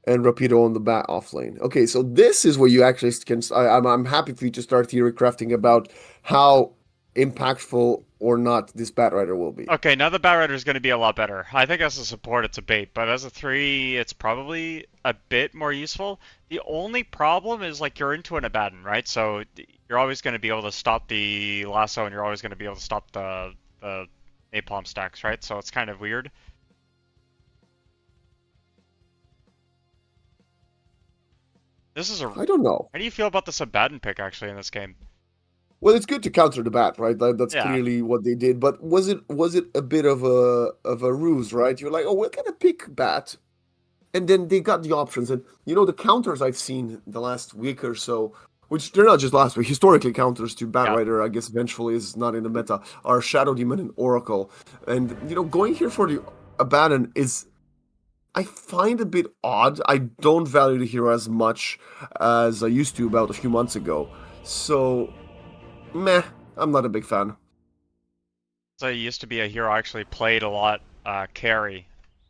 and Rapido on the bat off lane. Okay, so this is where you actually can. I'm happy for you to start theory crafting about how impactful or not this Bat Rider will be. Okay, now the Batrider is going to be a lot better. I think as a support it's a bait, but as a 3 it's probably a bit more useful. The only problem is like you're into an Abaddon, right? So you're always going to be able to stop the lasso and you're always going to be able to stop the napalm stacks, right? So it's kind of weird. This is a... I don't know. How do you feel about this Abaddon pick actually in this game? Well, it's good to counter the bat, right? That's Yeah. clearly what they did. But was it a bit of a ruse, right? You're like, oh, we're gonna pick bat, and then they got the options. And the counters I've seen the last week or so, which they're not just last week, historically counters to Bat Yeah. Rider, I guess eventually is not in the meta, are Shadow Demon and Oracle. And going here for the Abaddon is, I find a bit odd. I don't value the hero as much as I used to about a few months ago. So, meh, I'm not a big fan. So it used to be a hero I actually played a lot, carry.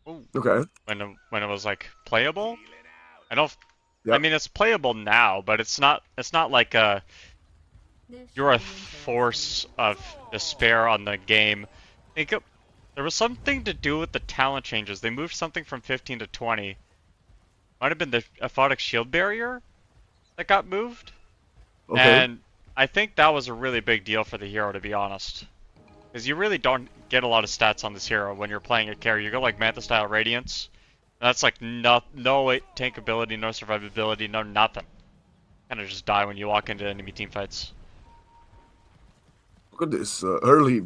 Ooh. Okay. When it was like playable. I don't. I Yep. mean, it's playable now, but it's not. It's not like you're a force of despair on the game. There was something to do with the talent changes. They moved something from 15 to 20. Might have been the aphotic shield barrier that got moved, Okay. and I think that was a really big deal for the hero, to be honest. Because you really don't get a lot of stats on this hero when you're playing a carry. You go like Manta style Radiance. That's like no tank ability, no survivability, no nothing. Kind of just die when you walk into enemy team fights. Look at this early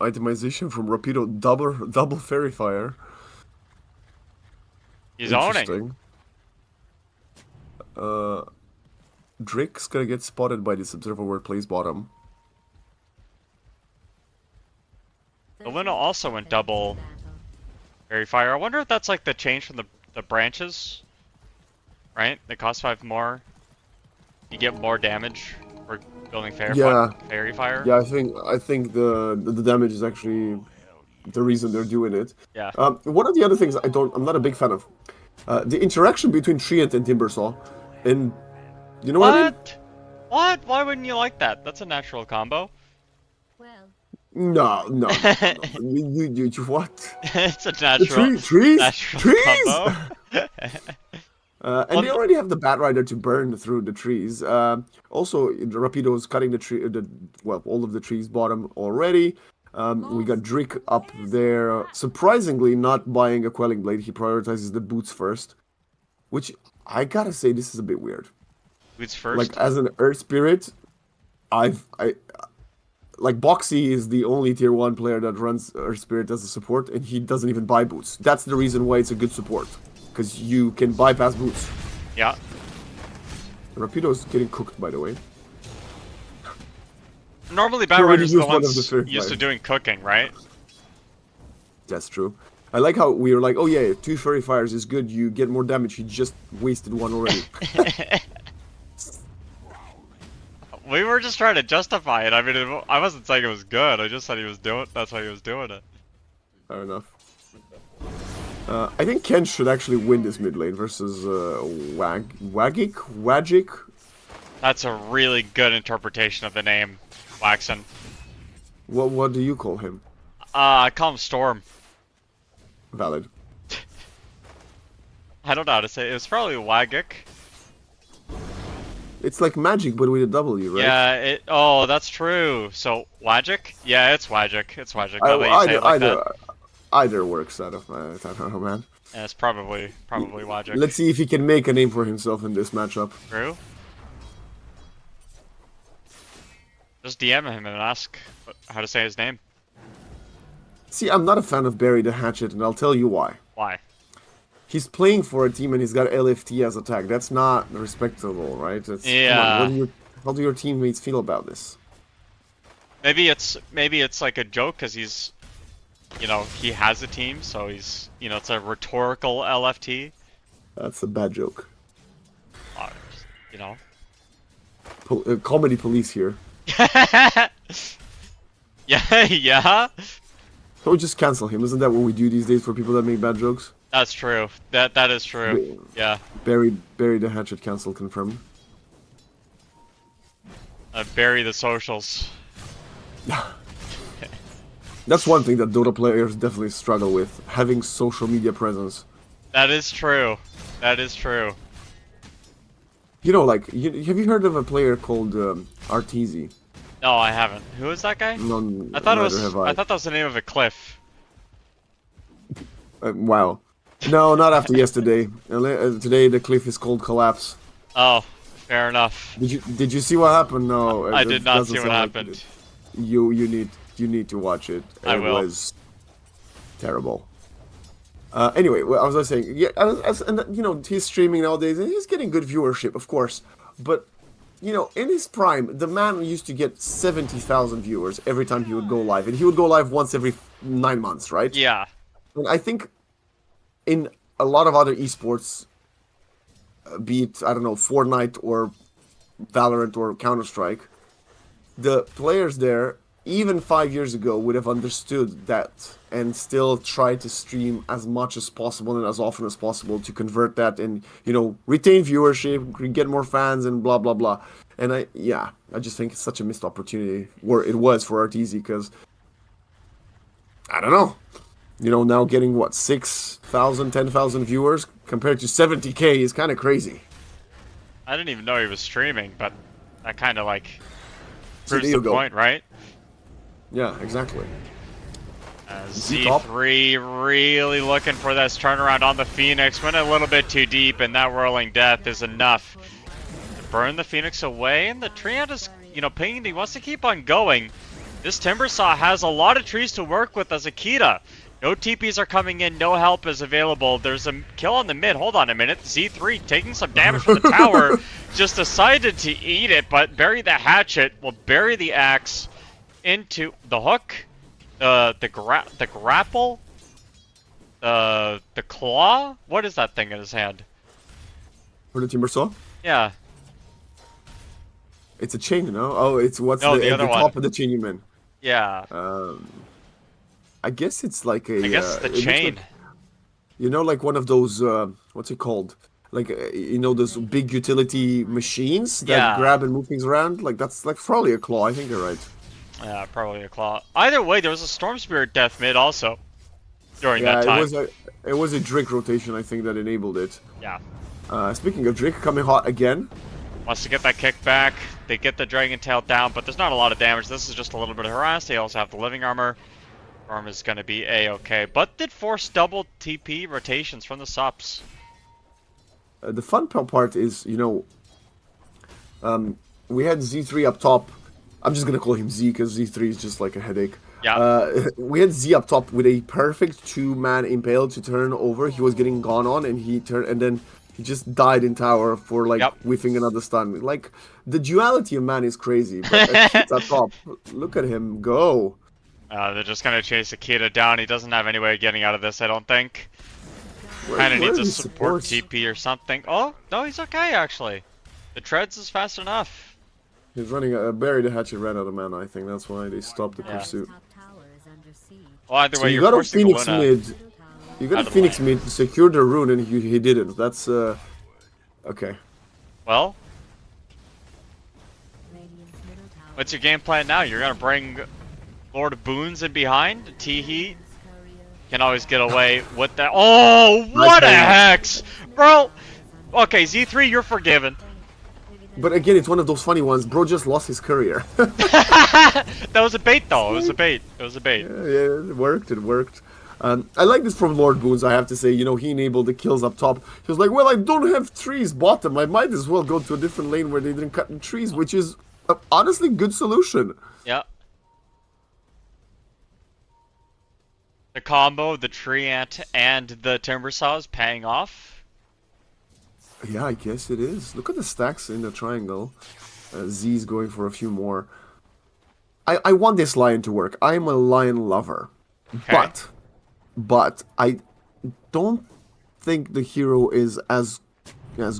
itemization from Rapido. Double Fairy Fire. He's owning. Interesting. Drake's gonna get spotted by this observer where it plays bottom. The Luna also went double Fairy Fire. I wonder if that's like the change from the branches, right? They cost 5 more. You get more damage for building Fairy Fire. Yeah, I think the damage is actually the reason they're doing it. Yeah. One of the other things I'm not a big fan of, the interaction between Treant and Timbersaw, and you know what I mean? What? Why wouldn't you like that? That's a natural combo. Well, No. You what? It's a The natural trees. combo. And they already have the Bat Rider to burn through the trees. Also, Rapido's cutting all of the trees bottom already. We got Drick up there. Surprisingly, not buying a Quelling Blade. He prioritizes the boots first. Which, I gotta say, this is a bit weird. Who's first? Like, as an Earth Spirit, like, Boxy is the only tier 1 player that runs Earth Spirit as a support, and he doesn't even buy boots. That's the reason why it's a good support. Because you can bypass boots. Yeah. Rapido's getting cooked, by the way. Normally, He already Batriders are the used one of the ones third used to five. doing cooking, right? That's true. I like how we were like, oh yeah, 2 Fairy Fires is good, you get more damage, he just wasted one already. We were just trying to justify it. I mean, I wasn't saying it was good. I just said he was doing. That's why he was doing it. Fair enough. I think Ken should actually win this mid lane versus Wagic? That's a really good interpretation of the name, Waxen. What do you call him? I call him Storm. Valid. I don't know how to say it. It was probably Wagic. It's like magic, but with a W, right? Yeah. Oh, that's true. So Wagic? Yeah, it's Wagic. It's Wagic. Now that you say it like that. Either works out of I don't know, man. Yeah, it's probably Wagic. Let's see if he can make a name for himself in this matchup. True. Just DM him and ask how to say his name. See, I'm not a fan of Barry the Hatchet, and I'll tell you why. Why? He's playing for a team and he's got LFT as attack. That's not respectable, right? Yeah. Come on, how do your teammates feel about this? Maybe it's like a joke because he's, he has a team, so he's, it's a rhetorical LFT. That's a bad joke. Uh, you know. Comedy police here. Yeah, yeah. Can we just cancel him? Isn't that what we do these days for people that make bad jokes? That's true. That is true. B Yeah. Bury the hatchet, cancel, confirm. Bury the socials. That's one thing that Dota players definitely struggle with, having social media presence. That is true. That is true. You know, like, have you heard of a player called RTZ? No, I haven't. Who is that guy? None, I thought it neither was. have I I. thought that was the name of a cliff. Wow. No, not after yesterday. Today the cliff is called Collapse. Oh, fair enough. Did you see what happened? No, I it did not doesn't see what sound like happened. it. You need to watch it. I It will. was terrible. Anyway, well, I was saying, yeah, and you know, he's streaming nowadays, and he's getting good viewership, of course. But you know, in his prime, the man used to get 70,000 viewers every time he would go live, and he would go live once every 9 months, right? Yeah. And I think in a lot of other esports, be it, I don't know, Fortnite or Valorant or Counter-Strike, the players there, even 5 years ago, would have understood that and still try to stream as much as possible and as often as possible to convert that and, you know, retain viewership, get more fans and blah, blah, blah. And I just think it's such a missed opportunity, or it was for RTZ, because, I don't know. You know, now getting, what, 6,000, 10,000 viewers compared to 70K is kind of crazy. I didn't even know he was streaming, but that kind of like So proves there the you go. point, right? Yeah, exactly. Z3 really looking for this turnaround on the Phoenix. Went a little bit too deep, and that whirling death is enough to burn the Phoenix away. And the Treant is, you know, pinging. He wants to keep on going. This Timbersaw has a lot of trees to work with as Akita. No TPs are coming in, no help is available. There's a kill on the mid. Hold on a minute. Z3 taking some damage from the tower. Just decided to eat it, but bury the hatchet. Will bury the axe into the hook. The grapple, the claw. What is that thing in his hand? For the Timbersaw? Yeah. It's a chain, no? Oh, it's what's No, the other one. top of the chain you mean? Yeah. I guess it's like a. I guess the it looks chain. like, you know, like one of those. What's it called? Like you know, those big utility machines that Yeah. grab and move things around. Like that's like probably a claw. I think you're right. Yeah, probably a claw. Either way, there was a Storm Spirit death mid also during Yeah, that time. it was a Drake rotation. I think that enabled it. Yeah. Speaking of Drake coming hot again. Wants to get that kick back. They get the Dragon Tail down, but there's not a lot of damage. This is just a little bit of harass. They also have the living armor. Arm is going to be A-okay, but did force double TP rotations from the subs. The fun part is, you know, we had Z3 up top. I'm just gonna call him Z because Z3 is just like a headache. Yeah. We had Z up top with a perfect 2-man impale to turn over. He was getting gone on, and he turned, and then he just died in tower for like whiffing another stun. Like the duality of man is crazy. But Akita up top, look at him go. They're just gonna chase Akita down. He doesn't have any way of getting out of this, I don't think. Kind of needs a support TP or something. Oh, no, he's okay, actually. The treads is fast enough. He's running a bury the hatchet ran out of mana, I think. That's why they stopped the pursuit. Well, either way, So you you're got a forcing Phoenix Luna mid. You got a Phoenix mid to secure the rune, and he didn't. That's, okay. Well, what's your game plan now? You're gonna bring Lord of Boons in behind? T-Heat? Can always get away with that. Oh, what a hex! Bro! Okay, Z3, you're forgiven. But again, it's one of those funny ones. Bro just lost his career. That was a bait, though. It was a bait. It was a bait. Yeah, it worked. It worked. I like this from Lord Boons, I have to say. You know, he enabled the kills up top. He was like, well, I don't have trees bottom. I might as well go to a different lane where they didn't cut the trees, which is honestly good solution. Yeah. The combo, the tree ant, and the timber saw is paying off. Yeah, I guess it is. Look at the stacks in the triangle. Z's going for a few more. I want this lion to work. I'm a lion lover. Okay. But I don't think the hero is as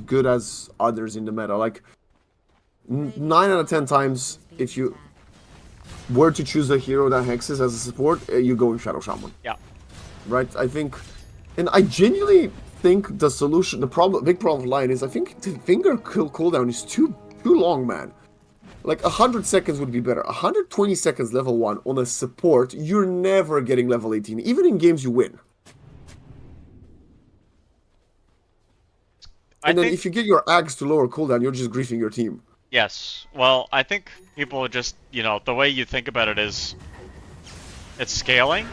good as others in the meta. Like, 9 out of 10 times, if you were to choose a hero that hexes as a support, you go in Shadow Shaman. Yeah. Right? I think And I genuinely think the solution, big problem of Lion is I think the finger cooldown is too long, man. Like 100 seconds would be better. 120 seconds level 1 on a support, you're never getting level 18, even in games you win. And then if you get your axe to lower cooldown, you're just griefing your team. Yes. Well, I think people just, you know, the way you think about it is it's scaling.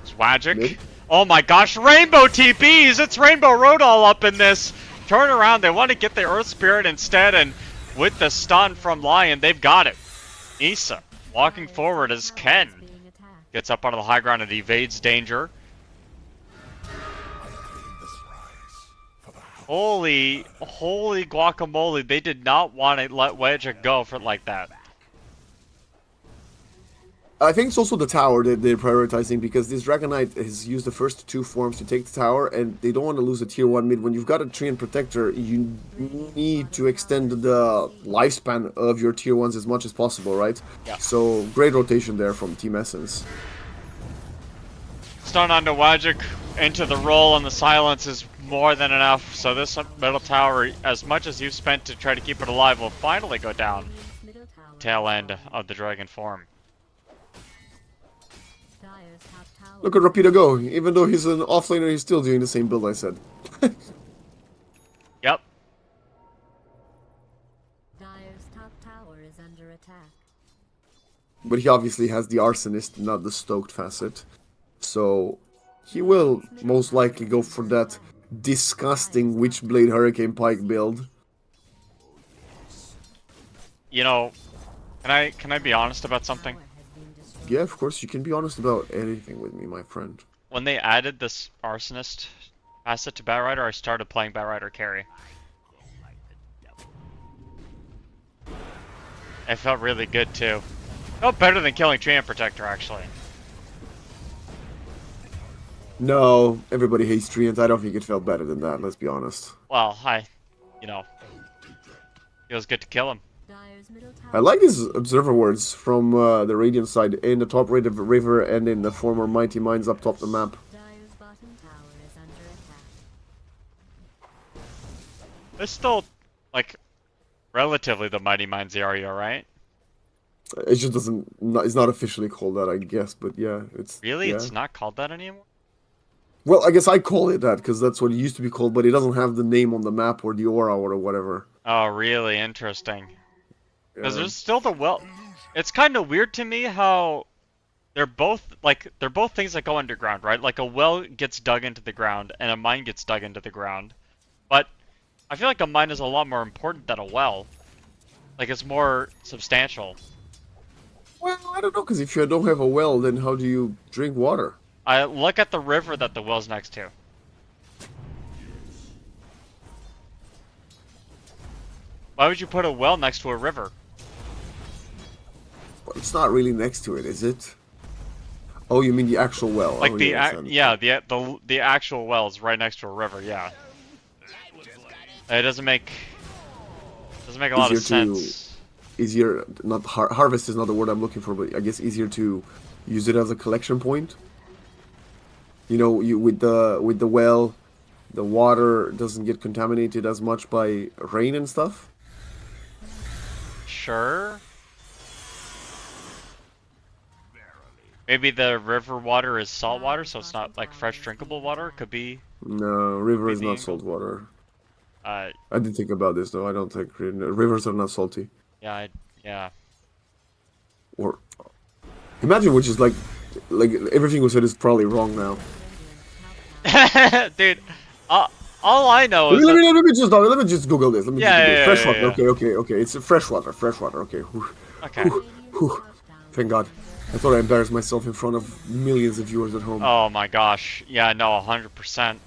It's Wagic. Mid. Oh my gosh, Rainbow TPs! It's Rainbow Road all up in this. Turn around, they want to get the Earth Spirit instead, and with the stun from Lion, they've got it. Issa walking forward as Ken gets up onto the high ground and evades danger. Holy guacamole, they did not want to let Wagic go for like that. I think it's also the tower that they're prioritizing because this Dragon Knight has used the first 2 forms to take the tower, and they don't want to lose a tier 1 mid. When you've got a Treant Protector, you need to extend the lifespan of your tier 1s as much as possible, right? Yeah. So, great rotation there from Team Essence. Stun onto Wagic into the roll, and the silence is more than enough. So this middle tower, as much as you've spent to try to keep it alive, will finally go down. Tail end of the dragon form. Look at Rapido go. Even though he's an offlaner, he's still doing the same build I said. Yep. Dire's top tower is under attack. But he obviously has the Arsonist, not the Stoked facet. So he will most likely go for that disgusting Witchblade Hurricane Pike build. You know, can I be honest about something? Yeah, of course, you can be honest about anything with me, my friend. When they added this Arsonist asset to Batrider, I started playing Batrider carry. It felt really good too. Felt better than killing Treant Protector, actually. No, everybody hates Treant. I don't think it felt better than that, let's be honest. Well, you know, feels good to kill him. I like his observer words from the Radiant side in the top right of the river and in the former Mighty Mines up top the map. Dire's bottom tower is under attack. It's still, like, relatively the Mighty Mines area, right? It just it's not officially called that, I guess, but yeah, it's... Really? Yeah. It's not called that anymore? Well, I guess I call it that, because that's what it used to be called, but it doesn't have the name on the map or the aura or whatever. Oh, really? Interesting. Because Yeah. there's still the well. It's kind of weird to me how they're both things that go underground, right? Like a well gets dug into the ground and a mine gets dug into the ground. But I feel like a mine is a lot more important than a well. Like it's more substantial. Well, I don't know, because if you don't have a well, then how do you drink water? I look at the river that the well's next to. Why would you put a well next to a river? Well, it's not really next to it, is it? Oh, you mean the actual well? Like oh, the yeah, the actual well is right next to a river. Yeah. It doesn't make a lot of sense. Easier, not harvest is not the word I'm looking for, but I guess easier to use it as a collection point. You know, with the well, the water doesn't get contaminated as much by rain and stuff. Sure. Maybe the river water is salt water, so it's not like fresh drinkable water. Could be. No, river is the not angle. salt water. Uh, I did think about this though. I don't think rivers are not salty. yeah, yeah. Or imagine which is like everything we said is probably wrong now. Dude, all I know is Let that... me just Google this. Let me Yeah, just Google yeah, freshwater. yeah. Okay. It's freshwater. Okay. Whew. Okay. Whew. Thank God. I thought I embarrassed myself in front of millions of viewers at home. Oh my gosh. Yeah, no, 100%.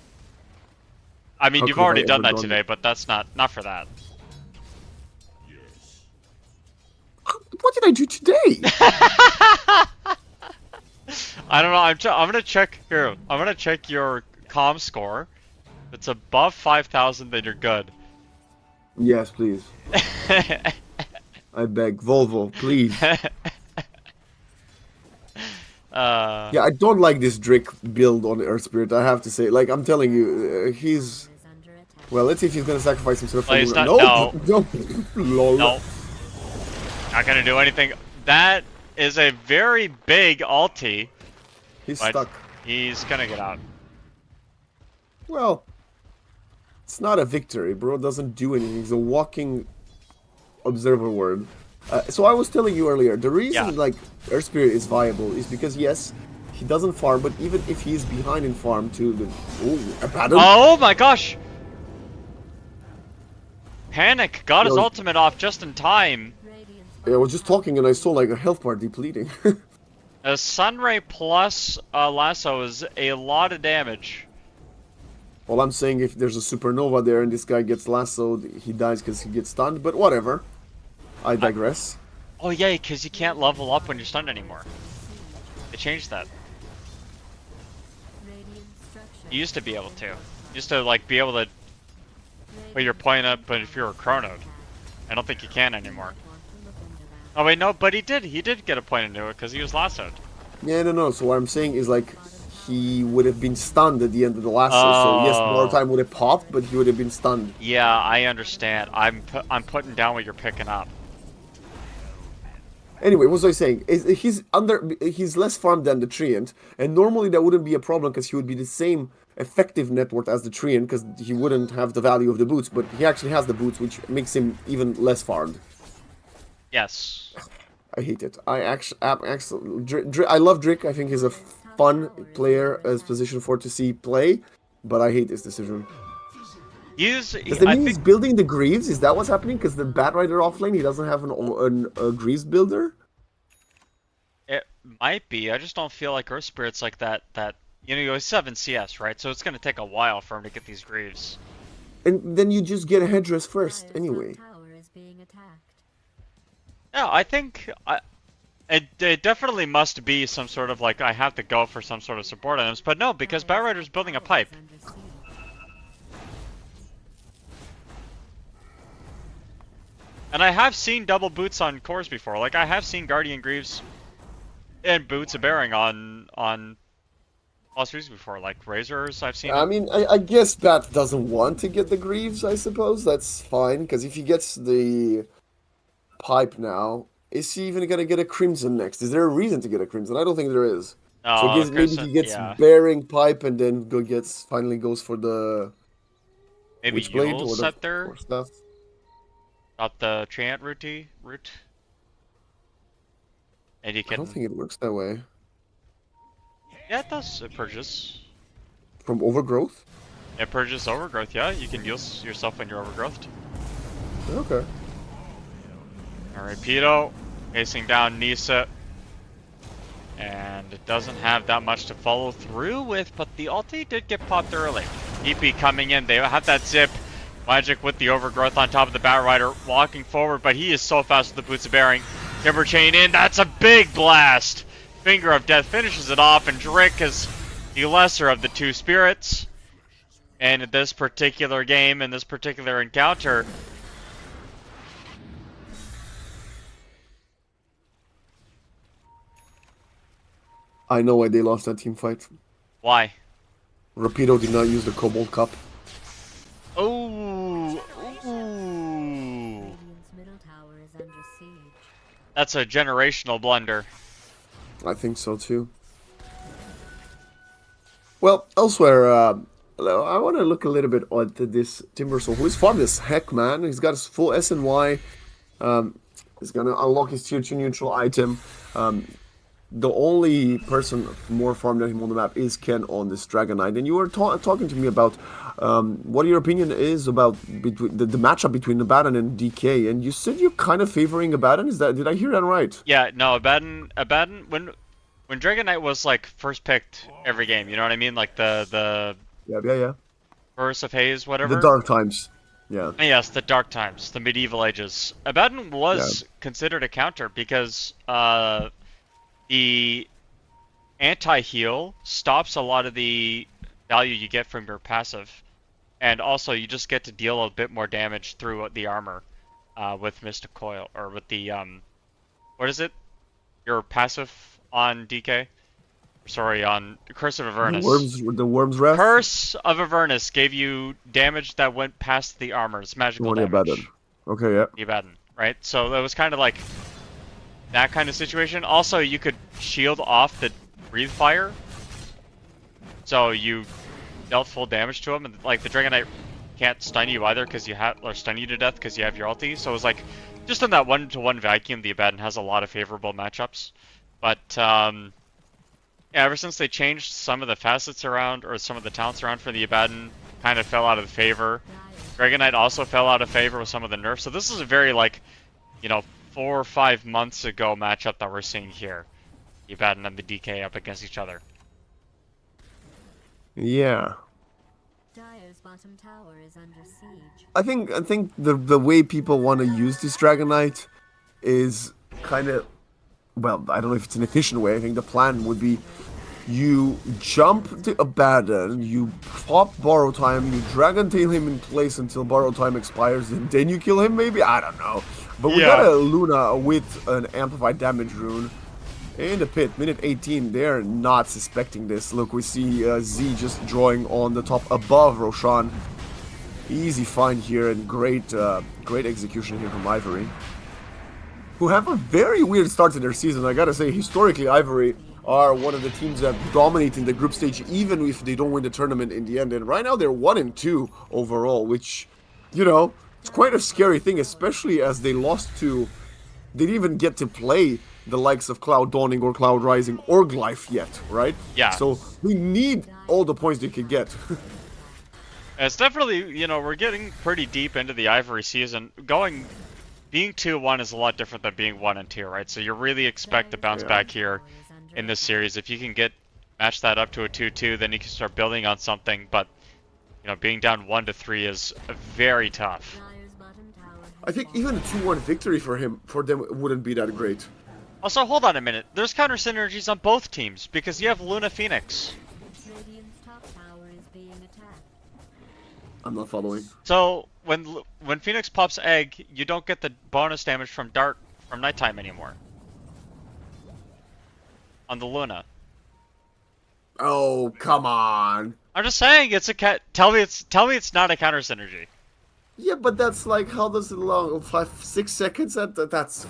I mean, How you've could I already ever done that done today, but that's not for that. What did I do today? I don't know. I'm gonna check here. I'm gonna check your comm score. If it's above 5,000, then you're good. Yes, please. I beg, Volvo, please. Yeah, I don't like this Drake build on Earth Spirit. I have to say, like I'm telling you, he's Is under attack. well. Let's see if he's gonna sacrifice himself for Well, he's Luna. not. Nope, No, nope, lol. no, not gonna do anything. That is a very big ulti, He's but stuck. he's gonna get out. Well, it's not a victory, bro. Doesn't do anything. He's a walking observer word. So I was telling you earlier, the reason Yeah. like Earth Spirit is viable is because yes, he doesn't farm, but even if he's behind in farm to the a pattern. Oh my gosh! Panic got his Yo. ultimate off just in time. Radiant's I was just talking and I saw like a health bar depleting. A Sunray plus lasso is a lot of damage. All I'm saying, if there's a supernova there and this guy gets lassoed, he dies because he gets stunned. But whatever. I digress. Oh yeah, because you can't level up when you're stunned anymore. They changed that. radiant structure. You used to be able to. You used to like be able to put your point up, but if you're a chronoed. I don't think you can anymore. Oh wait, no, but he did. He did get a point into it because he was lassoed. Yeah, no. So what I'm saying is like he would have been stunned at the end of the lasso. So yes, Oh. more time would have popped, but he would have been stunned. Yeah, I understand. I'm putting down what you're picking up. Anyway, what was I saying? He's less farmed than the Treant, and normally that wouldn't be a problem because he would be the same effective net worth as the Treant because he wouldn't have the value of the boots, but he actually has the boots, which makes him even less farmed. Yes. I hate it. I love Drick. I think he's a fun player as position 4 to see play, but I hate this decision. He's. Does that I mean he's think building the Greaves? Is that what's happening? Because the Bat Rider offlane, he doesn't have a Greaves builder? it might be. I just don't feel like Earth Spirit's like that. You know, he's 7 CS, right? So it's gonna take a while for him to get these greaves. And then you just get a headdress first, Dire's anyway. top tower is being attacked. Yeah, I think it definitely must be some sort of like I have to go for some sort of support items, but no, because Bat Rider's building a pipe. Is under siege. And I have seen double boots on cores before. Like I have seen Guardian Greaves and boots of bearing on plus 3s before. Like Razors, I've seen. I mean, I guess Bat doesn't want to get the Greaves, I suppose. That's fine, because if he gets the pipe now, is he even gonna get a Crimson next? Is there a reason to get a Crimson? I don't think there is. So Oh, maybe Crimson, he gets yeah. Bearing Pipe and then finally goes for the Maybe Witchblade Yule or the Scepter or stuff. got the Treant route. And you I don't can. think it works that way. Yeah, it does. It purges. From Overgrowth? It purges overgrowth. Yeah, you can use yourself when you're overgrowthed. Okay. Alright, Pito facing down Nisa. And it doesn't have that much to follow through with, but the ulti did get popped early. EP coming in, they have that zip. Magic with the overgrowth on top of the Bat Rider, walking forward, but he is so fast with the boots of bearing. Timber chain in, that's a big blast! Finger of Death finishes it off, and Drick is the lesser of the two spirits. And in this particular game, in this particular encounter, I know why they lost that team fight. why? Rapido did not use the Cobalt Cup. Ooh, ooh. Radiant's middle tower is under siege. That's a generational blunder. I think so too. Well, elsewhere, I want to look a little bit at this Timbersaw, who is farmed as heck, man. He's got his full SNY. He's gonna unlock his tier 2 neutral item. The only person more farmed than him on the map is Ken on this Dragon Knight. And you were talking to me about what your opinion is about between the matchup between Abaddon and DK. And you said you're kind of favoring Abaddon. Did I hear that right? Yeah, no, Abaddon, when Dragon Knight was like first picked every game, you know what I mean? Like the Yeah. Verse of Haze, whatever. The Dark Times. Yeah. Yes, the Dark Times, the medieval ages. Abaddon was considered a counter because the anti-heal stops a lot of the value you get from your passive. And also you just get to deal a bit more damage through the armor with Mystic Coil, or with the, what is it? Your passive on DK? sorry, on Curse of The Avernus. worms rest. Curse of Avernus gave you damage that went past the armor. It's magical damage. Okay, yeah. The Abaddon, right? So that was kind of like that kind of situation. Also, you could shield off the breathe fire, so you dealt full damage to him, and like the Dragon Knight can't stun you either because you have, or stun you to death because you have your ulti. So it was like just in that 1-to-1 vacuum, the Abaddon has a lot of favorable matchups. But yeah, ever since they changed some of the facets around, or some of the talents around for the Abaddon, kind of fell out of favor. Dragon Knight also fell out of favor with some of the nerfs. So this is a very, like, you know, 4 or 5 months ago matchup that we're seeing here. The Abaddon and the DK up against each other. Yeah. Dire's bottom tower is under siege. I think the way people want to use this Dragon Knight is kind of, well, I don't know if it's an efficient way. I think the plan would be you jump to Abaddon, you pop Borrow Time, you Dragon Tail him in place until Borrow Time expires, and then you kill him maybe? I don't know. But we got a Luna with an amplified damage rune in the pit, minute 18. They're not suspecting this. Look, we see Z just drawing on the top above Roshan. Easy find here, and great execution here from Ivory, who have a very weird start to their season. I gotta say, historically, Ivory are one of the teams that dominate in the group stage, even if they don't win the tournament in the end. And right now, they're 1-2 overall, which, you know, it's quite a scary thing, especially as they lost to... They didn't even get to play the likes of Cloud Dawning or Cloud Rising or Glyph yet, right? Yeah. So we need all the points they could get. It's definitely, you know, we're getting pretty deep into the Ivory season. Being 2-1 is a lot different than being 1-2, right? So you really expect to bounce back here in this series. If you can match that up to a 2-2, then you can start building on something. But, you know, being down 1-3 is very tough. I think even a 2-1 victory for them wouldn't be that great. Also, hold on a minute. There's counter synergies on both teams because you have Luna Phoenix. Radiant's top tower is being attacked. I'm not following. So when Phoenix pops egg, you don't get the bonus damage from nighttime anymore. On the Luna. Oh, come on. I'm just saying it's a tell me it's not a counter synergy. Yeah, but that's like, how does it long? 5-6 seconds? That's...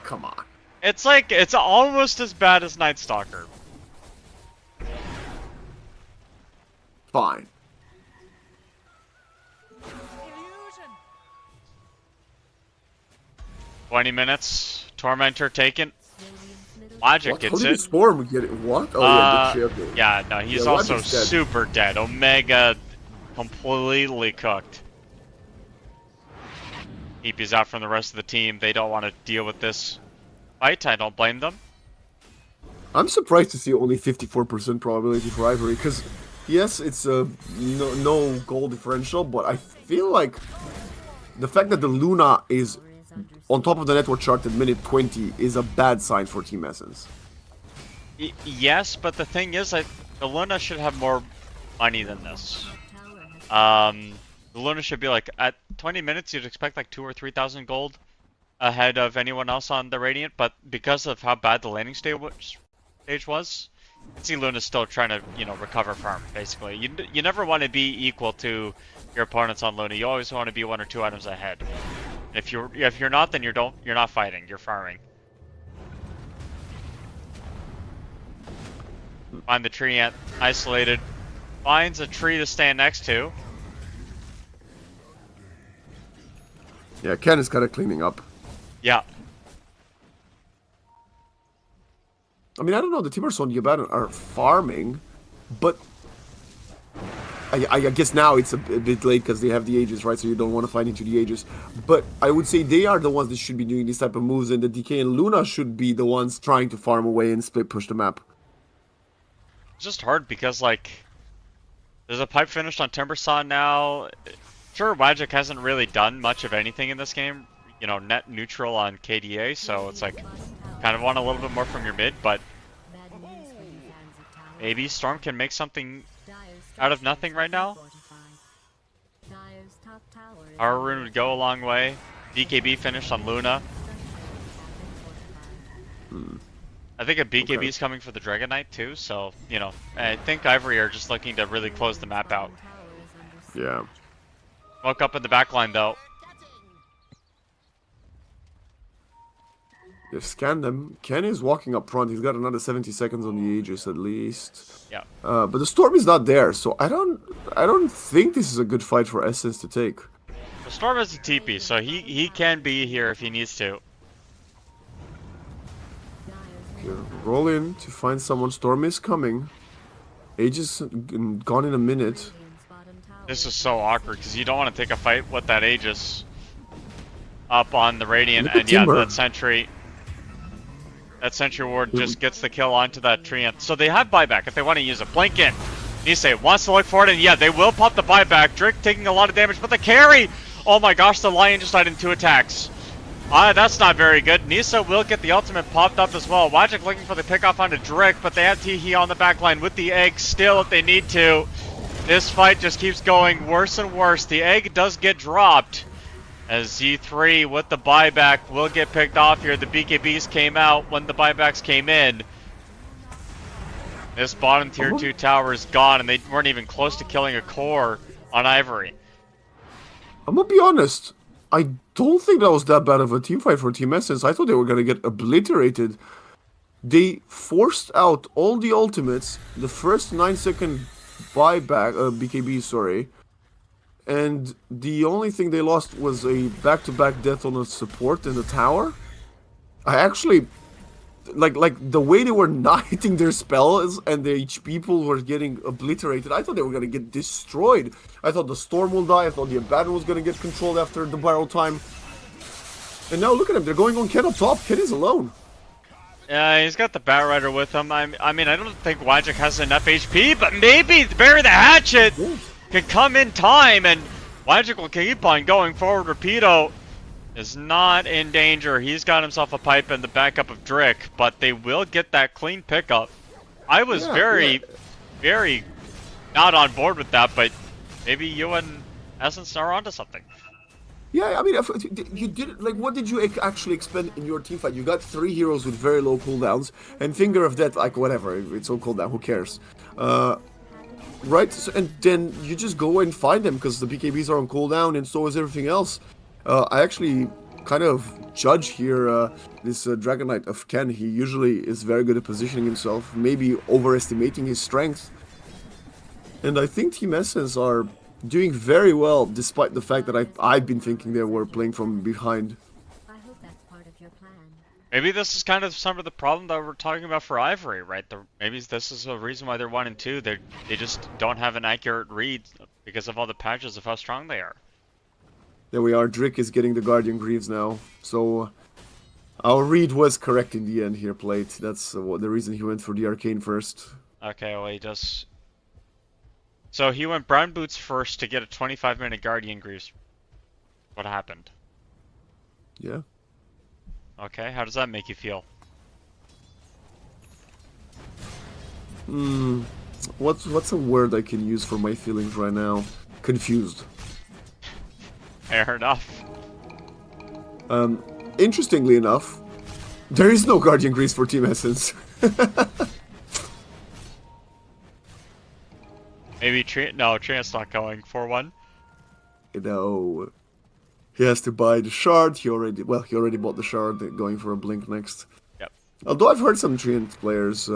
Come on. It's like, it's almost as bad as Night Stalker. Fine. 20 minutes. Tormentor taken. Logic What? gets How did it. Storm get it? What? Oh, yeah, the chip. Yeah, no, he's Yeah, also Logic's dead. super dead. Omega completely cooked. EP's out from the rest of the team. They don't want to deal with this fight. I don't blame them. I'm surprised to see only 54% probability for Ivory, because, yes, it's a no goal differential, but I feel like the fact that the Luna is on top of the network chart at minute 20 is a bad sign for Team Essence. Yes, but the thing is, the Luna should have more money than this. The Luna should be like, at 20 minutes, you'd expect like 2,000 or 3,000 gold ahead of anyone else on the Radiant, but because of how bad the landing stage was, you can see Luna's still trying to, you know, recover farm, basically. You never want to be equal to your opponents on Luna. You always want to be 1 or 2 items ahead. If you're not, then you're not fighting. You're farming. Find the tree ant isolated. Finds a tree to stand next to. Yeah, Ken is kind of cleaning up. Yeah. I mean, I don't know, the Timers on Abaddon are farming, but I guess now it's a bit late because they have the Aegis, right? So you don't want to fight into the Aegis. But I would say they are the ones that should be doing these type of moves, and the DK and Luna should be the ones trying to farm away and split push the map. It's just hard because, like, there's a pipe finished on Timbersaw now. Sure, Wagic hasn't really done much of anything in this game. You know, net neutral on KDA, so it's like, kind of want a little bit more from your mid, but maybe Storm can make something out of nothing right now. Our rune would go a long way. DKB finished on Luna. I think a BKB Okay. is coming for the Dragon Knight too, so, you know, I think Ivory are just looking to really close the map out. Yeah. Woke up in the back line though. They've scanned them. Ken is walking up front. He's got another 70 seconds on the Aegis at least. Yeah. But the Storm is not there, so I don't think this is a good fight for Essence to take. The Storm is a TP, so he can be here if he needs to. Okay, roll in to find someone. Storm is coming. Aegis gone in a minute. This is so awkward because you don't want to take a fight with that Aegis up on the Radiant, Look at and yeah, Timber. that Sentry Ward just gets the kill onto that Treant. So they have buyback if they want to use it. Blink in. Nisei wants to look for it, and yeah, they will pop the buyback. Drake taking a lot of damage, but the carry! Oh my gosh, the Lion just died in 2 attacks. That's not very good. Nisa will get the ultimate popped up as well. Wajik looking for the pickoff onto Drake, but they have Teehee on the back line with the egg still if they need to. This fight just keeps going worse and worse. The egg does get dropped as Z3 with the buyback will get picked off here. The BKBs came out when the buybacks came in. This bottom tier 2 tower is gone, and they weren't even close to killing a core on Ivory. I'm gonna be honest. I don't think that was that bad of a team fight for Team Essence. I thought they were gonna get obliterated. They forced out all the ultimates, the first 9-second buyback, BKB, sorry. And the only thing they lost was a back-to-back death on a support in the tower. I actually, like the way they were not hitting their spells and the people were getting obliterated, I thought they were gonna get destroyed. I thought the Storm will die, I thought the Abaddon was gonna get controlled after the barrel time. And now look at them, they're going on Ken up top. Ken is alone. Yeah, he's got the Batrider with him. I mean, I don't think Wajik has enough HP, but maybe Bury the Hatchet can come in time, and Wajik will keep on going forward. Rapido is not in danger. He's got himself a pipe in the backup of Drick, but they will get that clean pickup. I was very not on board with that, but maybe you and Essence are onto something. Yeah, I mean, you did, like, what did you actually expend in your team fight? You got 3 heroes with very low cooldowns, and Finger of Death, like, whatever, it's all cooldown, who cares? Right, so, and then you just go and find them, because the BKBs are on cooldown, and so is everything else. I actually kind of judge here this Dragon Knight of Ken. He usually is very good at positioning himself, maybe overestimating his strength. And I think Team Essence are doing very well, despite the fact that I've been thinking they were playing from behind. I hope that's part of your plan. Maybe this is kind of some of the problem that we're talking about for Ivory, right? Maybe this is a reason why they're 1 and 2. They just don't have an accurate read because of all the patches of how strong they are. There we are. Drick is getting the Guardian Greaves now. So our read was correct in the end here, Plate. That's the reason he went for the Arcane first. Okay, well he does. So he went Brown Boots first to get a 25-minute Guardian Greaves. What happened? Yeah. Okay, how does that make you feel? What's a word I can use for my feelings right now? Confused. Fair enough. Interestingly enough, there is no Guardian Greaves for Team Essence. Maybe Treant's not going for one. No. He has to buy the shard. He already bought the shard, going for a blink next. Yep. Although I've heard some Treant players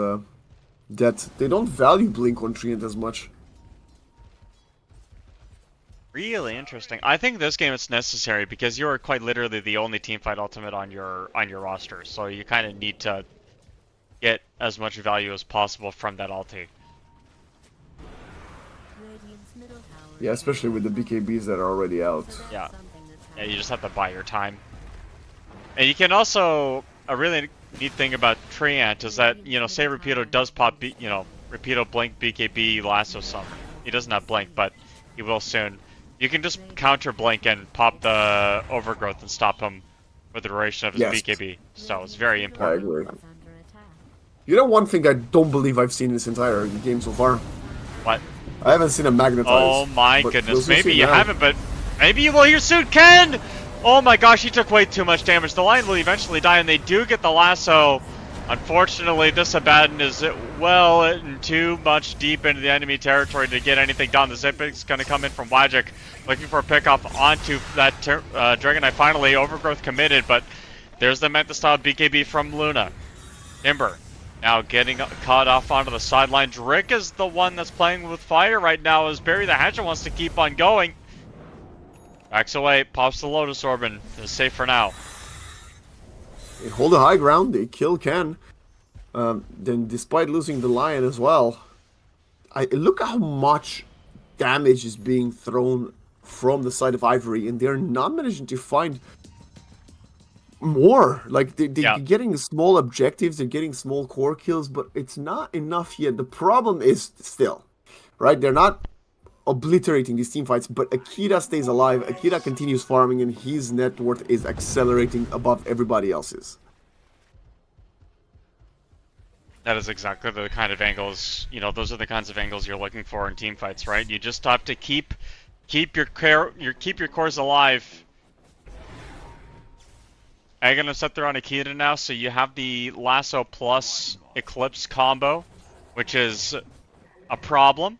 that they don't value blink on Treant as much. Really interesting. I think this game it's necessary because you're quite literally the only teamfight ultimate on your roster, so you kind of need to get as much value as possible from that ulti. Yeah, especially with the BKBs that are already out. Yeah. Yeah, you just have to buy your time. And you can also, a really neat thing about Treant is that, you know, say Rapido does pop, Rapido Blink BKB Lasso Summer. He doesn't have Blink, but he will soon. You can just counter Blink and pop the Overgrowth and stop him for the duration of his BKB. So it's very important. I agree. You know one thing I don't believe I've seen in this entire game so far? What? I haven't seen a magnetize. Oh my goodness, maybe you haven't, but maybe you will here soon, Ken! Oh my gosh, he took way too much damage. The Lion will eventually die, and they do get the lasso Unfortunately, this Abaddon is well and too much deep into the enemy territory to get anything done. The Zipic's going to come in from Wagic, looking for a pickoff onto that Dragon Knight. Finally, Overgrowth committed, but there's the Manta-style BKB from Luna. Timber now getting caught off onto the sideline. Drick is the one that's playing with fire right now as Barry the Hatchet wants to keep on going. Backs away, pops the Lotus Orb and is safe for now. They hold the high ground, they kill Ken. Then despite losing the Lion as well, look how much damage is being thrown from the side of Ivory, and they're not managing to find more. Like, they're getting small objectives, they're getting small core kills, but it's not enough yet. The problem is still, right, they're not obliterating these team fights, but Akira stays alive. Akira continues farming, and his net worth is accelerating above everybody else's. That is exactly the kind of angles, you know, those are the kinds of angles you're looking for in team fights, right? You just have to keep your cores alive. I'm gonna set there on Akira now, so you have the Lasso plus Eclipse combo, which is a problem.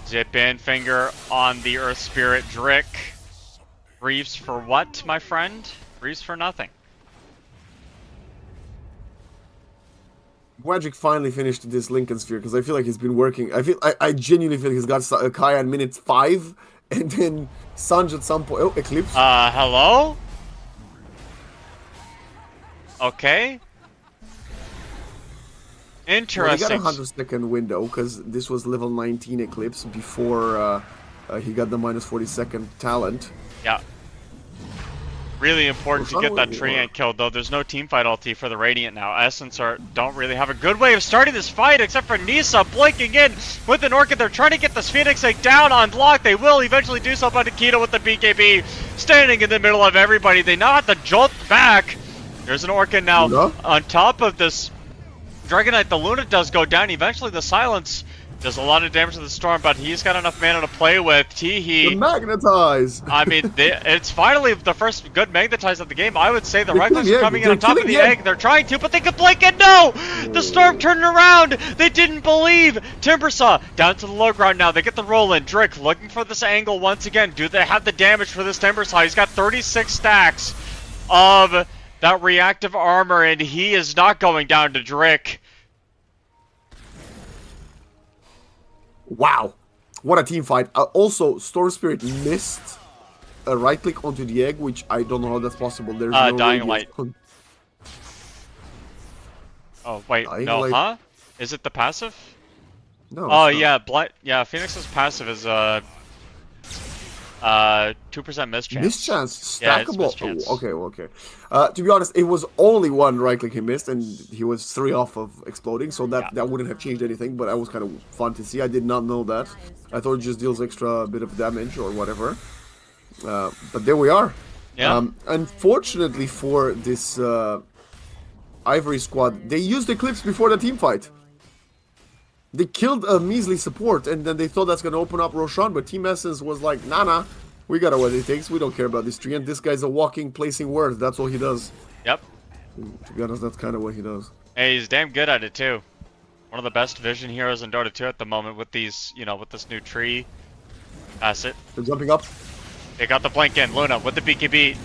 Zip in, finger on the Earth Spirit. Drick. Reeves for what, my friend? Reeves for nothing. Wagic finally finished this Lincoln Sphere because I feel like he's been working. I genuinely feel like he's got Kaya in minute 5, and then Sanj at some point. Oh, Eclipse. Hello? Okay. Interesting. Well, he got a 100-second window because this was level 19 Eclipse before he got the minus 40-second talent. Yeah. Really important to get that Treant killed, though. There's no teamfight ulti for the Radiant now. Essence don't really have a good way of starting this fight, except for Nisa blinking in with an Orchid. They're trying to get this Phoenix Egg down on block. They will eventually do so, but Nikita with the BKB standing in the middle of everybody. They now have to jolt back. There's an Orchid now on top of this Dragon Knight. The Luna does go down. Eventually the Silence does a lot of damage to the Storm, but he's got enough mana to play with. Teehee. Magnetize! I mean, it's finally the first good Magnetize of the game. I would say the Reckless are coming in on top of the egg. They're trying to, but they can blink it. No! The Storm turned around. They didn't believe. Timbersaw down to the low ground now. They get the roll in. Drick looking for this angle once again. Do they have the damage for this Timbersaw? He's got 36 stacks of that reactive armor, and he is not going down to Drick. Wow, what a team fight. Also, Storm Spirit missed a right click onto the egg, which I don't know how that's possible. There's no Dying Light. Oh, wait, Dying no, Light. huh? Is it the passive? No. Oh, yeah, Phoenix's passive is 2% mischance. Mischance, Yeah, it's stackable. mischance. Oh, okay. To be honest, it was only one right click he missed, and he was 3 off of exploding, so that wouldn't have changed anything. But that was kind of fun to see. I did not know that. I thought it just deals extra bit of damage or whatever. But there we are. Yeah. Unfortunately for this Ivory squad, they used Eclipse before the team fight. They killed a measly support, and then they thought that's going to open up Roshan, but Team Essence was like, nah, we got what it takes, we don't care about this tree, and this guy's a walking, placing words, that's all he does. Yep. To be honest, that's kind of what he does. Hey, he's damn good at it, too. One of the best vision heroes in Dota 2 at the moment with these, with this new tree asset. They're jumping up. They got the blink in. Luna with the BKB.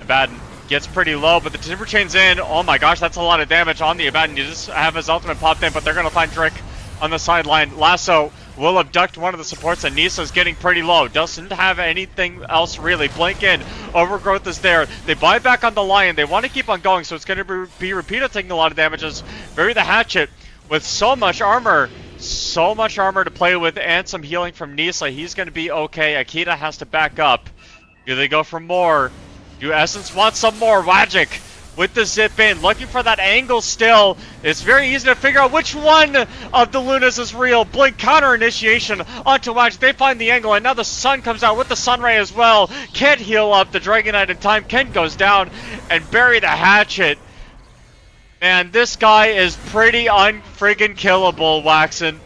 Abaddon gets pretty low, but the Timber Chain's in. Oh my gosh, that's a lot of damage on the Abaddon. You just have his ultimate popped in, but they're going to find Drick on the sideline. Lasso will abduct one of the supports, and Nisa's getting pretty low. Doesn't have anything else really. Blink in. Overgrowth is there. They buy back on the Lion. They want to keep on going, so it's going to be Repeater taking a lot of damages. Bury the Hatchet with so much armor. So much armor to play with, and some healing from Nisa. He's going to be okay. Akita has to back up. Do they go for more? Do Essence want some more? Wagic with the zip in, looking for that angle still. It's very easy to figure out which one of the Lunas is real. Blink counter initiation onto Wagic. They find the angle, and now the sun comes out with the sun ray as well. Can't heal up. The Dragon Knight in time. Ken goes down and bury the Hatchet. Man, this guy is pretty unfriggin' killable, Waxen.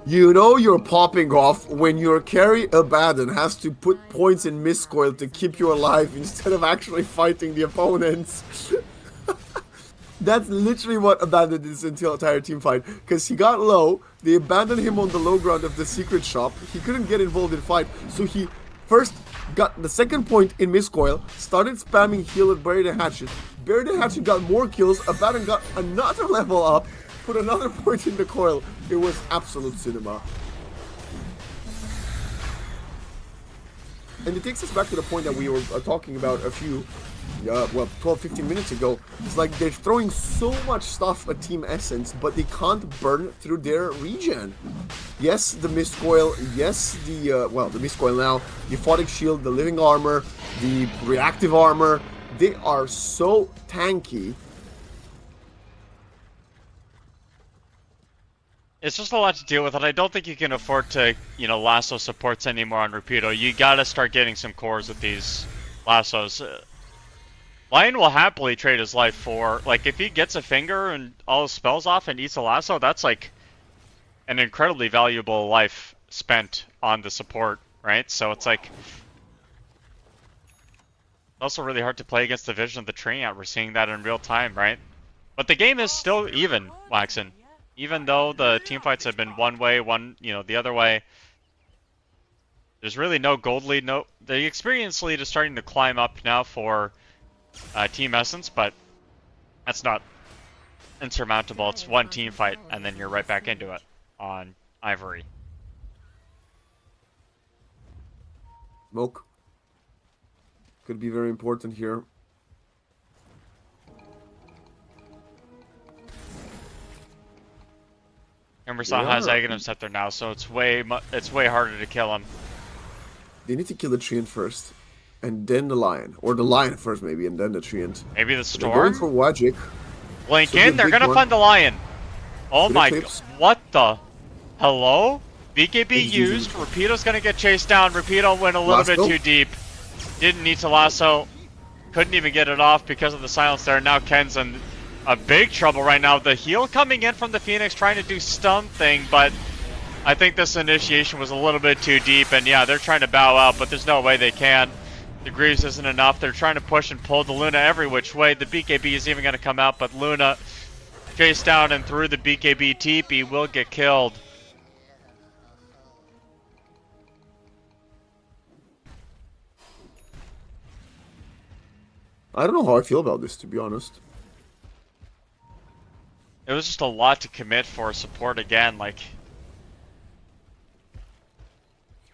You know you're popping off when your carry Abaddon has to put points in miscoil to keep you alive instead of actually fighting the opponents. That's literally what abandoned this entire team fight. Because he got low, they abandoned him on the low ground of the secret shop. He couldn't get involved in fight, so he first got the second point in miscoil, started spamming heal with Bury the Hatchet. Bury the Hatchet got more kills, Abaddon got another level up, put another point in the coil. It was absolute cinema. And it takes us back to the point that we were talking about a few, 12-15 minutes ago. It's like they're throwing so much stuff at Team Essence, but they can't burn through their regen. Yes, the Mist Coil, yes, the Mist Coil now, the Aphotic Shield, the Living Armor, the Reactive Armor, they are so tanky. It's just a lot to deal with, and I don't think you can afford to, lasso supports anymore on Rapido. You gotta start getting some cores with these lassos. Lion will happily trade his life for, like, if he gets a finger and all his spells off and eats a lasso, that's like an incredibly valuable life spent on the support, right? So it's like, it's also really hard to play against the vision of the Treant. We're seeing that in real time, right? But the game is still even, Waxen. Even though the team fights have been one way, the other way, there's really no gold lead. No, the experience lead is starting to climb up now for Team Essence, but that's not insurmountable. It's one team fight, and then you're right back into it on Ivory. Smoke could be very important here. Emerson has Aghanim Scepter now, so it's way harder to kill him. They need to kill the Treant first, and then the Lion, or the Lion first maybe, and then the Treant. Maybe the Storm. They're going for Wajik. Blink in. They're gonna find the Lion. Oh my god! What the? Hello? BKB used. Rapido's gonna get chased down. Rapido went a little bit too deep. Didn't need to lasso. Couldn't even get it off because of the silence there. Now Ken's in a big trouble right now. The heal coming in from the Phoenix trying to do something, but I think this initiation was a little bit too deep, and yeah, they're trying to bow out, but there's no way they can. The Greaves isn't enough. They're trying to push and pull the Luna every which way. The BKB is even going to come out, but Luna chased down and through the BKB TP will get killed. I don't know how I feel about this, to be honest. It was just a lot to commit for support again, like...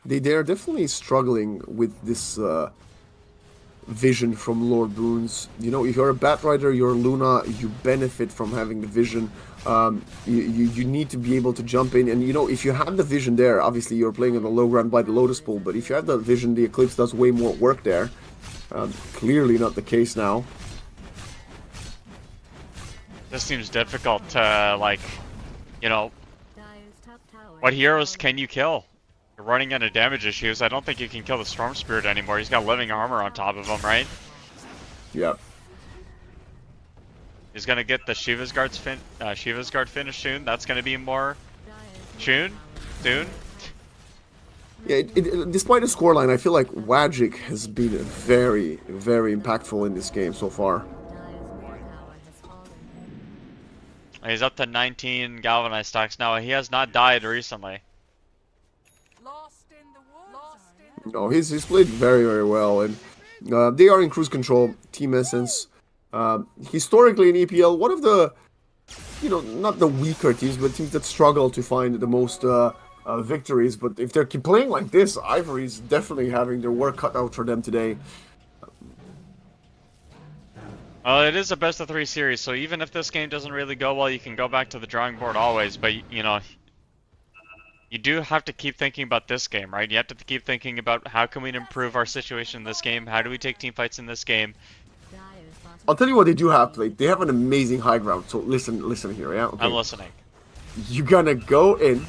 They are definitely struggling with this vision from Lord Boons. You know, if you're a Batrider, you're Luna, you benefit from having the vision. You need to be able to jump in, and you know, if you have the vision there, obviously you're playing on the low ground by the Lotus Pool, but if you have the vision, the Eclipse does way more work there. Clearly not the case now. This seems difficult to, like, what heroes can you kill? You're running into damage issues. I don't think you can kill the Storm Spirit anymore. He's got living armor on top of him, right? Yeah. He's gonna get the Shiva's Guard finish soon. That's gonna be more soon. Yeah, despite the scoreline, I feel like Wajik has been very, very impactful in this game so far. He's up to 19 galvanized stacks now. He has not died recently. No, he's played very, very well, and they are in cruise control. Team Essence, historically in EPL, one of the, not the weaker teams, but teams that struggle to find the most victories. But if they keep playing like this, Ivory's definitely having their work cut out for them today. Well, it is a best of 3 series, so even if this game doesn't really go well, you can go back to the drawing board always. But you do have to keep thinking about this game, right? You have to keep thinking about how can we improve our situation in this game? How do we take team fights in this game? I'll tell you what they do have played. They have an amazing high ground. So listen here, yeah? Okay. I'm listening. You're gonna go in.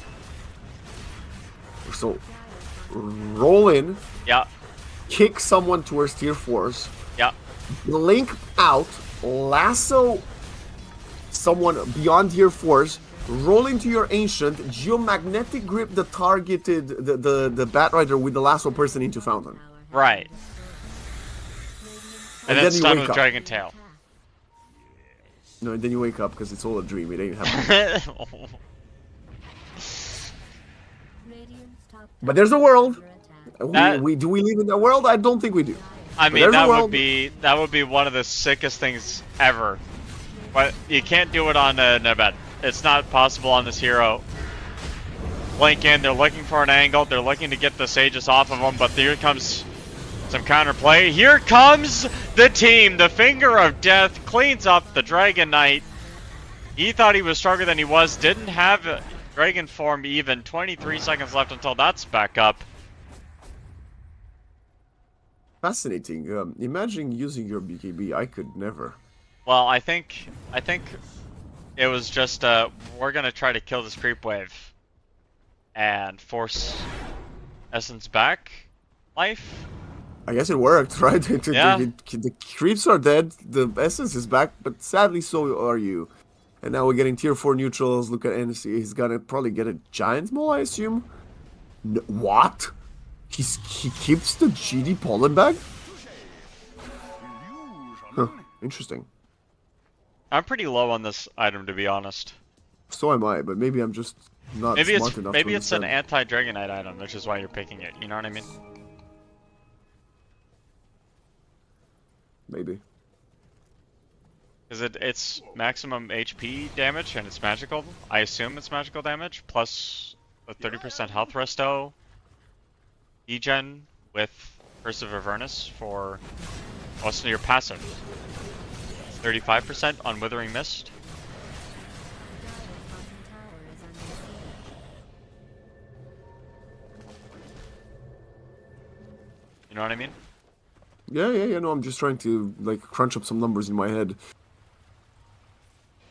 So roll in. Yeah. Kick someone towards tier 4s. Yeah. Blink out, lasso someone beyond tier 4s, roll into your ancient, geomagnetic grip the targeted the Batrider with the lasso person into fountain. Right. And then stun with Dragon Tail. No, and then you wake up because it's all a dream. It ain't happening. But there's a world. Do we live in that world? I don't think we do. I mean, that would be one of the sickest things ever. But you can't do it on an event. It's not possible on this hero. Blink in, they're looking for an angle, they're looking to get the Sages off of them, but here comes some counterplay. Here comes the team! The Finger of Death cleans up the Dragon Knight. He thought he was stronger than he was, didn't have Dragon form even. 23 seconds left until that's back up. Fascinating. Imagine using your BKB. I could never. Well, I think it was just we're gonna try to kill this creep wave and force Essence back life. I guess it worked, right? Yeah. The creeps are dead, the Essence is back, but sadly so are you. And now we're getting tier 4 neutrals. Look at NC. He's gonna probably get a Giant Maul, I assume. No, what? He keeps the GD pollen bag? Huh, interesting. I'm pretty low on this item, to be honest. So am I, but maybe I'm just not smart enough. Maybe it's an anti-Dragonite item, which is why you're picking it. You know what I mean? Maybe. Because it's maximum HP damage and it's magical. I assume it's magical damage plus a 30% health resto. Degen with Curse of Avernus for most of your passive. 35% on Withering Mist. You know what I mean? Yeah, no, I'm just trying to, like, crunch up some numbers in my head.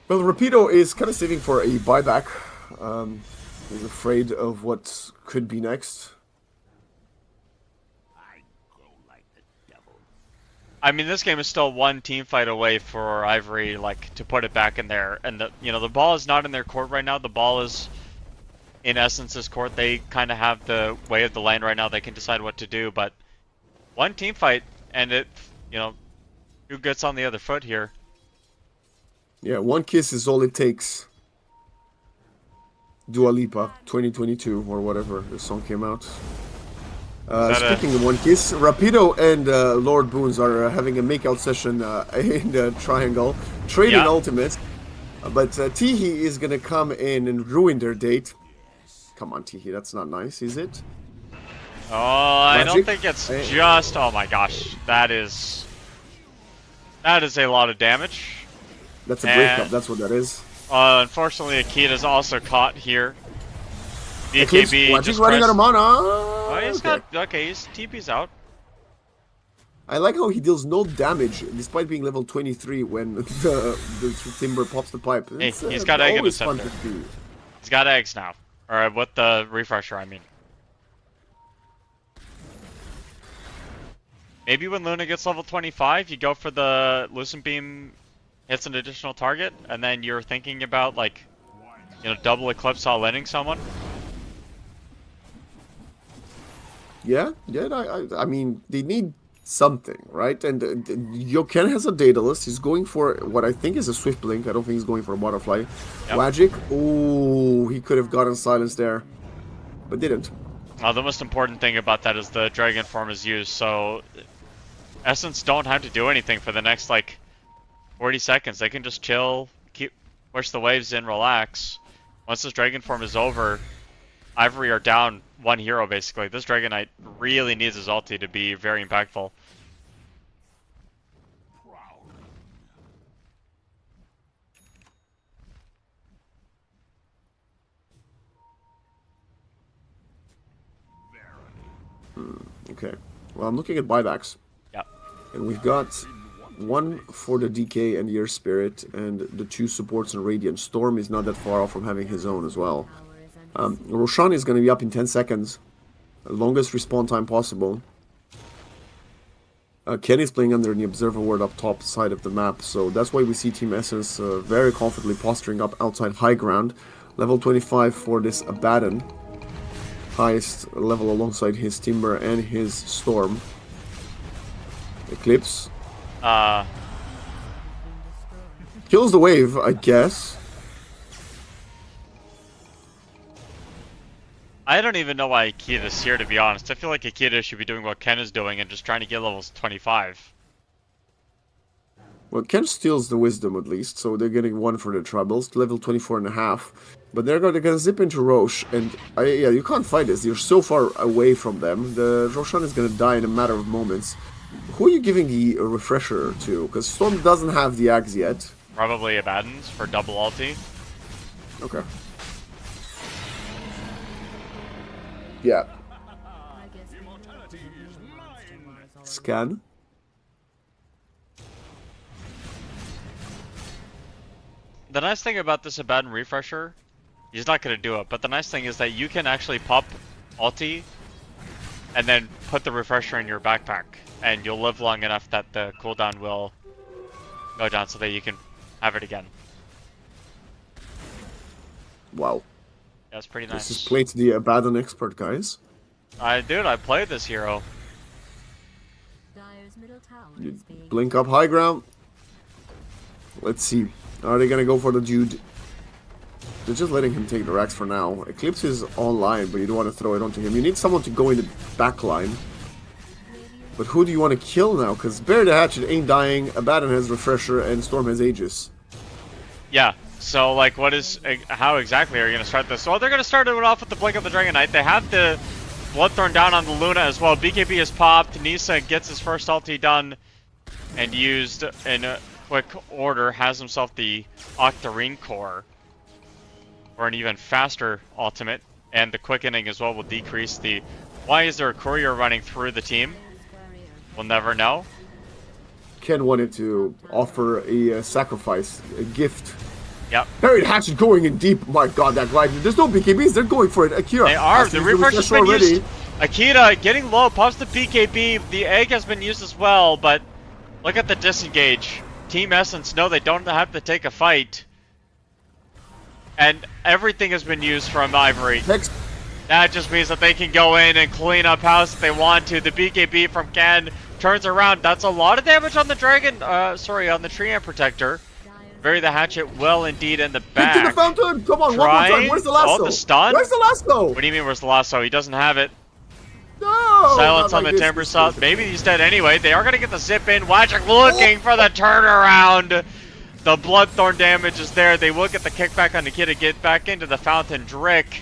Well, Rapido is kind of saving for a buyback. He's afraid of what could be next. I mean, this game is still one team fight away for Ivory, like, to put it back in there. And, the ball is not in their court right now. The ball is in Essence's court. They kind of have the way of the land right now. They can decide what to do. But one team fight, and who gets on the other foot here? Yeah, one kiss is all it takes. Dua Lipa, 2022, or whatever the song came out. Speaking of one kiss, Rapido and Lord Boons are having a makeout session in the triangle, trading ultimates. But Tihi is gonna come in and ruin their date. Come on, Tihi, that's not nice, is it? Oh, I don't think it's just. Oh my gosh, that is a lot of damage. That's a breakup. That's what that is. Unfortunately, Akita's also caught here. BKB just running out of mana. Oh, he's got his TP's out. I like how he deals no damage despite being level 23 when the Timber pops the pipe. Hey, he's got egg in his center. He's got eggs now. Or with the refresher, I mean. Maybe when Luna gets level 25, you go for the Lucent Beam, hits an additional target, and then you're thinking about, like, double Eclipse all ending someone. Yeah, I mean, they need something, right? And Yoken has a Daedalus. He's going for what I think is a Swift Blink. I don't think he's going for a Butterfly. Yep. Magic. Oh, he could have gotten silence there, but didn't. The most important thing about that is the Dragon form is used, so Essence don't have to do anything for the next, 40 seconds. They can just chill, push the waves in, relax. Once this Dragon form is over, Ivory are down one hero, basically. This Dragon Knight really needs his ulti to be very impactful. Okay. Well, I'm looking at buybacks. Yeah. And we've got one for the DK and Year Spirit, and the two supports and Radiant. Storm is not that far off from having his own as well. Roshan is going to be up in 10 seconds. Longest respawn time possible. Ken is playing under the Observer Ward up top side of the map, so that's why we see Team Essence very confidently posturing up outside high ground. Level 25 for this Abaddon. Highest level alongside his Timber and his Storm. Eclipse. Kills the wave, I guess. I don't even know why Akita's here, to be honest. I feel like Akita should be doing what Ken is doing and just trying to get levels 25. Well, Ken steals the wisdom at least, so they're getting 1 for the troubles, level 24.5. But they're gonna zip into Roche, and yeah, you can't fight this. You're so far away from them. The Roshan is gonna die in a matter of moments. Who are you giving the refresher to? Because Storm doesn't have the Axe yet. Probably Abaddon's for double ulti. Okay. Yeah. Scan. The nice thing about this Abaddon refresher, he's not going to do it, but the nice thing is that you can actually pop ulti and then put the refresher in your backpack, and you'll live long enough that the cooldown will go down so that you can have it again. Wow. That's pretty nice. This is played to the Abaddon expert, guys. Dude, I played this hero. You blink up high ground. Let's see. Are they gonna go for the Jude? They're just letting him take the racks for now. Eclipse is online, but you don't want to throw it onto him. You need someone to go in the back line. But who do you want to kill now? Because Bear the Hatchet ain't dying, Abaddon has Refresher, and Storm has Aegis. Yeah, so like how exactly are you going to start this? Well, they're going to start it off with the Blink of the Dragon Knight. They have the Bloodthorn down on the Luna as well. BKB is popped, Nisa gets his first ulti done and used in a quick order, has himself the Octarine Core for an even faster ultimate, and the quickening as well will decrease the... Why is there a courier running through the team? We'll never know. Ken wanted to offer a sacrifice, a gift. Yep. Buried Hatchet going in deep. My god, that glide. There's no BKBs, they're going for it. Akira. They are. The refresh has been used. Akita getting low, pops the BKB. The egg has been used as well, but look at the disengage. Team Essence know they don't have to take a fight. And everything has been used from Ivory. Next. That just means that they can go in and clean up house if they want to. The BKB from Ken turns around. That's a lot of damage on the dragon. On the Tree Ant Protector. Bury the hatchet well indeed in the back. Get to the fountain! Come on, one more time. Where's the lasso? Oh, the stun? Where's the lasso? What do you mean, where's the lasso? He doesn't have it. No! Silence on the Timber Saw. Maybe he's dead anyway. They are going to get the zip in. Wajik looking for the turnaround. The Bloodthorn damage is there. They will get the kickback on the kid to get back into the fountain. Drick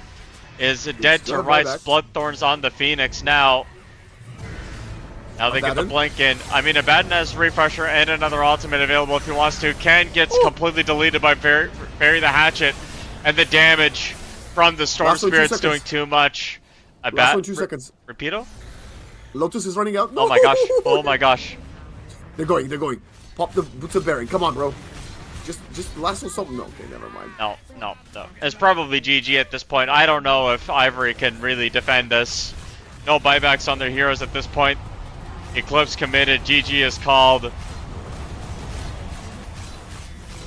is dead to rights. Bloodthorn's on the Phoenix now. Now they get the blink in. I mean, Abaddon has refresher and another ultimate available if he wants to. Ken gets completely deleted by Bury the Hatchet. And the damage from the Storm Spirit's doing too much. Last one, 2 seconds. Rapido? Lotus is running out. No. Oh my gosh. Oh my gosh. They're going. Pop the Boots of Berry. Come on, bro. Just lasso something. No, okay, never mind. No. It's probably GG at this point. I don't know if Ivory can really defend this. No buybacks on their heroes at this point. Eclipse committed. GG is called.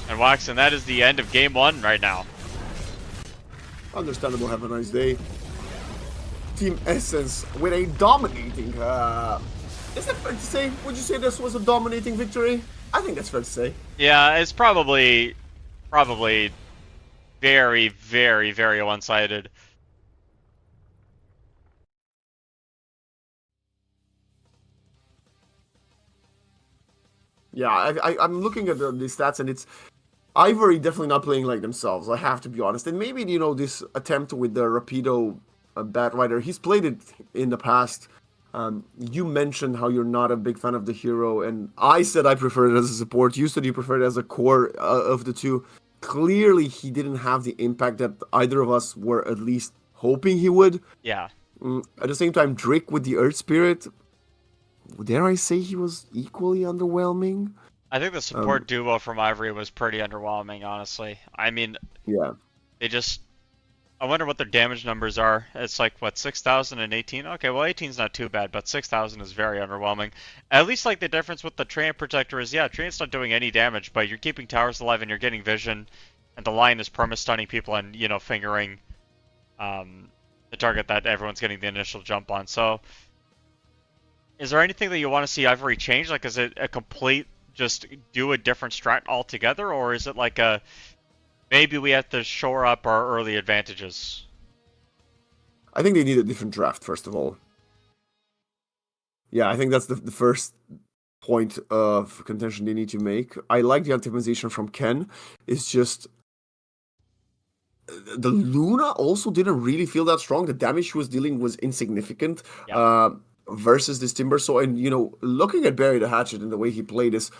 And Waxen, that is the end of game 1 right now. Understandable. Have a nice day. Team Essence with a dominating. Is it fair to say? Would you say this was a dominating victory? I think that's fair to say. Yeah, it's probably very, very, very one-sided. Yeah, I'm looking at the stats, and it's Ivory definitely not playing like themselves. I have to be honest. And maybe, you know, this attempt with the Rapido Batrider, he's played it in the past. You mentioned how you're not a big fan of the hero, and I said I prefer it as a support. You said you prefer it as a core of the two. Clearly, he didn't have the impact that either of us were at least hoping he would. Yeah. At the same time, Drake with the Earth Spirit, dare I say he was equally underwhelming? I think the support duo from Ivory was pretty underwhelming, honestly. I mean, yeah, they just... I wonder what their damage numbers are. It's like, what, 6,000 and 18? Okay, well, 18's not too bad, but 6,000 is very underwhelming. At least, like, the difference with the Tree Ant Protector is, yeah, Tree Ant's not doing any damage, but you're keeping towers alive and you're getting vision, and the Lion is perma-stunning people and, you know, fingering the target that everyone's getting the initial jump on. So, is there anything that you want to see Ivory change? Like, is it a complete just do a different strat altogether, or is it like a maybe we have to shore up our early advantages? I think they need a different draft, first of all. Yeah, I think that's the first point of contention they need to make. I like the optimization from Ken. It's just the Luna also didn't really feel that strong. The damage she was dealing was insignificant versus this Timbersaw. And, you know, looking at Barry the Hatchet and the way he played this,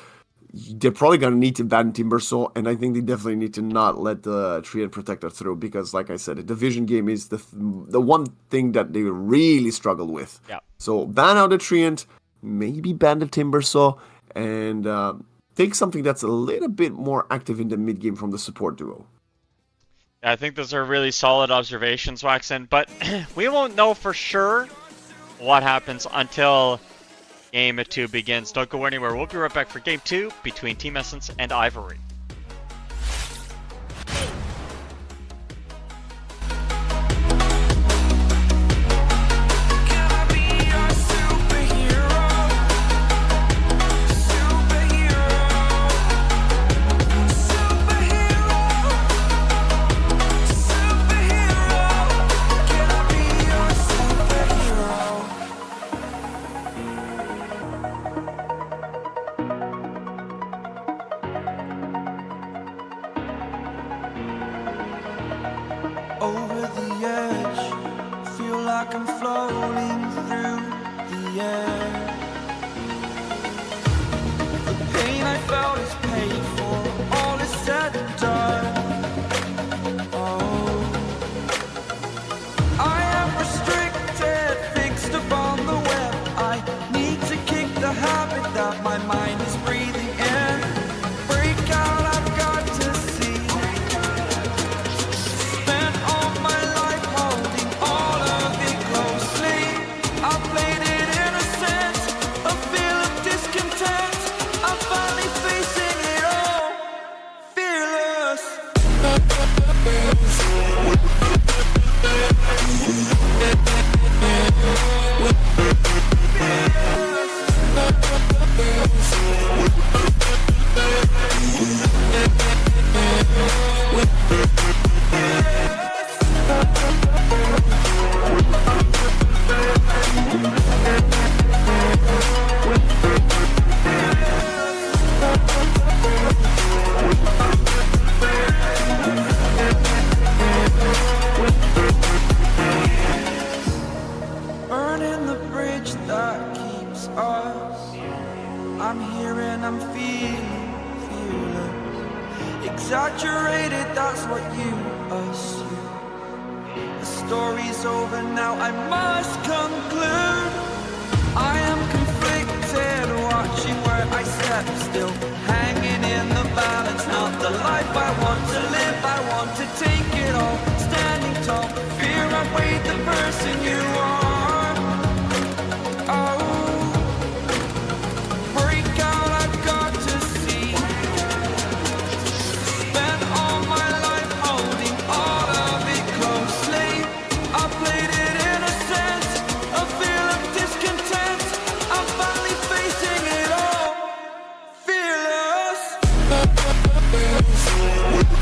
they're probably going to need to ban Timbersaw. And I think they definitely need to not let the Treant Protector through. Because, like I said, the division game is the one thing that they really struggle with. Yeah. So ban out the Treant, maybe ban the Timbersaw, and take something that's a little bit more active in the mid game from the support duo. I think those are really solid observations, Waxen, but we won't know for sure what happens until Game 2 begins. Don't go anywhere. We'll be right back for Game 2 between Team Essence and Ivory. Over the edge, feel like I'm floating through the air. The pain I felt is paid for, all is said and done. Oh, I am restricted, fixed upon the web. I need to kick the habit that my mind is breathing in. Break out, I've got to see. Burning the bridge that keeps us. I'm here and I'm feeling fearless. Exaggerated, that's what you assume. The story's over now, I must conclude. I am conflicted, watching where I step still, hanging in the balance. Not the life I want to live, I want to take it all. Standing tall, fear I weighed the person you are. With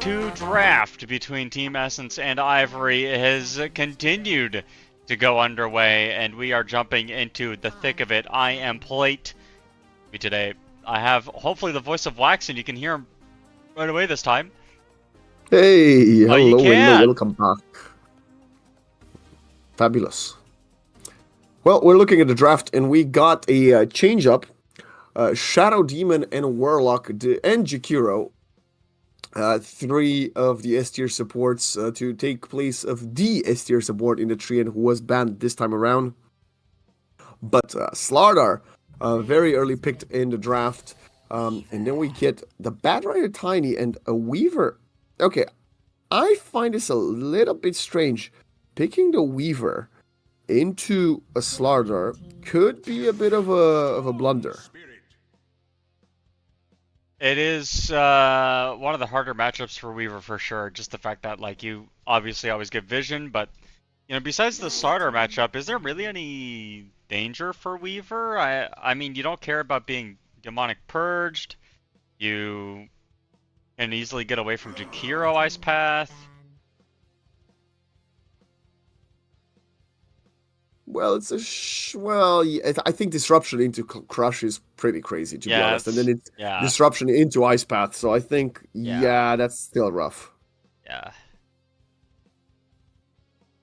2 draft between Team Essence and Ivory has continued to go underway, and we are jumping into the thick of it. I am Plate today. I have hopefully the voice of Wax, and you can hear him right away this time. Hey, Oh, you hello and can. welcome back. Fabulous. Well, we're looking at the draft, and we got a change-up. Shadow Demon and Warlock and Jakiro. 3 of the S-tier supports to take place of the S-tier support in the Trian who was banned this time around. But Slardar, very early picked in the draft. And then we get the Batrider Tiny and a Weaver. Okay, I find this a little bit strange. Picking the Weaver into a Slardar could be a bit of a blunder. It is one of the harder matchups for Weaver for sure. Just the fact that like you obviously always get vision, but you know besides the starter matchup, is there really any danger for Weaver? I mean you don't care about being demonic purged. You can easily get away from Jakiro Ice Path. Well, it's I think disruption into Crush is pretty crazy to be honest, and then it's disruption into Ice Path. So I think that's still rough. Yeah.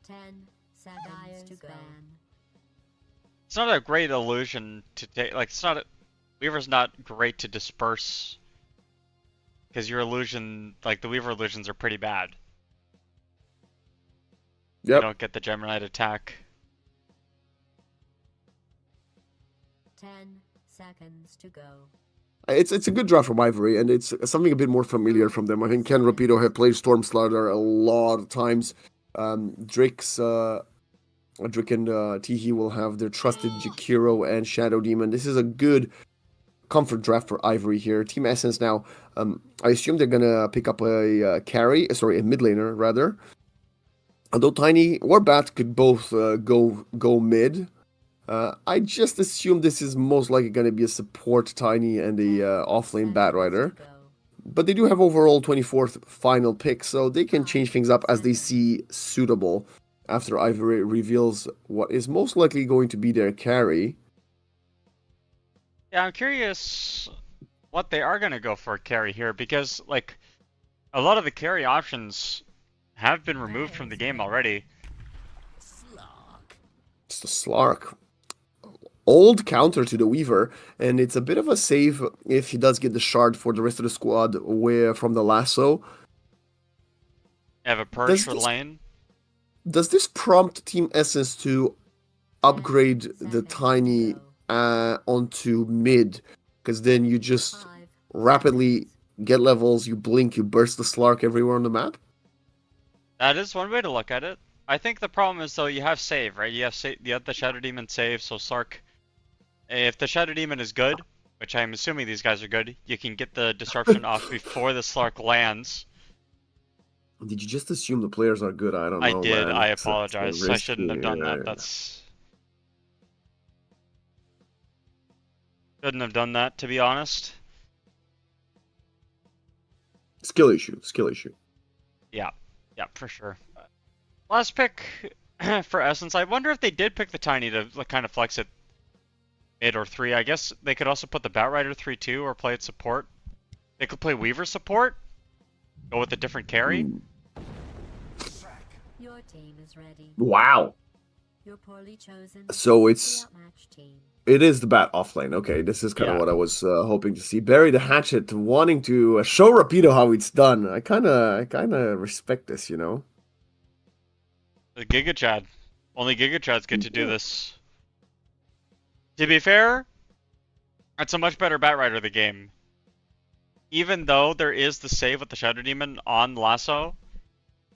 10 seconds to go. It's not a great illusion to take. Like it's not. Weaver's not great to disperse because your illusion, like the Weaver illusions, are pretty bad. Yep. You don't get the Gemini attack. 10 seconds to go. It's a good draft from Ivory, and it's something a bit more familiar from them. I think Ken Rapido had played Storm Slardar a lot of times. Drake and Tihi will have their trusted Jakiro and Shadow Demon. This is a good comfort draft for Ivory here. Team Essence now, I assume they're gonna pick up a mid laner rather. Although Tiny or Bat could both go mid. I just assume this is most likely going to be a support Tiny and a offlane Batrider. But they do have overall 24th final pick, so they can change things up as they see suitable after Ivory reveals what is most likely going to be their carry. Yeah, I'm curious what they are going to go for a carry here, because like a lot of the carry options have been removed from the game already. It's the Slark. Old counter to the Weaver, and it's a bit of a save if he does get the shard for the rest of the squad from the lasso. Have a purge for the lane. Does this prompt Team Essence to upgrade the Tiny onto mid? Because then you just rapidly get levels, you blink, you burst the Slark everywhere on the map? That is one way to look at it. I think the problem is though you have save, right? You have the Shadow Demon save, so Slark. If the Shadow Demon is good, which I'm assuming these guys are good, you can get the disruption off before the Slark lands. Did you just assume the players are good? I don't know. I did. Man. I apologize. I shouldn't have done that. Yeah. That's shouldn't have done that, to be honest. Skill issue. Skill issue. Yeah, for sure. Last pick for Essence. I wonder if they did pick the Tiny to kind of flex it mid or 3. I guess they could also put the Batrider 3-2 or play it support. They could play Weaver support. Go with a different carry. Your team is ready. Wow. Your poorly chosen. So it is the Bat offlane. Okay, this is kind of what I was hoping to see. Bury the Hatchet, wanting to show Rapido how it's done. I kind of respect this, you know. The Giga Chad. Only Giga Chads get to do this. To be fair, it's a much better Batrider the game. Even though there is the save with the Shadow Demon on Lasso,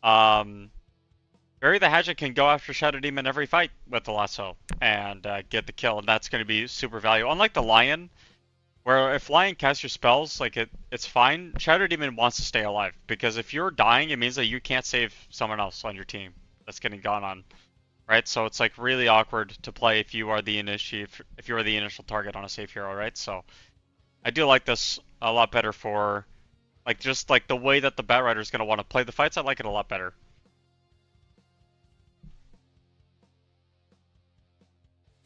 Bury the Hatchet can go after Shadow Demon every fight with the Lasso and get the kill, and that's going to be super valuable. Unlike the Lion, where if Lion casts your spells, like it's fine, Shadow Demon wants to stay alive, because if you're dying, it means that you can't save someone else on your team that's getting gone on. Right, so it's like really awkward to play if you are the initial target on a safe hero, right? So I do like this a lot better for Like just like the way that the Batrider is gonna want to play the fights, I like it a lot better.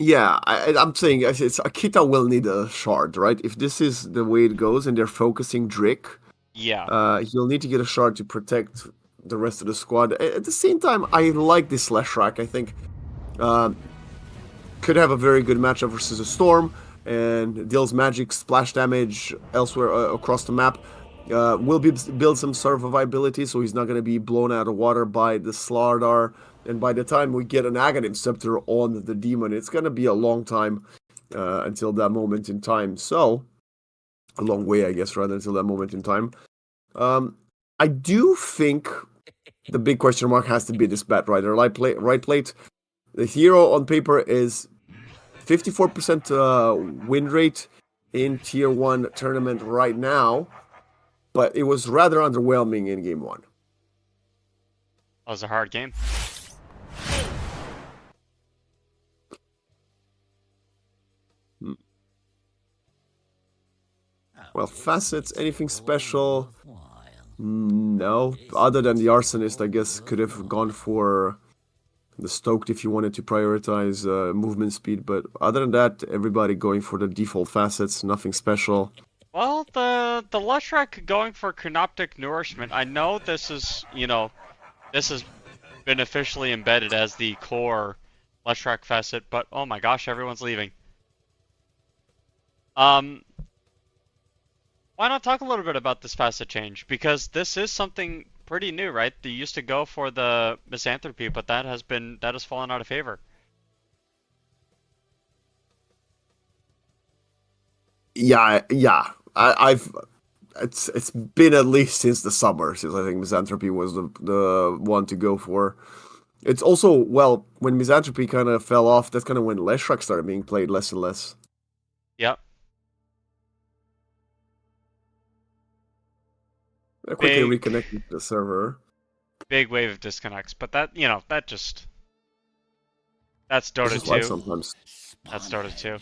Yeah, I'm saying it's Akita will need a shard, right? If this is the way it goes and they're focusing Drick, Yeah. he'll need to get a shard to protect the rest of the squad. At the same time, I like this Slash Rack. I think uh, could have a very good matchup versus a Storm and deals magic splash damage elsewhere across the map. Will build some survivability, so he's not going to be blown out of water by the Slardar. And by the time we get an Aghanim Scepter on the Demon, it's going to be a long time until that moment in time. So, a long way, I guess, rather, until that moment in time. I do think the big question mark has to be this Batrider right plate. The hero on paper is 54% win rate in Tier 1 tournament right now, but it was rather underwhelming in Game 1. That was a hard game. Well, facets, anything special? No. Other than the Arsonist, I guess, could have gone for the Stoked if you wanted to prioritize movement speed, but other than that, everybody going for the default facets, nothing special. Well, the Leshrac going for Canoptic Nourishment, I know this is, you know, this has been officially embedded as the core Leshrac facet, but oh my gosh, everyone's leaving. Why not talk a little bit about this facet change? Because this is something pretty new, right? They used to go for the Misanthropy, but that has fallen out of favor. Yeah. I've it's been at least since the summer since I think Misanthropy was the one to go for. It's also, well, when Misanthropy kind of fell off, that's kind of when Leshrac started being played less and less. Yep. I quickly reconnected the server. Big wave of disconnects, but that, you know, that's Dota 2. Life sometimes. That's Dota 2.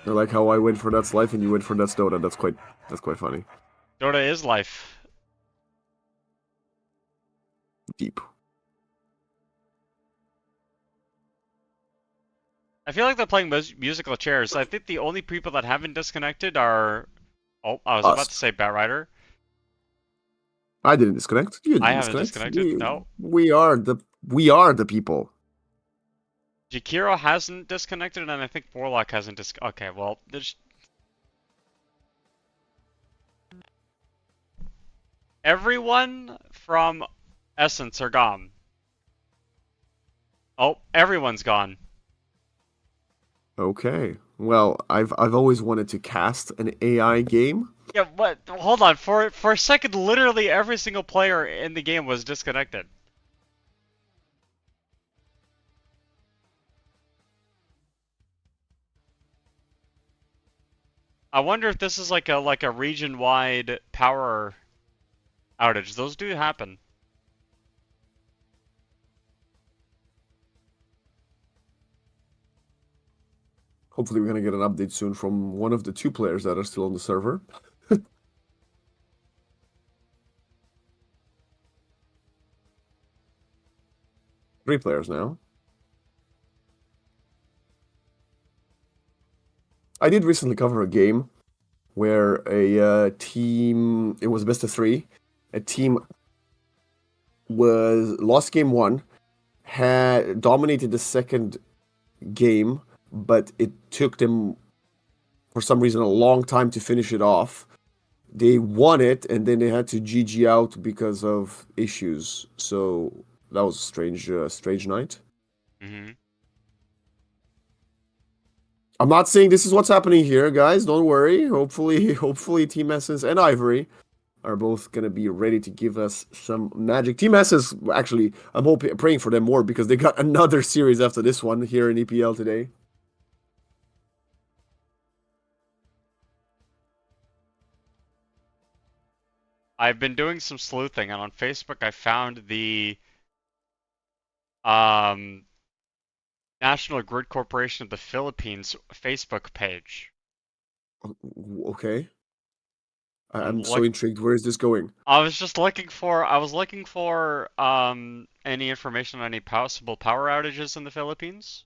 I like how I went for That's Life and you went for That's Dota. That's quite funny. Dota is life. Deep. I feel like they're playing musical chairs. I think the only people that haven't disconnected are... Oh, I was about to say Batrider. I didn't disconnect. You didn't I haven't disconnect. disconnected, no. We are the people. Jakiro hasn't disconnected, and I think Warlock hasn't Okay, well, there's... Everyone from Essence are gone. Oh, everyone's gone. Okay. Well, I've always wanted to cast an AI game. Yeah, but hold on. For a second, literally every single player in the game was disconnected. I wonder if this is like a region-wide power outage. Those do happen. Hopefully we're gonna get an update soon from one of the two players that are still on the server. 3 players now. I did recently cover a game where a team, it was best of 3. A team was lost game 1, had dominated the second game, but it took them for some reason a long time to finish it off. They won it, and then they had to GG out because of issues. So that was a strange night. Mm-hmm. I'm not saying this is what's happening here, guys. Don't worry. Hopefully, Team Essence and Ivory are both gonna be ready to give us some magic. Team Essence, actually, I'm praying for them more because they got another series after this one here in EPL today. I've been doing some sleuthing, and on Facebook I found the National Grid Corporation of the Philippines Facebook page. Okay. I'm so intrigued. Where is this going? I was looking for any information on any possible power outages in the Philippines.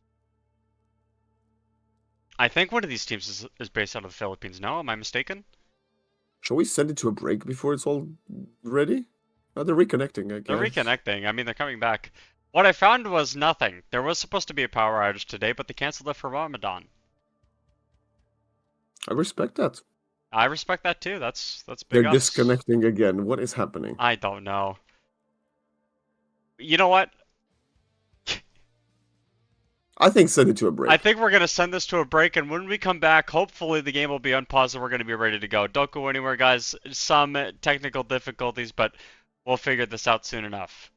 I think one of these teams is based out of the Philippines. No, am I mistaken? Shall we send it to a break before it's all ready? Oh, they're reconnecting, I guess. They're reconnecting. I mean, they're coming back. What I found was nothing. There was supposed to be a power outage today, but they canceled it for Ramadan. I respect that. I respect that too. That's big They're ups. disconnecting again. What is happening? I don't know. You know what? I think send it to a break. I think we're going to send this to a break, and when we come back, hopefully the game will be unpaused and we're going to be ready to go. Don't go anywhere, guys. Some technical difficulties, but we'll figure this out soon enough.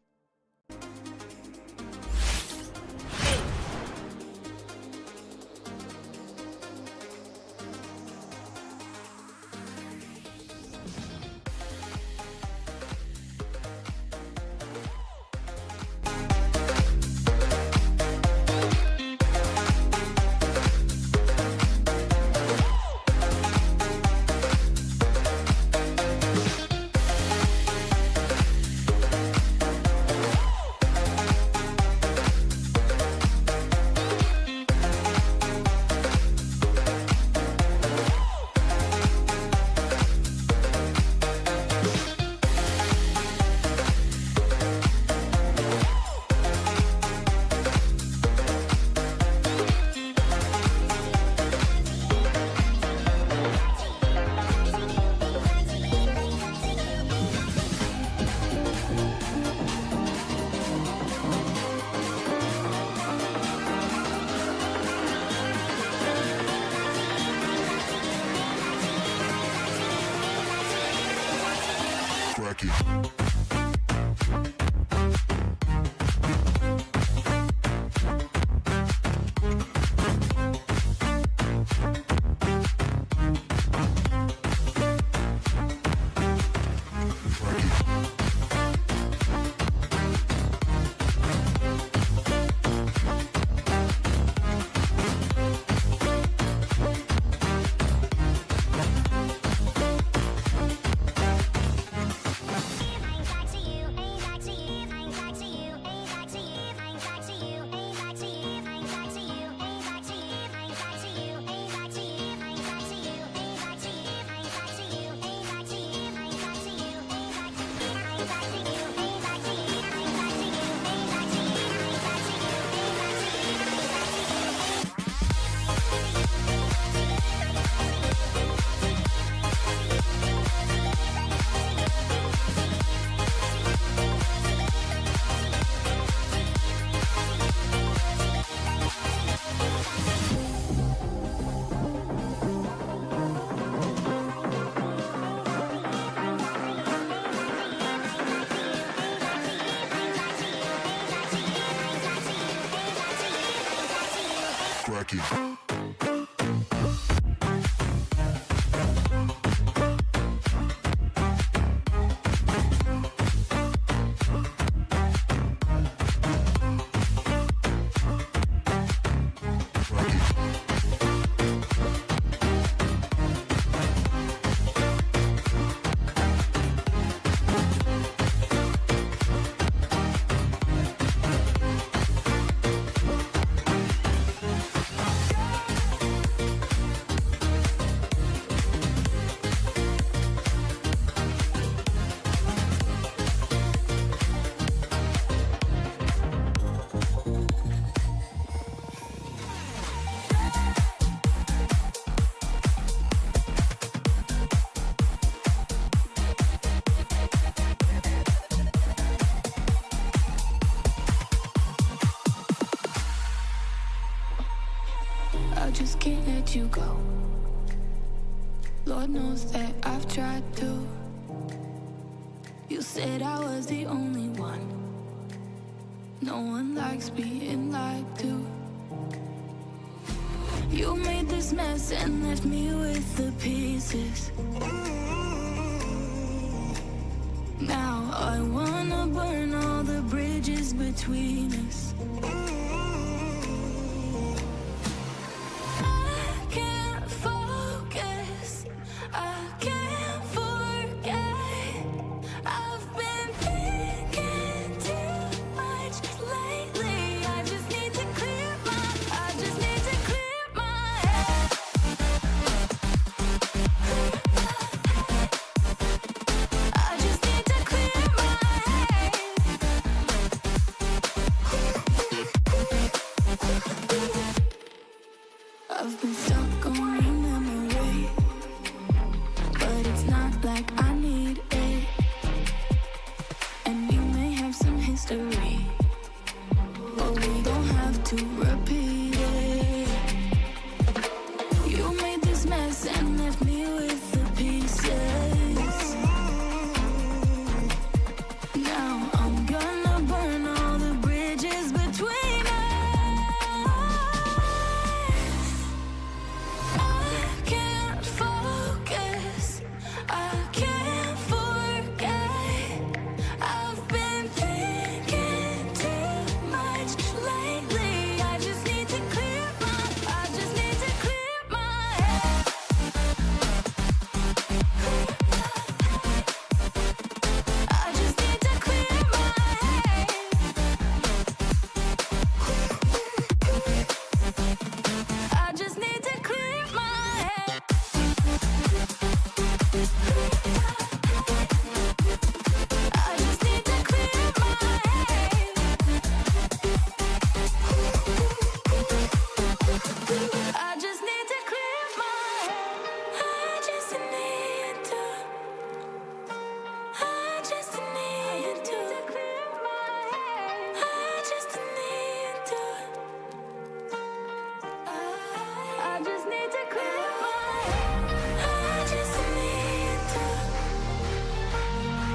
Cracking. I just can't let you go. Lord knows that I've tried to. You said I was the only one. No one likes being lied to. You made this mess and left me with the pieces. Now I wanna burn all the bridges between us. I can't focus, I can't focus. I can't forget. I've been thinking too much lately. I just need to clear my head. I just need to clear my head. I just need to clear my head. I just need to clear my head. I just need to clear my head. I just need to. I just need to clear my head. I just need to. I just need to clear my head. I just need to.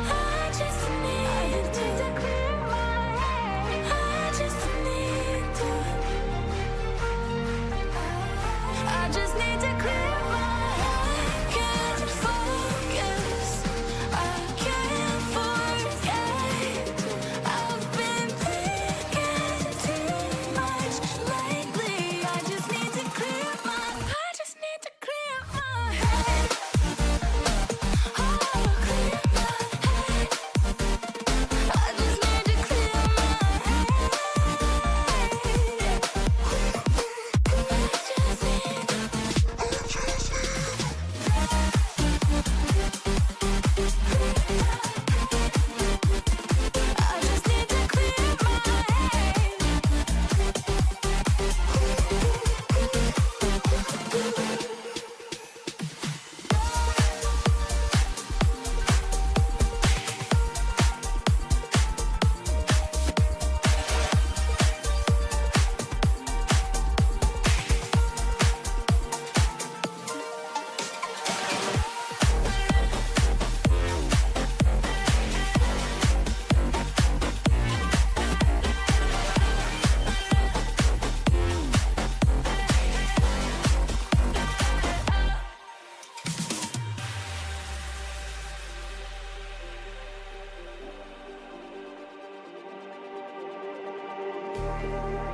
I just need to clear my head. I just need to. I just need to clear my head. Can't focus. I can't forget. I've been thinking too much lately. I just need to clear my. I just need to clear my head. Oh, clear my head. I just need to clear my head. I just need to. I just need to clear my head.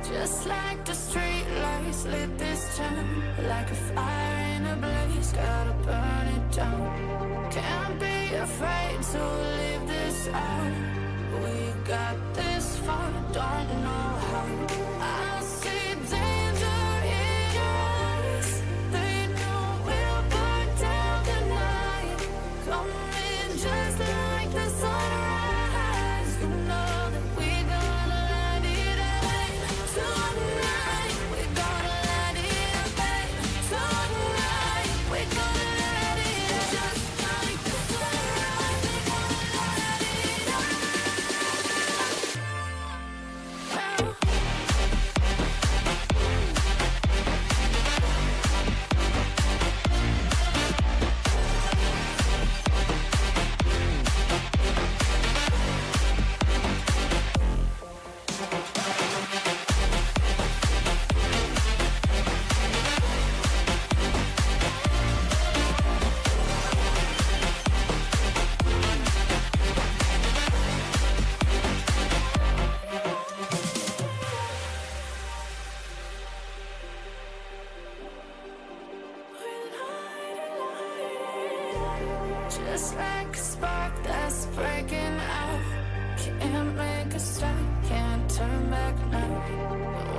Just like the street lights lit this town, like a fire in a blaze, gotta burn it down. Can't be afraid to leave this out. We got this far, don't know how. I see danger in your eyes. They know we'll burn down the night. Coming just like the sunrise. You know that we're gonna light it up. Tonight, we're gonna light it up. Tonight, we're gonna light it up. Just like the sunrise, we're gonna light it up. Just like a spark that's breaking out. Can't make a stop, can't turn back now.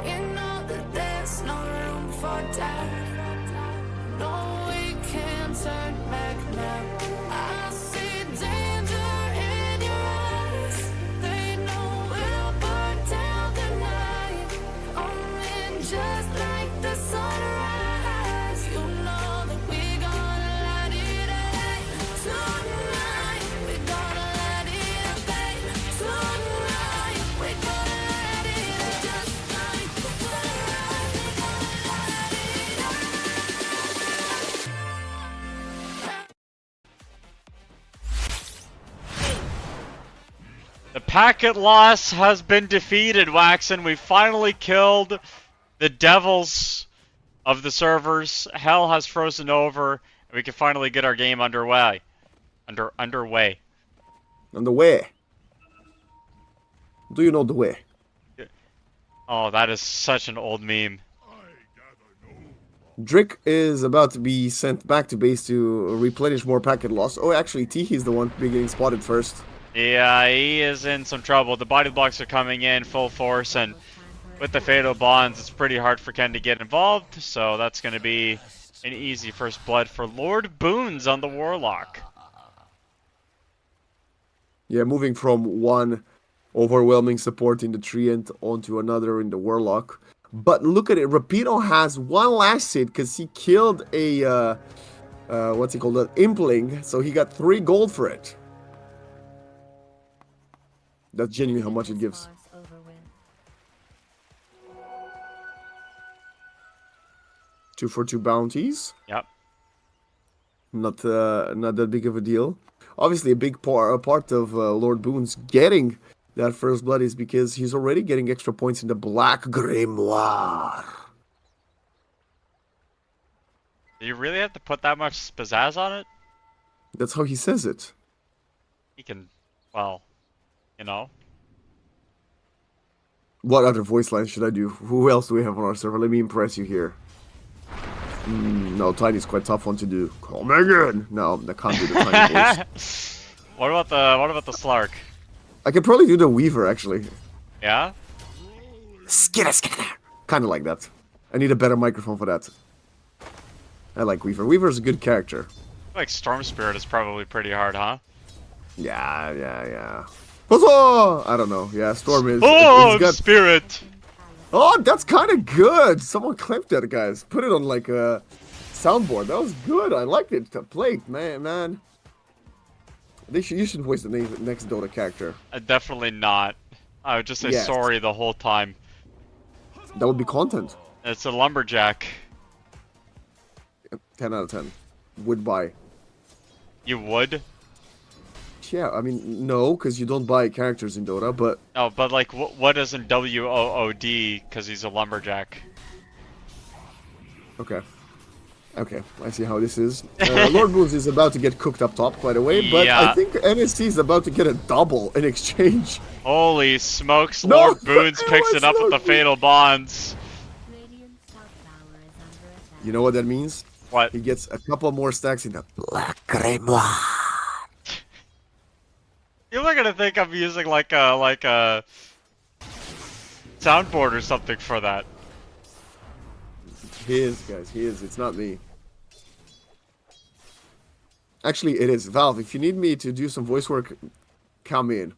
We know that there's no room for doubt. No, we can't turn back now. I see danger in your eyes. They know we'll burn down the night. Coming just like the sunrise. You know that we're gonna light it up. Tonight, we're gonna light it up. Tonight, we're gonna light it up. Just like the sunrise, we're gonna light it up. The packet loss has been defeated, Waxen. We finally killed the devils of the servers. Hell has frozen over, and we can finally get our game underway. Underway. On the way. Do you know the way? Oh, that is such an old meme. Drick is about to be sent back to base to replenish more packet loss. Oh, actually, Tihi's the one getting spotted first. Yeah, he is in some trouble. The body blocks are coming in full force, and with the fatal bonds, it's pretty hard for Ken to get involved. So that's going to be an easy first blood for Lord Boons on the Warlock. Yeah, moving from one overwhelming support in the Treant onto another in the Warlock. But look at it, Rapido has one last hit because he killed a, what's he called, an Impling, so he got 3 gold for it. That's genuinely how much it gives. Two for 2 bounties. Yep. Not that big of a deal. Obviously, a big part of Lord Boon's getting that first blood is because he's already getting extra points in the Black Grimoire. Do you really have to put that much pizzazz on it? That's how he says it. He can, well, you know. What other voice lines should I do? Who else do we have on our server? Let me impress you here. No, Tiny's quite tough one to do. Come again! No, I can't do the Tiny voice. What about the Slark? I could probably do the Weaver, actually. Yeah? Skitter, skitter. Kind of like that. I need a better microphone for that. I like Weaver. Weaver's a good character. Like Storm Spirit is probably pretty hard, huh? Yeah. Huzzah! I don't know. Yeah, Storm is... Oh, it's got... Spirit! Oh, that's kind of good! Someone clipped that, guys. Put it on, like, a soundboard. That was good. I liked it. To play, man. You should voice the next Dota character. Definitely not. I would just say sorry the whole time. That would be content. It's a lumberjack. 10 out of 10. Would buy. You would? Yeah, I mean, no, because you don't buy characters in Dota, but... No, but like, what isn't WOOD because he's a lumberjack? Okay, I see how this is. Lord Boons is about to get cooked up top quite a way, but Yeah. I think NSC is about to get a double in exchange. Holy smokes, No! Lord Boons It picks was it up with Lord the fatal bonds. Radiant's top tower is under attack. You know what that means? What? He gets a couple more stacks in the Black Grimoire. You're not gonna think I'm using like a soundboard or something for that. He is, guys, he is. It's not me. Actually, it is. Valve, if you need me to do some voice work, come in.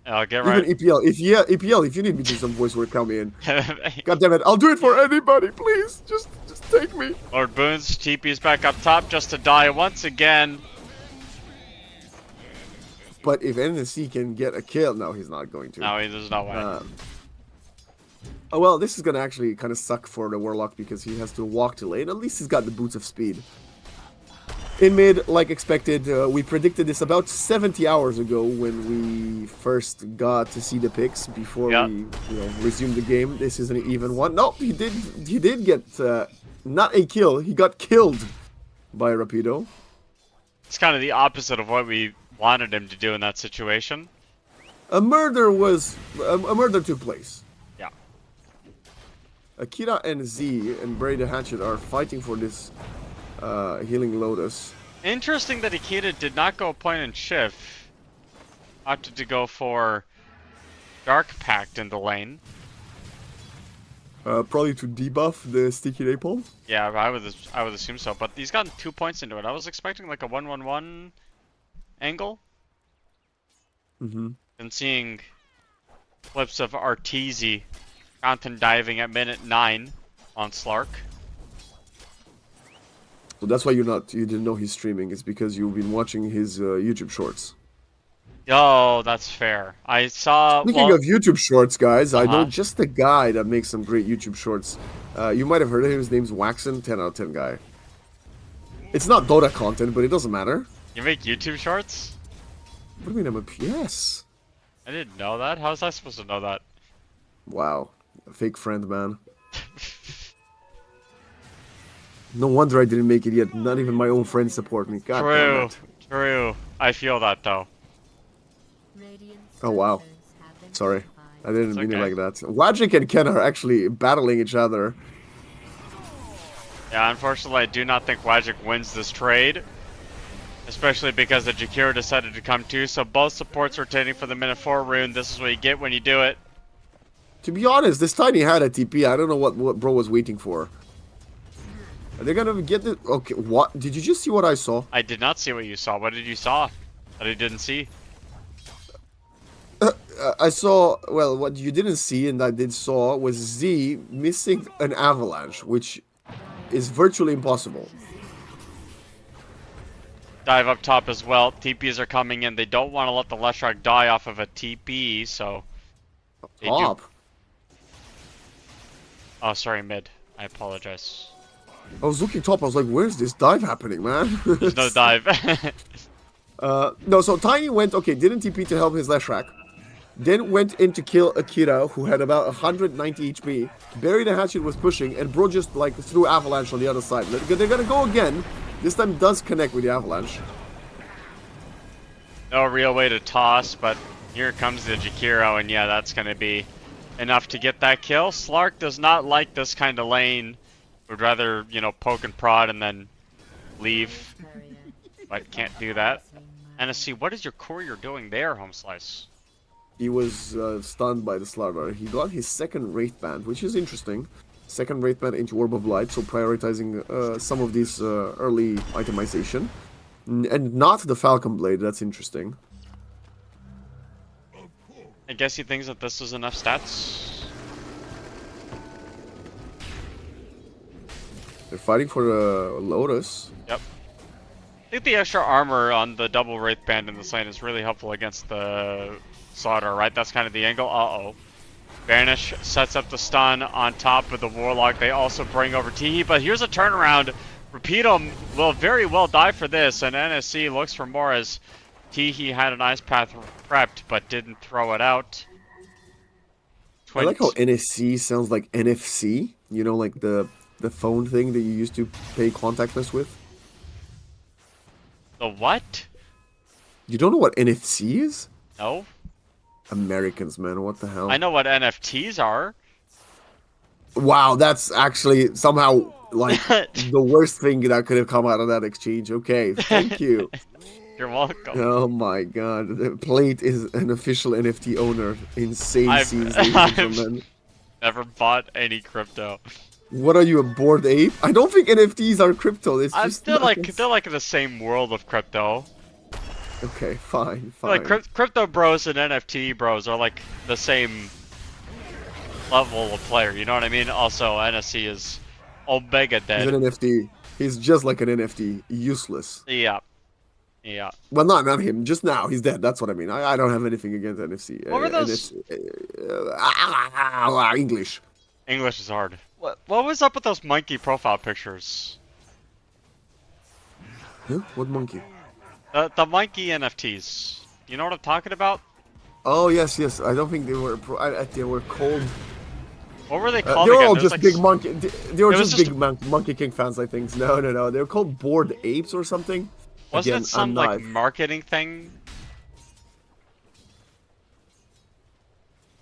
I'll get right. Even EPL, EPL, if you need me to do some voice work, come in. God damn it, I'll do it for anybody, please. Just take me. Lord Boons TP's back up top just to die once again. But if NSC can get a kill, no, he's not going to. No, there's no way. Oh well, this is gonna actually kind of suck for the Warlock because he has to walk to lane. At least he's got the boots of speed. In mid, like expected, we predicted this about 70 hours ago when we first got to see the picks before we resumed the game. This is an even one. No, he did get not a kill. He got killed by Rapido. It's kind of the opposite of what we wanted him to do in that situation. A murder took place. Yeah. Akira and Z and Bray the Hatchet are fighting for this healing Lotus. Interesting that Ikeda did not go point and shift. Opted to go for Dark Pact in the lane. Probably to debuff the sticky napalm. Yeah, I would assume so. But he's gotten 2 points into it. I was expecting like a 1-1-1 angle. And seeing clips of Arteezy content diving at minute 9 on Slark. So that's why you didn't know he's streaming. It's because you've been watching his YouTube shorts. Oh, that's fair. I saw. Speaking of YouTube shorts, guys, I know just the guy that makes some great YouTube shorts. You might have heard of him. His name's Waxen, 10 out of 10 guy. It's not Dota content, but it doesn't matter. You make YouTube shorts? What do you mean I'm a PS? I didn't know that. How was I supposed to know that? Wow, a fake friend, man. No wonder I didn't make it yet. Not even my own friends support me. God damn True, it. true. I feel that though. Oh wow. Sorry. I didn't It's mean it okay. like that. Wajik and Ken are actually battling each other. Yeah, unfortunately, I do not think Wajik wins this trade. Especially because the Jakiro decided to come too, so both supports rotating for the minute 4 rune. This is what you get when you do it. To be honest, this Tiny had a TP. I don't know what bro was waiting for. Are they gonna get the... Okay, what? Did you just see what I saw? I did not see what you saw. What did you saw that I didn't see? I saw... Well, what you didn't see and I did saw was Z missing an avalanche, which is virtually impossible. Dive up top as well. TPs are coming in. They don't want to let the Leshrac die off of a TP, so... They Top? do... Oh, sorry, mid. I apologize. I was looking top. I was like, where's this dive happening, man? There's no dive. No, so Tiny went... Okay, didn't TP to help his Leshrac. Then went in to kill Akira, who had about 190 HP. Buried the hatchet, was pushing, and bro just like threw avalanche on the other side. They're gonna go again. This time does connect with the avalanche. No real way to toss, but here comes the Jakiro, and yeah, that's gonna be enough to get that kill. Slark does not like this kind of lane. Would rather, you know, poke and prod and then leave. But can't do that. NSC, what is your courier doing there, Home Slice? He was stunned by the Slardar. He got his second Wraith Band, which is interesting. Second Wraith Band into Orb of Light, so prioritizing some of these early itemization. And not the Falcon Blade, that's interesting. I guess he thinks that this is enough stats. They're fighting for Lotus. Yep. I think the extra armor on the double Wraith Band in this lane is really helpful against the Slaughter, right? That's kind of the angle. Uh-oh. Banish sets up the stun on top of the Warlock. They also bring over Teehee, but here's a turnaround. Rapido will very well die for this, and NSC looks for more as Teehee had an Ice Path prepped, but didn't throw it out. I like how NSC sounds like NFC. You know, like the phone thing that you used to pay contactless with. The what? You don't know what NFC is? No. Americans, man, what the hell? I know what NFTs are. Wow, that's actually somehow like the worst thing that could have come out of that exchange. Okay, thank you. You're welcome. Oh my god, the Plate is an official NFT owner. Insane scenes, ladies and I've gentlemen. never bought any crypto. What are you, a bored ape? I don't think NFTs are crypto. It's just they're like in the same world of crypto. Okay, fine. Like crypto bros and NFT bros are like the same level of player. You know what I mean? Also, NSC is Omega dead. He's an NFT. He's just like an NFT. Useless. Yeah. Yeah. Well, not him. Just now. He's dead. That's what I mean. I don't have anything against NFC. What were those? English. English is hard. What was up with those monkey profile pictures? Huh? What monkey? The monkey NFTs. You know what I'm talking about? Oh yes. I don't think they were. They were called. What were they called? They were again? all There's just like big monkey. They were just just big Monkey King fans, I think. No. They were called Bored Apes or something. Wasn't Again, it some I'm like not- marketing thing?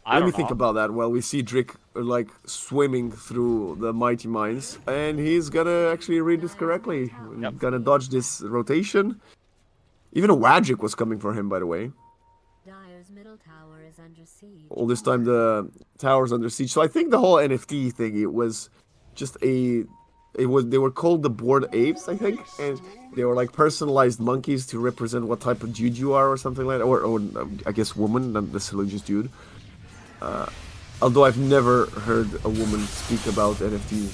Let me think about that. Well, we see Drick like swimming through the mighty mines, and he's gonna actually read this correctly. Yep. Gonna dodge this rotation. Even a Wajik was coming for him, by the way. Dyer's middle tower is under siege. All this time the tower's under siege. So I think the whole NFT thing, it was just they were called the Bored Apes, I think, and they were like personalized monkeys to represent what type of dude you are or something like that, or I guess woman, not necessarily just dude. Although I've never heard a woman speak about NFT.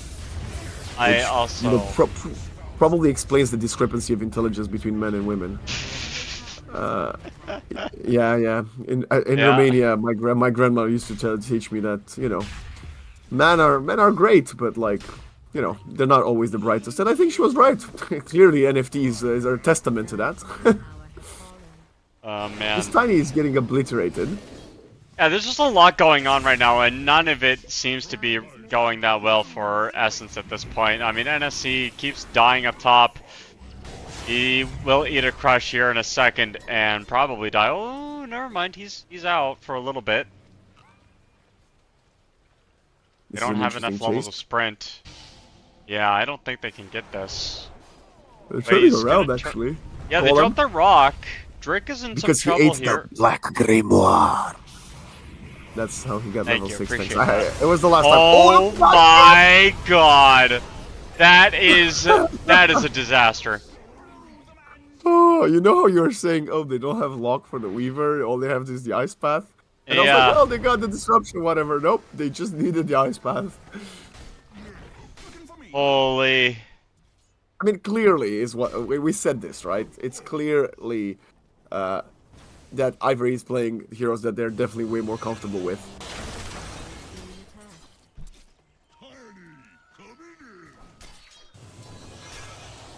I also You know, probably explains the discrepancy of intelligence between men and women. Yeah. In Romania, my grandma used to teach me that, you know, men are great, but like, you know, they're not always the brightest. And I think she was right. Clearly, NFTs are a testament to that. oh man. This Tiny is getting obliterated. Yeah, there's just a lot going on right now, and none of it seems to be going that well for Essence at this point. I mean, NSC keeps dying up top. He will eat a crush here in a second and probably die. Oh, never mind. He's out for a little bit. They don't have enough levels of sprint. Yeah, I don't think they can get this. They're turning around, actually. Yeah, they dropped the rock. Drake is in some trouble here. Because he ate the black grimoire. That's how he got level 6 things. It was the last time. Oh my god! That is a disaster. Oh, you know how you were saying, oh, they don't have lock for the Weaver, all they have is the Ice Path? And I was like, well, they got the disruption, whatever. Nope, they just needed the Ice Path. Holy. I mean, clearly is what we said this, right? It's clearly that Ivory is playing heroes that they're definitely way more comfortable with.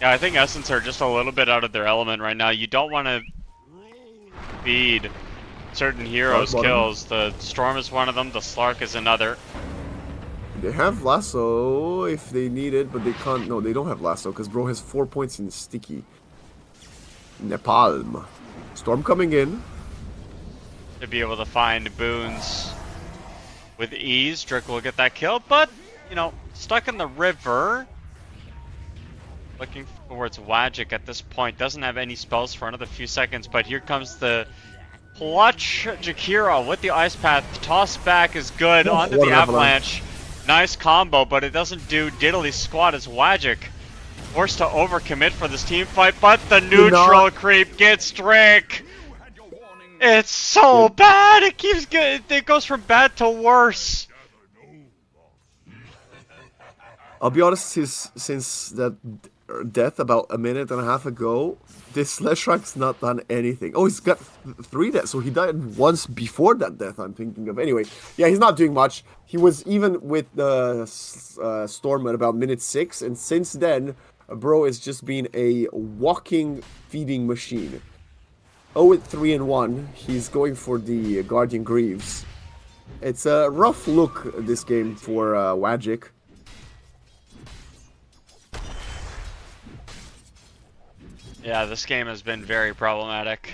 Yeah, I think Essence are just a little bit out of their element right now. You don't want to feed certain heroes kills. The Storm is one of them, the Slark is another. They have Lasso if they need it, but they can't. No, they don't have Lasso because Bro has 4 points in Sticky. Napalm. Storm coming in. To be able to find boons with ease. Drake will get that kill, but, you know, stuck in the river. Looking towards Wagic at this point. Doesn't have any spells for another few seconds, but here comes the clutch Jakira with the Ice Path. Toss back is good onto the Avalanche. Nice combo, but it doesn't do diddly squat as Wagic forced to overcommit for this team fight, but the neutral creep gets Drake. It's so bad. It goes from bad to worse. I'll be honest, since that death about a minute and a half ago, this Leshrak's not done anything. Oh, he's got 3 deaths, so he died once before that death I'm thinking of. Anyway, yeah, he's not doing much. He was even with the Storm at about minute 6, and since then, Bro is just been a walking feeding machine. 0-3-1, he's going for the Guardian Greaves. It's a rough look, this game, for Wagic. Yeah, this game has been very problematic.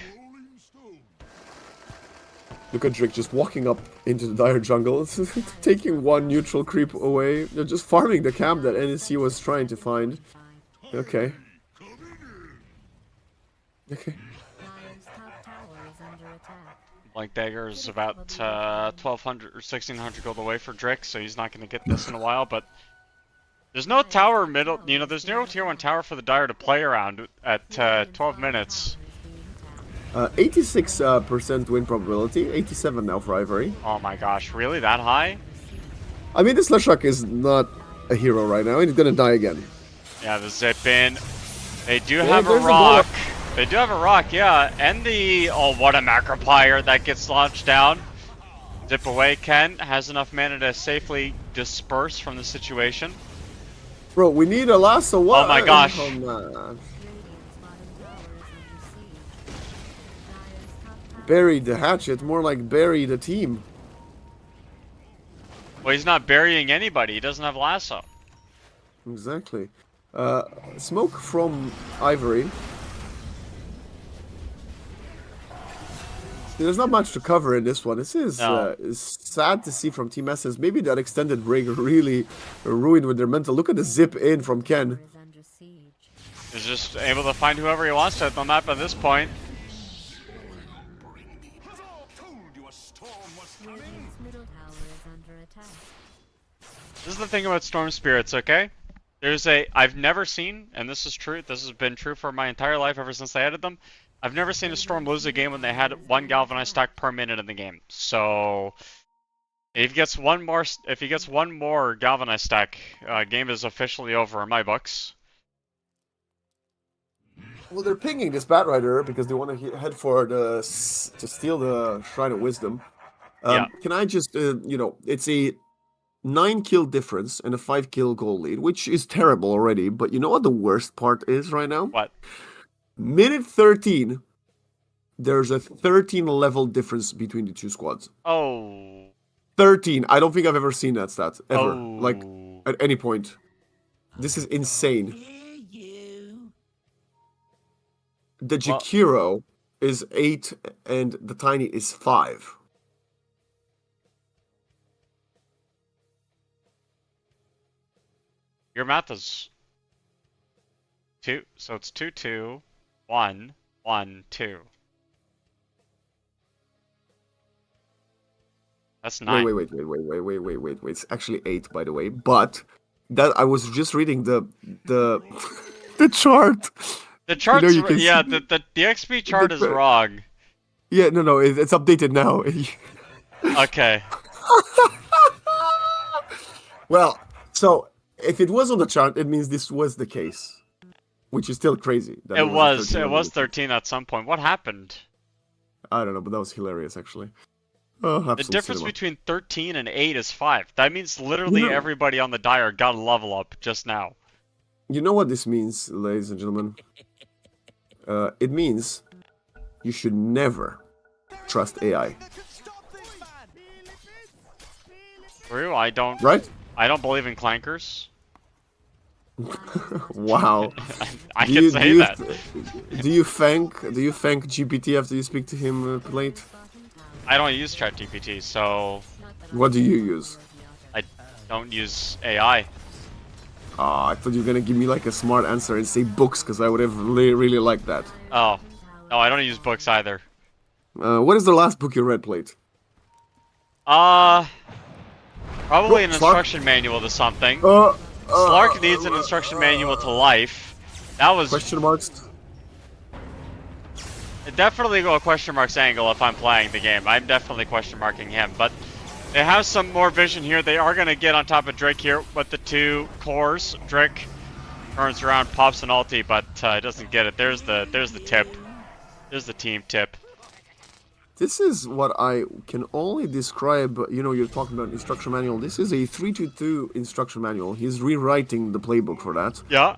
Look at Drake just walking up into the dire jungle, taking one neutral creep away. They're just farming the camp that NSC was trying to find. Okay. Okay. Blank Dagger is about 1,200 or 1,600 gold away for Drake, so he's not going to get this in a while, but there's no tower middle, you know, there's no tier 1 tower for the Dire to play around at 12 minutes. 86% win probability, 87 now for Ivory. Oh my gosh, really? That high? I mean, this Leshrak is not a hero right now, and he's gonna die again. Yeah, the zip in. They do have a rock. They do have a rock, yeah. And the, oh, what a macroplier that gets launched down. Zip away, Ken has enough mana to safely disperse from the situation. Bro, we need a lasso. What? Oh my gosh. Oh, man. Bury the hatchet, more like bury the team. Well, he's not burying anybody. He doesn't have lasso. Exactly. Smoke from Ivory. There's not much to cover in this one. This is sad to see from Team Essence. Maybe that extended break really ruined with their mental. Look at the zip in from Ken. He's just able to find whoever he wants to at the map at this point. This is the thing about Storm Spirits, okay? I've never seen, and this is true, this has been true for my entire life ever since I added them, I've never seen a Storm lose a game when they had 1 galvanized stack per minute in the game. So if he gets one more galvanized stack, game is officially over in my books. Well, they're pinging this Batrider because they want to head for to steal the Shrine of Wisdom. Can I just, you know, it's a 9 kill difference and a 5 kill goal lead, which is terrible already. But you know what the worst part is right now? What? Minute 13, there's a 13 level difference between the two squads. Oh. 13. I don't think I've ever seen that stat ever. Oh. Like at any point. This is insane. The Well- Jakiro is 8 and the Tiny is 5. Your math is 2, so it's 2, 2, 1, 1, 2. That's 9. Wait. It's actually 8, by the way. But that I was just reading the the chart. The chart's you can yeah, see- the XP chart is the- wrong. Yeah, no, it's updated now. Okay. Well, so if it was on the chart, it means this was the case, which is still crazy. that It was 13 it on was the- 13 at some point. What happened? I don't know, but that was hilarious actually. Oh, have The some difference cinema. between 13 and 8 is 5. That means literally You know- everybody on the dire got a level up just now. You know what this means, ladies and gentlemen? It means you should never trust AI, True, I don't right? believe in clankers. Wow. I Do can you- say do you that. Do you thank GPT after you speak to him, Plate? I don't use ChatGPT, so What do you use? I don't use AI. I thought you were gonna give me like a smart answer and say books, because I would have really liked that. Oh. No, I don't use books either. What is the last book you read, Plate? Probably an Slark? instruction manual to something. Slark needs an instruction manual to life. That was Question marks? definitely go a question marks angle if I'm playing the game. I'm definitely question marking him, but they have some more vision here. They are gonna get on top of Drake here with the 2 cores. Drake turns around, pops an ulti, but doesn't get it. There's the tip. There's the team tip. This is what I can only describe, you know, you're talking about instruction manual. This is a 3-2 instruction manual. He's rewriting the playbook for that. Yeah.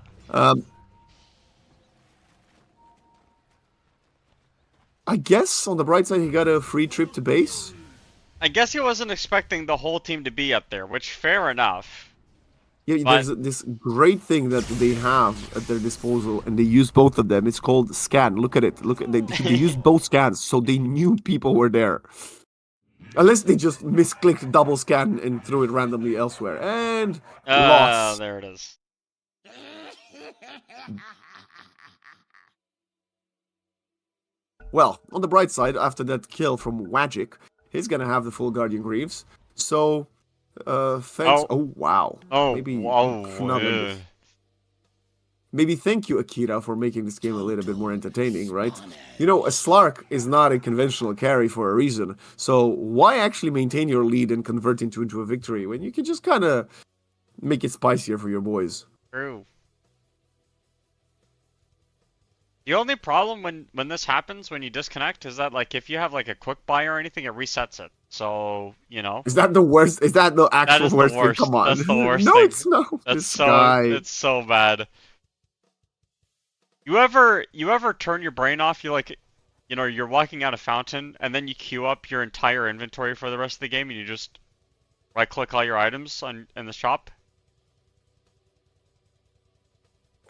I guess on the bright side, he got a free trip to base. I guess he wasn't expecting the whole team to be up there, which fair enough. Yeah, But- there's this great thing that they have at their disposal, and they use both of them. It's called scan. Look at it. Look at they use both scans, so they knew people were there. Unless they just misclicked double scan and threw it randomly elsewhere. And loss. There it is. Well, on the bright side, after that kill from Wagic, he's gonna have the full Guardian Greaves. So, thanks. Oh, wow. Oh, Maybe whoa. not really. Maybe thank you, Akira, for making this game a little bit more entertaining, right? You know, a Slark is not a conventional carry for a reason. So why actually maintain your lead and convert into a victory when you can just kind of make it spicier for your boys? True. The only problem when this happens, when you disconnect, is that like if you have like a quick buy or anything, it resets it. So, you know. Is that the worst? Is that the actual is the worst, worst. thing? Come on. That's the worst no, thing. it's not. That's This so guy. it's so bad. You ever turn your brain off? You like, you know, you're walking out a fountain and then you queue up your entire inventory for the rest of the game and you just right click all your items in the shop?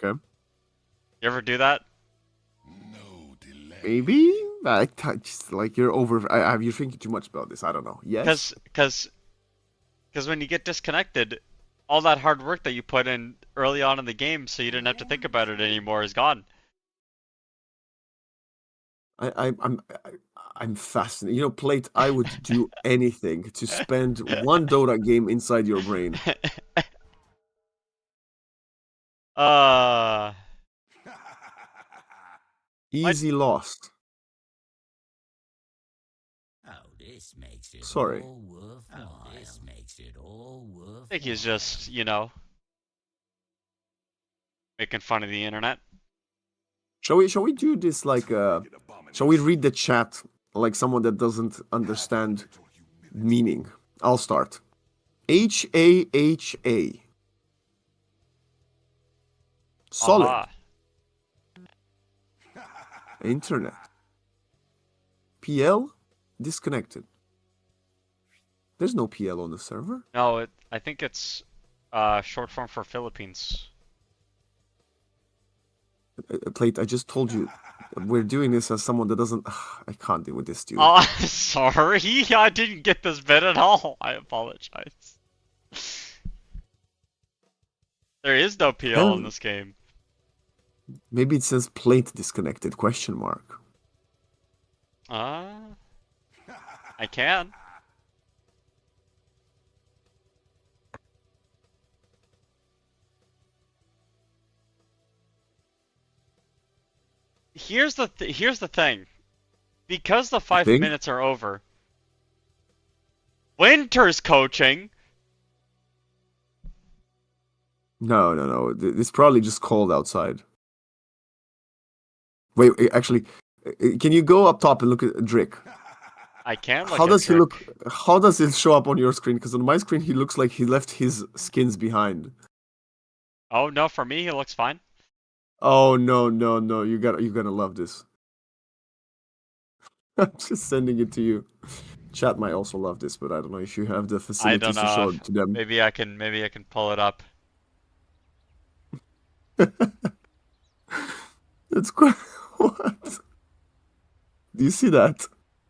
Okay. You ever do that? Maybe? Just like you're over. You're thinking too much about this. I don't know. Yes. Because when you get disconnected, all that hard work that you put in early on in the game so you didn't have to think about it anymore is gone. I'm fascinated. You know, Plate, I would do anything to spend one Dota game inside your brain. Easy lost. Sorry. I think he's just, you know, making fun of the internet. Shall we do this like shall we read the chat like someone that doesn't understand meaning? I'll start. HAHA. Solid. Aha. Internet. PL disconnected. There's no PL on the server. No, I think it's short form for Philippines. Plate, I just told you, we're doing this as someone that doesn't... I can't deal with this, dude. Oh, I'm sorry. I didn't get this bit at all. I apologize. There is no PL in this game. Maybe it says plate disconnected, question mark. I can. Here's the thing. Because the 5 minutes are over, Winter's coaching. No. It's probably just cold outside. Wait, actually, can you go up top and look at Drick? I can look How at does he Drick. look? How does it show up on your screen? Because on my screen, he looks like he left his skins behind. Oh no, for me he looks fine. Oh no! You're gonna love this. I'm just sending it to you. Chat might also love this, but I don't know if you have the I facilities don't to show know. it to them. Maybe I can pull it up. It's quite... What? Do you see that?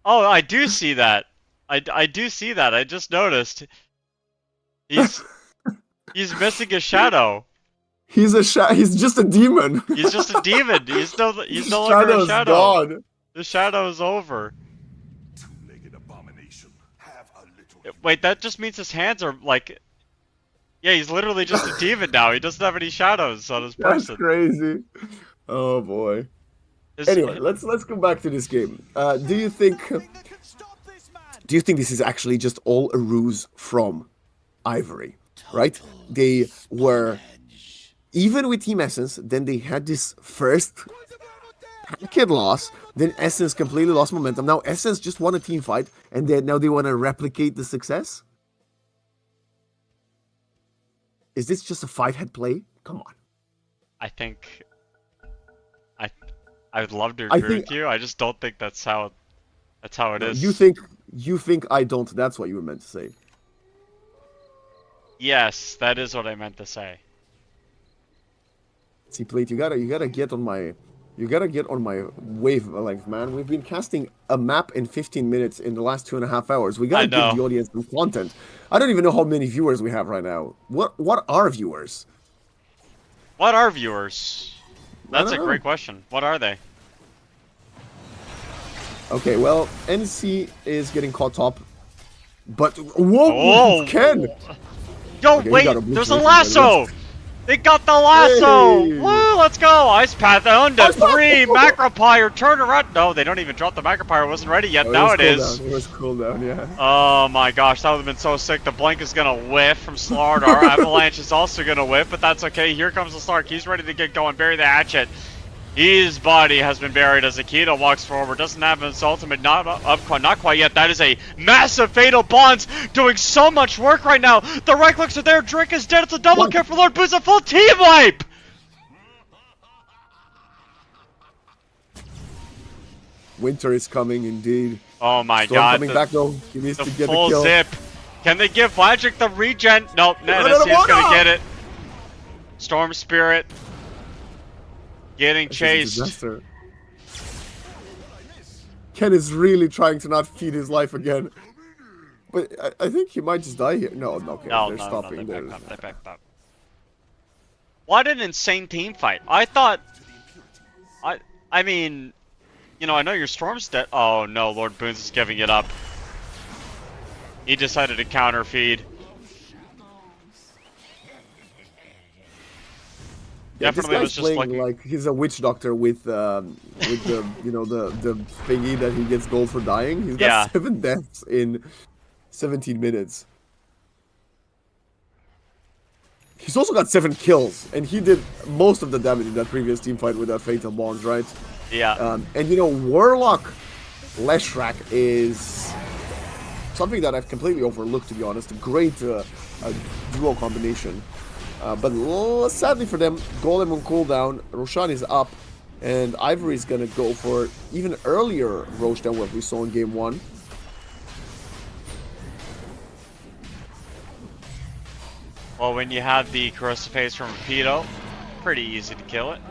Oh, I do see that. I do see that. I just noticed. He's missing a shadow. He's just a demon. He's just a demon. He's no longer a Shadow's shadow. gone. The shadow is over. Two-legged abomination. Have a little. Wait, that just means his hands are like... Yeah, he's literally just a demon now. He doesn't have any shadows on his That's person. crazy. Oh boy. Anyway, let's go back to this game. Do you think this is actually just all a ruse from Ivory? Right? They were even with Team Essence. Then they had this first packet loss. Then Essence completely lost momentum. Now Essence just won a team fight, and then now they want to replicate the success. Is this just a 5-head play? Come on. I think... I would love to agree with you. I just don't think that's how it is. You think I don't. That's what you were meant to say. Yes, that is what I meant to say. See, Plate, you gotta get on my wavelength, man. We've been casting a map in 15 minutes in the last 2.5 hours. We gotta give the audience some content. I don't even know how many viewers we have right now. What are viewers? What are viewers? That's a great question. What are they? Okay, well, NC is getting caught up, but whoa, Ken! Yo, wait, there's a lasso! They got the lasso! Hey. Woo, let's go! Ice Path under 3, Macropire, turn around! No, they don't even drop the Macropire, it wasn't ready yet, now it is. It was cooldown, yeah. Oh my gosh, that would have been so sick. The Blink is gonna whiff from Slardar, Avalanche is also gonna whiff, but that's okay. Here comes the Slark, he's ready to get going, bury the hatchet. His body has been buried as Akita walks forward. Doesn't have his ultimate, not quite yet. That is a massive fatal bonds doing so much work right now. The right clicks are there. Drink is dead. It's a double kill for Lord Boots. A full team wipe. Winter is coming indeed. Oh my Storm god. coming back though. He needs to get the full kill. zip. Can they give Magic the regen? Nope. NSC is gonna get it. Storm Spirit. Getting chased. Ken is really trying to not feed his life again. But I think he might just die here. No, okay, they're stopping. They backed up. What an insane team fight. I thought... I mean... You know, I know your Storm's dead. Oh no, Lord Boons is giving it up. He decided to counter feed. Yeah, Definitely this was guy's just playing like he's a witch doctor with the you know the thingy that he gets gold for dying. He's got 7 deaths in 17 minutes. He's also got 7 kills, and he did most of the damage in that previous team fight with that fatal bonds, right? Yeah. And you know, Warlock Leshrac is something that I've completely overlooked, to be honest. A great duo combination. But sadly for them, Golem on cooldown, Roshan is up, and Ivory is gonna go for even earlier Roche than what we saw in game 1. Well, when you have the corrosive haze from Rapido, pretty easy to kill it.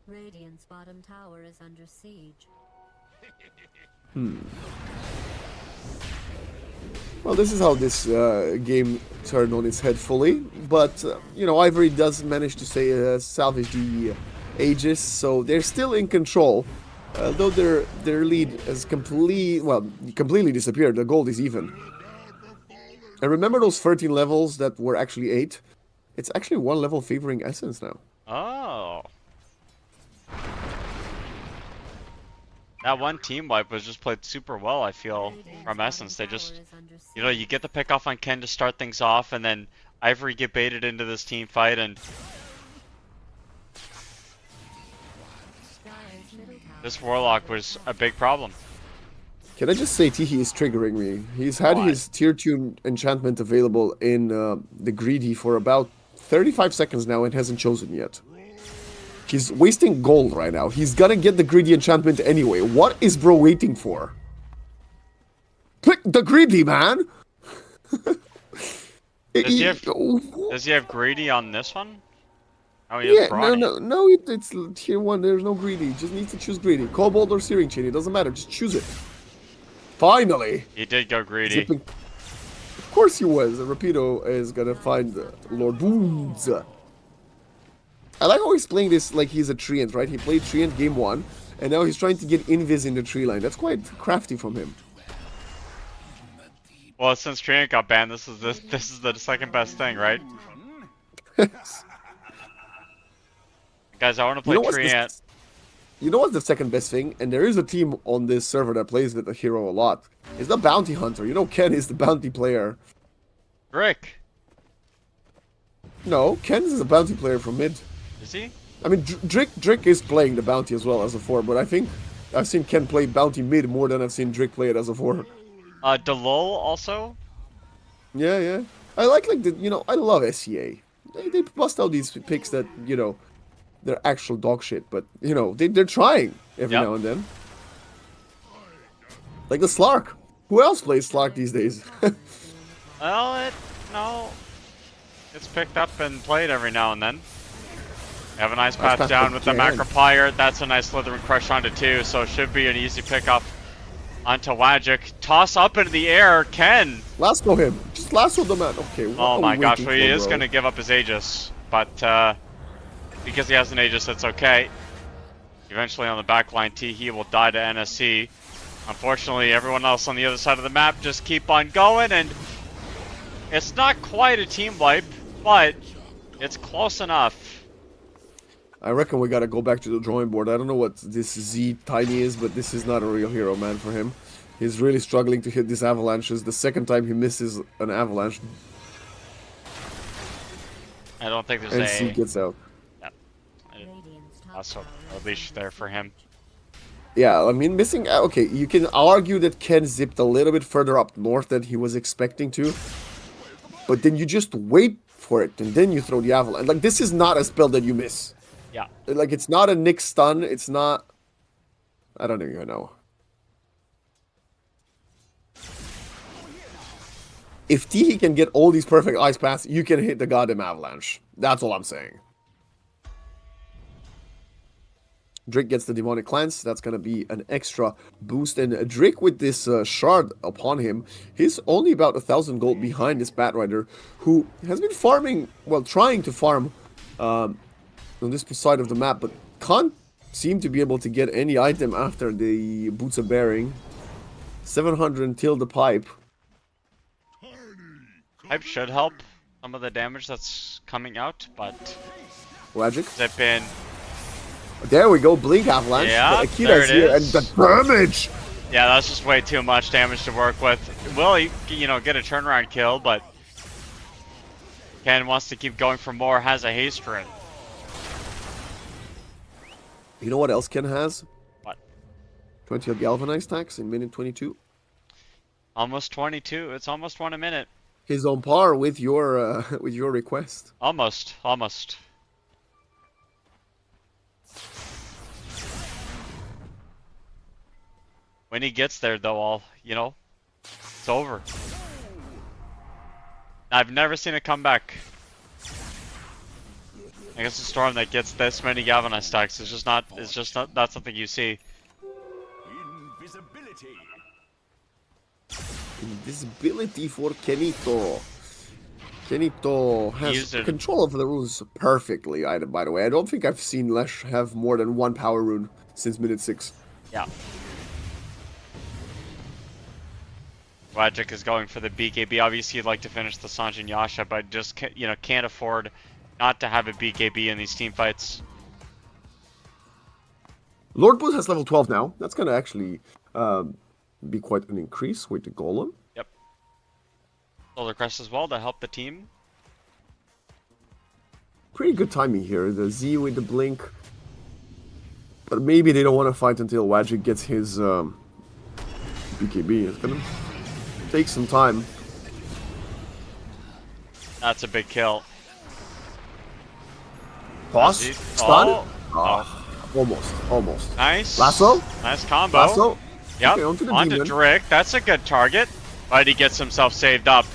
Radiant's bottom tower is under siege. Well, this is how this game turned on its head fully. But, you know, Ivory does manage to salvage the Aegis, so they're still in control. Though their lead has completely disappeared. The gold is even. And remember those 13 levels that were actually 8? It's actually 1 level favoring Essence now. Oh. That one team wipe was just played super well, I feel, from Essence. They just, you know, you get the pick off on Ken to start things off, and then Ivory get baited into this team fight, and this Warlock was a big problem. Can I just say Tihi is triggering me? He's had his tier 2 enchantment available in the Greedy for about 35 seconds now and hasn't chosen yet. He's wasting gold right now. He's gonna get the Greedy enchantment anyway. What is bro waiting for? Click the Greedy, man! Does he have Greedy on this one? Oh, he has Brawny. No, it's tier 1. There's no Greedy. He just needs to choose Greedy. Cobalt or Searing Chain, it doesn't matter. Just choose it. Finally! He did go Greedy. Of course he was. Rapido is gonna find Lord Booms. I like how he's playing this like he's a Treant, right? He played Treant game 1, and now he's trying to get Invis in the tree line. That's quite crafty from him. Well, since Treant got banned, this is the second best thing, right? Guys, I want to play Treant. You know what's the second best thing? And there is a team on this server that plays with the hero a lot. It's the Bounty Hunter. You know Ken is the Bounty player. Rick. No, Ken is a Bounty player from mid. Is he? I mean, Drick is playing the Bounty as well as a 4, but I think I've seen Ken play Bounty mid more than I've seen Drick play it as a 4. Delol also? Yeah. I like you know, I love SCA. They bust out these picks that, you know, they're actual dog shit, but, you know, they're trying every now and then. Like the Slark. Who else plays Slark these days? Well, it's picked up and played every now and then. You have a nice path down with the Macropire. That's a nice Slithering Crush onto 2, so it should be an easy pickup onto Wagic. Toss up into the air, Ken! Lasso him. Just lasso the man. Okay, oh my gosh, well, he is going to give up his Aegis, but because he has an Aegis, that's okay. Eventually on the backline, he will die to NSC. Unfortunately, everyone else on the other side of the map just keep on going, and it's not quite a team wipe, but it's close enough. I reckon we gotta go back to the drawing board. I don't know what this Z Tiny is, but this is not a real hero, man, for him. He's really struggling to hit these avalanches. The second time he misses an avalanche. I don't think there's NC gets out. Yep. Also, a leash there for him. Yeah, I mean, missing... Okay, you can argue that Ken zipped a little bit further up north than he was expecting to. But then you just wait for it, and then you throw the avalanche. Like, this is not a spell that you miss. Yeah. Like, it's not a Nick stun. It's not... I don't even know. If Tihi can get all these perfect ice paths, you can hit the goddamn avalanche. That's all I'm saying. Drake gets the Demonic Cleanse. That's going to be an extra boost. And Drake with this shard upon him, he's only about 1,000 gold behind this Batrider, who has been farming, well, trying to farm on this side of the map, but can't seem to be able to get any item after the Boots of Bearing. 700 until the pipe. Pipe should help some of the damage that's coming out, but... Magic. Zip in. There we go, Blink Avalanche. Yeah, the Akira's here, and the damage! Yeah, that's just way too much damage to work with. Will, you know, get a turnaround kill, but... Ken wants to keep going for more, has a haste rune. You know what else Ken has? What? 20 galvanized tax in minute 22. Almost 22. It's almost 1 a minute. He's on par with your request. Almost. When he gets there, though, it's over. I've never seen a comeback. I guess a Storm that gets this many Galvanized stacks is just not something you see. Invisibility. Invisibility for Kenito. Kenito has Used it. control of the runes perfectly, by the way. I don't think I've seen Lesh have more than one power rune since minute 6. Yeah. Logic is going for the BKB. Obviously, you'd like to finish the Sanjin Yasha, but just can't afford not to have a BKB in these team fights. Lord Booth has level 12 now. That's gonna actually be quite an increase with the Golem. Yep. Solar Crest as well to help the team. Pretty good timing here. The Z with the blink. But maybe they don't want to fight until Wajik gets his BKB. It's gonna take some time. That's a big kill. Toss? Stun? Oh. Almost. Nice. Lasso? Nice combo. Lasso? Yep. Okay, onto the onto demon. Drick. That's a good target. But he gets himself saved up.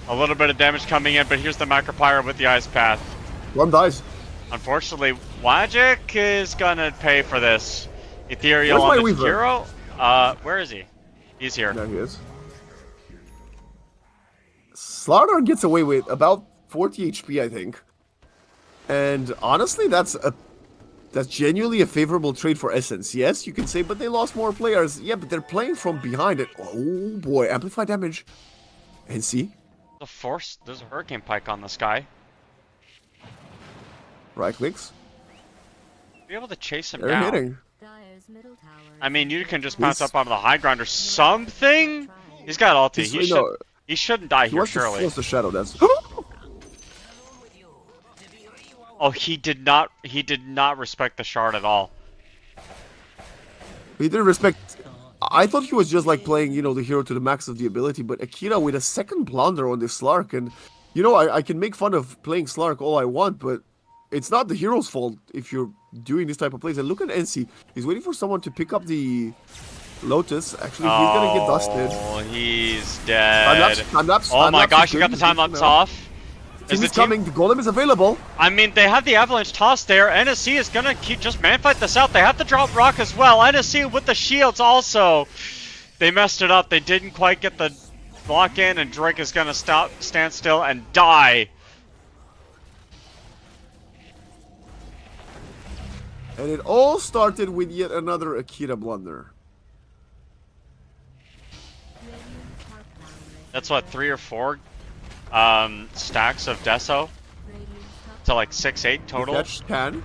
A little bit of damage coming in, but here's the Macropyre with the Ice Path. One dies. Unfortunately, Wajik is gonna pay for this. Ethereal Where's my on the Weaver? hero. Where is he? He's here. There he is. Slardar gets away with about 40 HP, I think. And honestly, that's genuinely a favorable trade for Essence. Yes, you can say, but they lost more players. Yeah, but they're playing from behind it. Oh boy, amplify damage. And see? There's a Hurricane Pike on this guy. Right clicks. Be able to chase him They're down. hitting. Dire's middle tower. I mean, you can just bounce up onto the high ground or something. He's got ulti. He shouldn't die He here, wants to surely. force the shadow dance. Oh, he did not respect the shard at all. He didn't respect. I thought he was just like playing, the hero to the max of the ability, but Akira with a second blunder on this Slark, and I can make fun of playing Slark all I want, but it's not the hero's fault if you're doing this type of plays. And look at NC. He's waiting for someone to pick up the Lotus. Actually, he's gonna get dusted. Oh, he's dead. Time lapse. Oh my gosh, you got the time lapse off. Team is coming. The golem is available. I mean, they have the avalanche toss there. NSC is gonna just manfight this out. They have to drop rock as well. NSC with the shields also. They messed it up. They didn't quite get the block in, and Drake is gonna stand still and die. And it all started with yet another Akira blunder. That's what, 3 or 4 stacks of Deso to like 6-8 total. Catch can.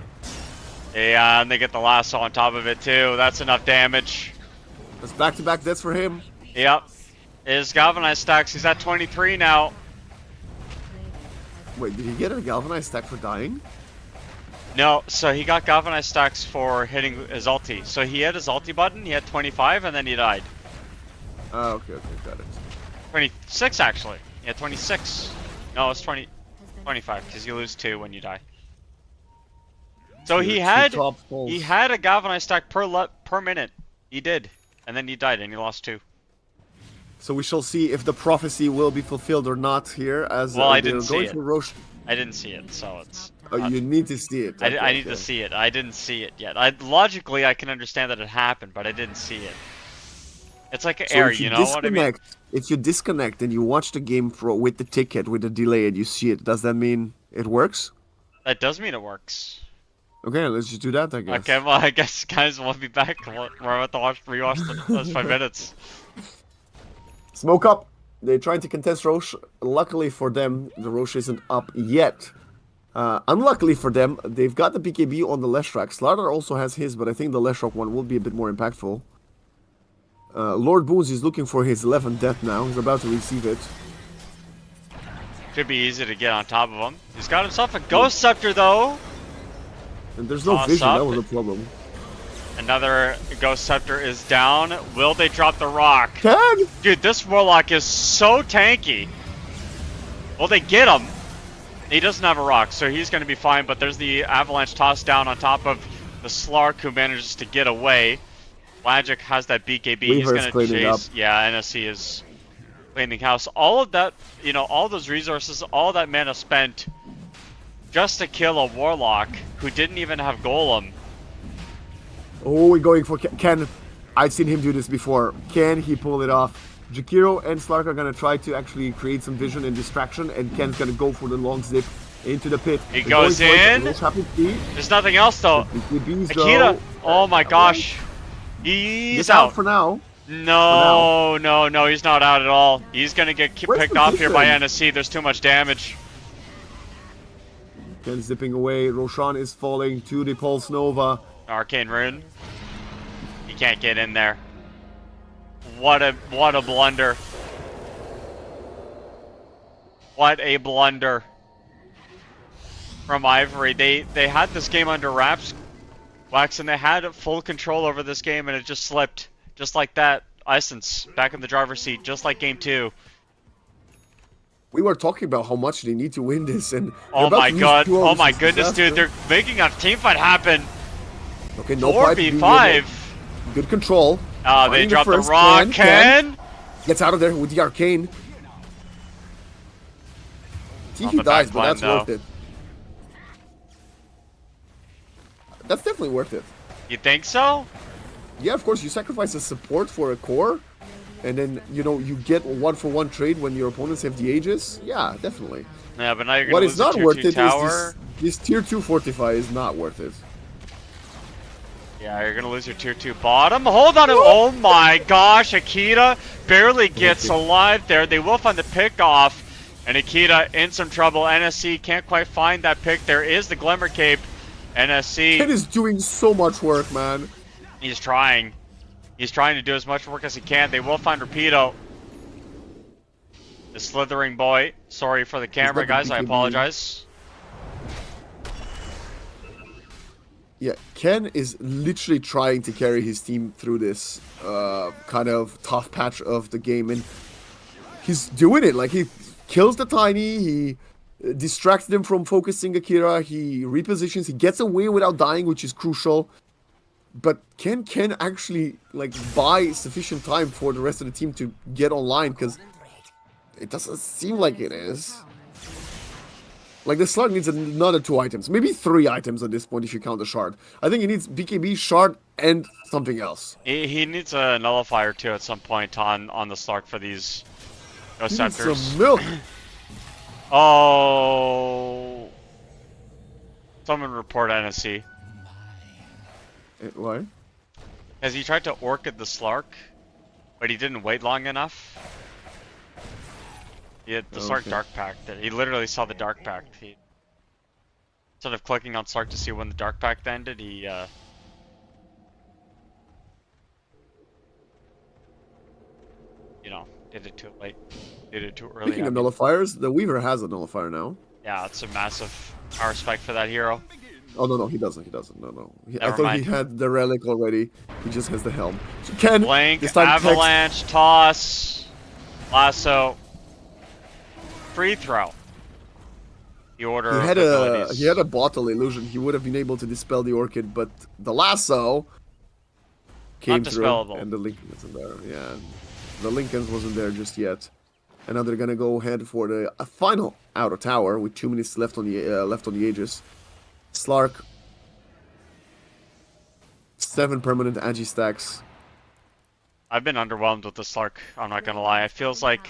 Yeah, and they get the lasso on top of it too. That's enough damage. That's back-to-back deaths for him. Yep. His galvanized stacks. He's at 23 now. Wait, did he get a galvanized stack for dying? No, so he got galvanized stacks for hitting his ulti. So he hit his ulti button, he had 25, and then he died. Oh, okay, got it. 26 actually. Yeah, 26. No, it's 25 because you lose 2 when you die. So he had a galvanized stack per minute. He did, and then he died, and he lost 2. So we shall see if the prophecy will be fulfilled or not here. As well, I didn't see going it. for Roche. I didn't see it, so it's. Oh, you need to see it. Okay, I need to see it. I didn't see it yet. Logically, I can understand that it happened, but I didn't see it. It's like So air, if you know what I mean? If you disconnect and you watch the game with the ticket, with the delay, and you see it, does that mean it works? That does mean it works. Okay, let's just do that, I guess. Okay, well, I guess guys will be back. We're about to rewatch those 5 minutes. Smoke up. They're trying to contest Roche. Luckily for them, the Roche isn't up yet. Unluckily for them, they've got the BKB on the Leshrac. Slardar also has his, but I think the Leshrac one will be a bit more impactful. Lord Boons is looking for his 11th death now. He's about to receive it. Should be easy to get on top of him. He's got himself a Ghost Scepter, though. And there's no Toss vision, up. that was a problem. Another Ghost Scepter is down. Will they drop the rock? Tag! Dude, this Warlock is so tanky. Well, they get him. He doesn't have a rock, so he's going to be fine, but there's the Avalanche toss down on top of the Slark, who manages to get away. Blagic has that BKB. He's Weaver's gonna cleaning up. chase. Yeah, NSC is cleaning house. All of that, you know, all those resources, all that mana spent just to kill a Warlock who didn't even have Golem. Oh, we're going for Ken. I've seen him do this before. Can he pull it off? Jakiro and Slark are gonna try to actually create some vision and distraction, and Ken's gonna go for the long zip into the pit. He They're goes going for it. in. Happy feet. There's nothing else though. BKBs, Akita, though. oh my gosh. He's He's out. out for now. No, no, he's not out at all. He's gonna get Where's picked the off here by vision? NSC. There's too much damage. Ken zipping away. Roshan is falling to the Pulse Nova. Arcane Rune. He can't get in there. What a blunder. What a blunder from Ivory. They had this game under wraps, Wax, and they had full control over this game, and it just slipped. Just like that. Essence back in the driver's seat, just like game 2. We were talking about how much they need to win this, and Oh my god. Oh my goodness, dude. They're making a team fight happen. Okay, no pipe, 4v5. good control. They Finding dropped the first. rock. Ken Ken. gets out of there with the arcane. On He the dies, back but line, that's though. worth it. That's definitely worth it. You think so? Yeah, of course, you sacrifice a support for a core, and then, you know, you get 1-for-1 trade when your opponents have the Aegis. Yeah, definitely. Yeah, but now you're gonna What lose is the not tier worth 2 it tower. is this tier 2 Fortify is not worth it. Yeah, you're gonna lose your tier 2 bottom. Hold on. Oh my gosh, Akita barely gets alive there. They will find the pick off, and Akita in some trouble. NSC can't quite find that pick. There is the Glimmer Cape. NSC. Ken is doing so much work, man. He's trying. He's trying to do as much work as he can. They will find Rapido. The slithering boy. Sorry for the camera, got the guys. I BKB. apologize. Yeah, Ken is literally trying to carry his team through this kind of tough patch of the game, and he's doing it. Like, he kills the Tiny, he distracts them from focusing Akira, he repositions, he gets away without dying, which is crucial. But Ken can actually, like, buy sufficient time for the rest of the team to get online, because it doesn't seem like it is. Like, the slug needs another 2 items. Maybe 3 items at this point if you count the shard. I think he needs BKB, shard, and something else. He needs a nullifier too at some point on the Slark for these Ghost He needs Scepters. some milk. Oh. Someone report NSC. Why? Because he tried to Orchid the Slark, but he didn't wait long enough. He had the Slark Okay. Dark Pact. He literally saw the Dark Pact. He, instead of clicking on Slark to see when the Dark Pact ended, he you know, did it too late. Did it too early. Speaking of nullifiers, the Weaver has a nullifier now. Yeah, it's a massive power spike for that hero. Oh, no, he doesn't. No. I Never thought mind. he had the relic already. He just has the helm. So Ken, Blank, this time avalanche, toss, lasso, free throw. The order he had of a abilities. he had a bottle illusion. He would have been able to dispel the orchid, but the lasso came through, dispellable. and the Lincoln wasn't there. Yeah, the Lincoln wasn't there just yet. And now they're gonna go ahead for the final outer tower with 2 minutes left on the Aegis. Slark, 7 permanent Agi stacks. I've been underwhelmed with the Slark, I'm not gonna lie. It feels like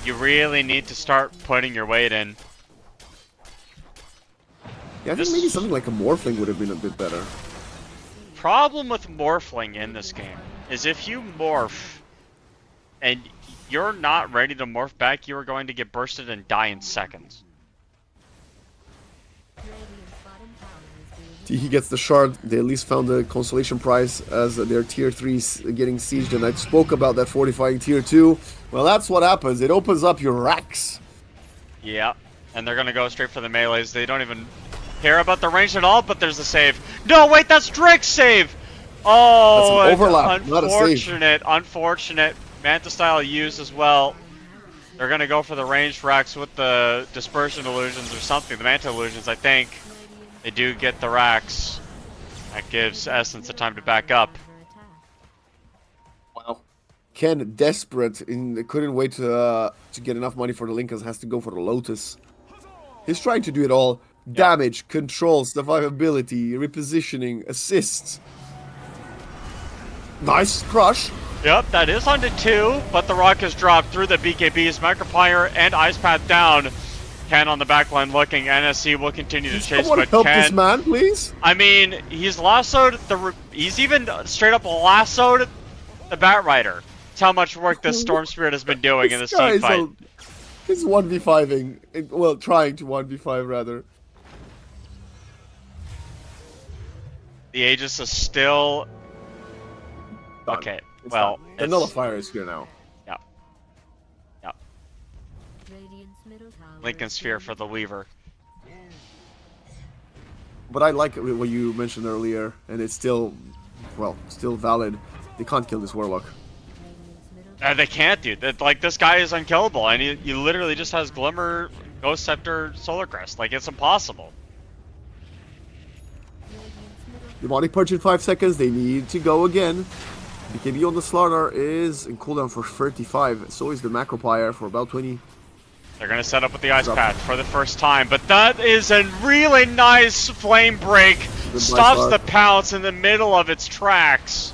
you really need to start putting your weight in. Yeah, I think maybe something like a Morphling would have been a bit better. Problem with morphling in this game is if you morph and you're not ready to morph back, you are going to get bursted and die in seconds. He gets the shard. They at least found the consolation prize as their tier 3s getting sieged, and I spoke about that fortifying tier 2. Well, that's what happens. It opens up your racks. Yeah, and they're gonna go straight for the melees. They don't even care about the range at all, but there's a save. No, wait, that's Drake's save! Oh, That's an overlap, not a save. Unfortunate. Manta style used as well. They're gonna go for the ranged racks with the dispersion illusions or something. The Manta illusions, I think. They do get the racks. That gives Essence the time to back up. Wow. Ken, desperate, couldn't wait to get enough money for the Linkers, has to go for the Lotus. He's trying to do it all. Damage, control, survivability, repositioning, assists. Nice crush. Yep, that is onto 2, but the rock is dropped through the BKBs, Micropire and Ice Path down. Ken on the backline looking, NSC will continue to chase, Someone but help Ken... this man, please? I mean, he's lassoed he's even straight up lassoed the Batrider. That's how much work this Storm Spirit has been doing in this team fight. He's 1v5ing. Well, trying to 1v5 rather. The Aegis is still... Done. Okay, It's well... done. The Nullifier is here now. Yeah. Yeah. Lincoln Sphere for the Weaver. But I like what you mentioned earlier, and it's still, well, still valid. They can't kill this Warlock. They can't, dude. Like, this guy is unkillable, and he literally just has Glimmer, Ghost Scepter, Solar Crest. Like, it's impossible. Demonic Purge in 5 seconds. They need to go again. BKB on the Slardar is in cooldown for 35. So is the Macropire for about 20. They're going to set up with the Ice Path for the first time, but that is a really nice Flame Break. Stops the pounce in the middle of its tracks.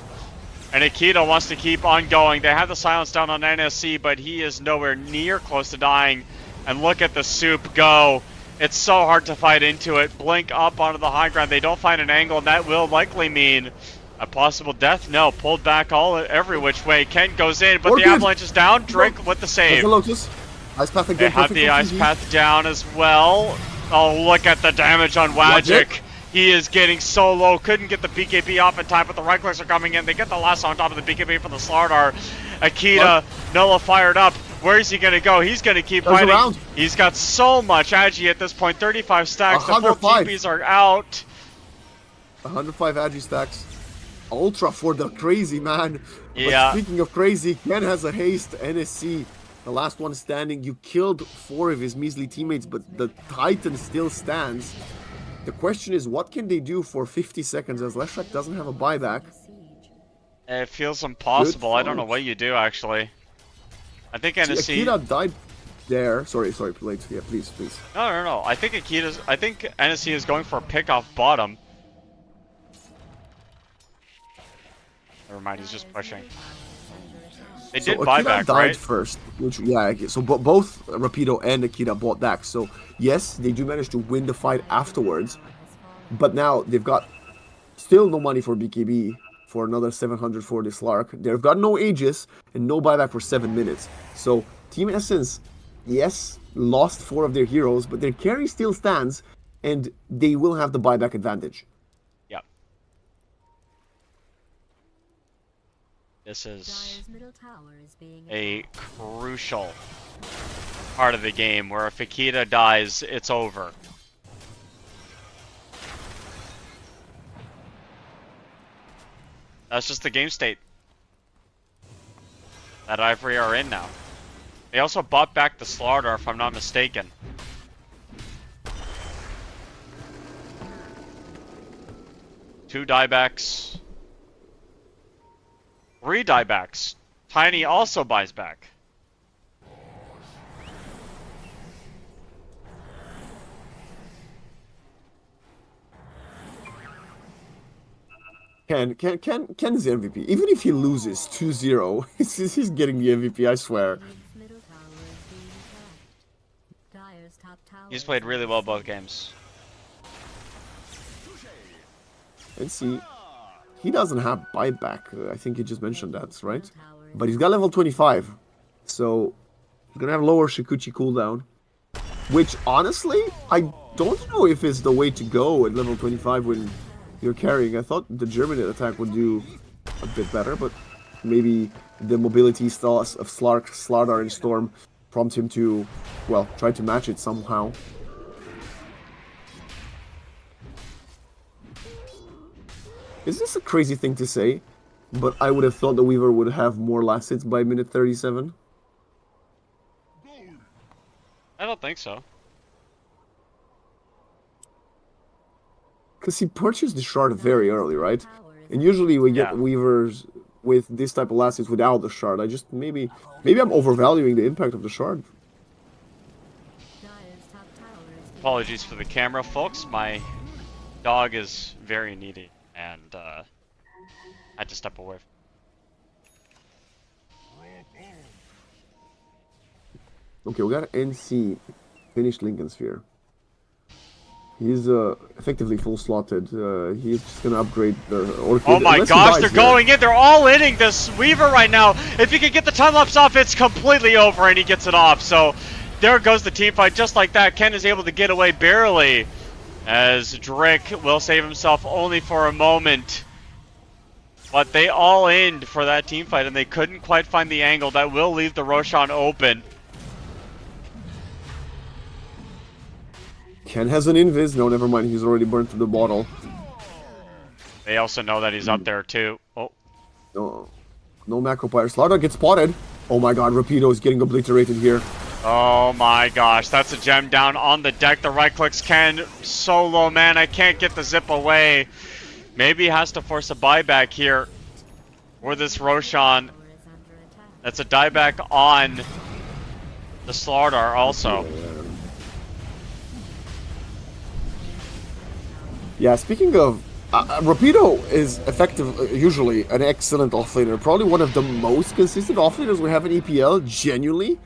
And Akita wants to keep on going. They have the silence down on NSC, but he is nowhere near close to dying. And look at the soup go. It's so hard to fight into it. Blink up onto the high ground. They don't find an angle, and that will likely mean a possible death. No, pulled back every which way. Ken goes in, but the Avalanche is down. Drake with the save. The Lotus. Ice Path again. They have the Ice Path down as well. Oh, look at the damage on Wagic. He is getting so low, couldn't get the BKB off in time, but the right clicks are coming in. They get the lasso on top of the BKB for the Slardar. Akita, Nola fired up. Where is he going to go? He's going to keep fighting. Around. He's got so much Agi at this point. 35 stacks. The full TPs are out. 105 Agi stacks. Ultra for the crazy man. Yeah. But speaking of crazy, Ken has a haste. NSC, the last one standing. You killed 4 of his measly teammates, but the Titan still stands. The question is, what can they do for 50 seconds as Leshrac doesn't have a buyback? It feels impossible. I don't know what you do, actually. I think NSC... Akita died there. Sorry, late. Yeah, please. No. I think NSC is going for a pick off bottom. Never mind, he's just pushing. They did buyback, died right? First, which so both Rapido and Akita bought back. So yes, they do manage to win the fight afterwards, but now they've got still no money for BKB for another 700 for this Lark. They've got no Aegis and no buyback for 7 minutes. So Team Essence, yes, lost 4 of their heroes, but their carry still stands, and they will have the buyback advantage. Yep. This is a crucial part of the game where if Akita dies, it's over. That's just the game state that Ivory are in now. They also bought back the Slardar, if I'm not mistaken. Two diebacks. 3 diebacks. Tiny also buys back. Ken is the MVP. Even if he loses 2-0, he's getting the MVP, I swear. He's played really well both games. And see, he doesn't have buyback. I think he just mentioned that, right? But he's got level 25. So, he's gonna have lower Shikuchi cooldown. Which, honestly, I don't know if it's the way to go at level 25 when you're carrying. I thought the German attack would do a bit better, but maybe the mobility styles of Slardar and Storm prompt him to, well, try to match it somehow. Is this a crazy thing to say? But I would have thought the Weaver would have more last hits by minute 37. I don't think so. because he purchased the shard very early, right? And usually we get Yeah. weavers with this type of last hits without the shard. I just maybe I'm overvaluing the impact of the shard. Dire's top tower is being Apologies for the camera, folks. My dog is very needy, and I had to step away. Okay, we got NC finished Lincoln Sphere. He's effectively full slotted. He's just gonna upgrade the Orchid. Oh my unless he gosh, dies they're here. going in. They're all inning this Weaver right now. If he can get the time lapse off, it's completely over, and he gets it off. So there goes the team fight just like that. Ken is able to get away barely, as Drick will save himself only for a moment. But they all end for that team fight, and they couldn't quite find the angle that will leave the Roshan open. Ken has an invis. No, never mind. He's already burned through the bottle. They also know that he's up there too. Oh, No macro fire. Slardar gets spotted. Oh my god, Rapido is getting obliterated here. oh my gosh, that's a gem down on the deck. The right clicks Ken. So low, man. I can't get the zip away. Maybe he has to force a buyback here. Or this Roshan. is under attack. That's a dieback on the Slardar also. Yeah, speaking of, Rapido is usually an excellent offlaner. Probably one of the most consistent offlaners we have in EPL, genuinely.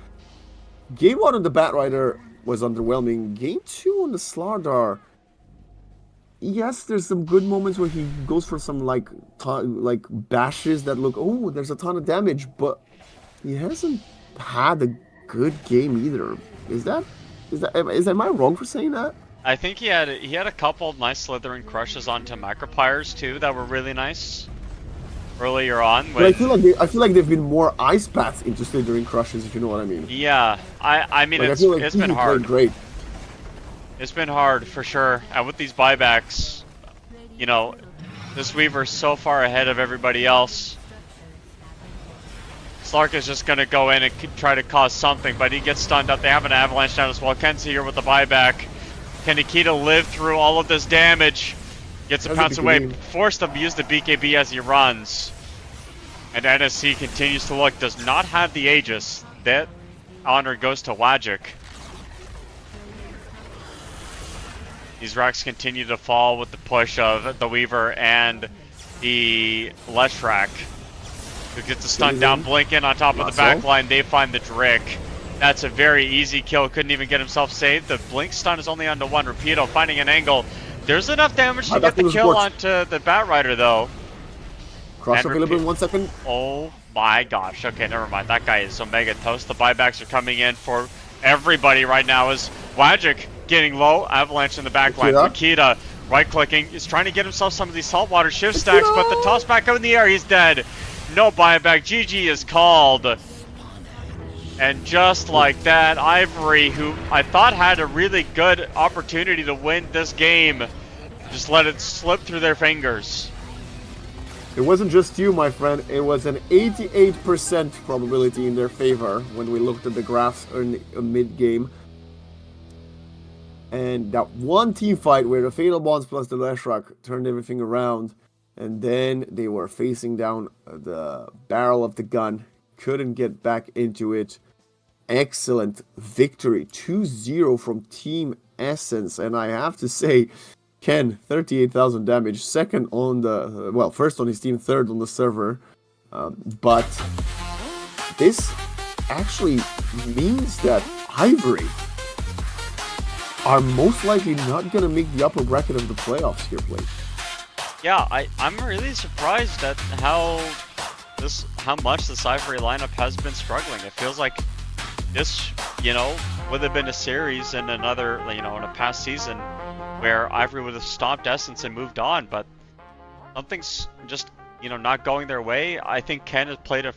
Game 1 on the Batrider was underwhelming. Game 2 on the Slardar, yes, there's some good moments where he goes for some like bashes that look, oh, there's a ton of damage, but he hasn't had a good game either. Am I wrong for saying that? I think he had a couple nice slithering crushes onto Macropyres too that were really nice earlier on. But I feel like they've been more ice paths into slithering crushes, if you know what I mean. Yeah, I mean Like, it's I feel like it's been he hard. played great. It's been hard for sure. And with these buybacks, you know, this Weaver's so far ahead of everybody else. Slark is just gonna go in and try to cause something, but he gets stunned up. They have an avalanche down as well. Ken's here with the buyback. Can Nikita live through all of this damage? Gets a That's a pounce away. BKB. Forced him to use the BKB as he runs. And NSC continues to look. Does not have the Aegis. That honor goes to Wagic. These racks continue to fall with the push of the Weaver and the Leshrac, who gets a stun down, Blinken on top of the back line. They find the Drick. That's a very easy kill. Couldn't even get himself saved. The Blink stun is only onto one. Rapido finding an angle. There's enough damage to get the kill onto the Batrider, though. Cross And available in 1 second. Oh my gosh. Okay, never mind. That guy is Omega Toast. The buybacks are coming in for everybody right now as Wagic getting low. Avalanche in the back line. Nikita right-clicking. He's trying to get himself some of these saltwater shift stacks, but the toss back up in the air. He's dead. No buyback. GG is called. And just like that, Ivory, who I thought had a really good opportunity to win this game, just let it slip through their fingers. It wasn't just you, my friend. It was an 88% probability in their favor when we looked at the graphs in mid-game. And that one team fight where the Fatal Bonds plus the Leshrac turned everything around. And then they were facing down the barrel of the gun. Couldn't get back into it. Excellent victory. 2-0 from Team Essence. And I have to say, Ken, 38,000 damage. Second on the, well, first on his team, third on the server. But this actually means that Ivory are most likely not going to make the upper bracket of the playoffs here, Blake. Yeah, I'm really surprised at how much this Ivory lineup has been struggling. It feels like this, would have been a series in another, in a past season where Ivory would have stopped Essence and moved on, but something's just, not going their way. I think Ken has played a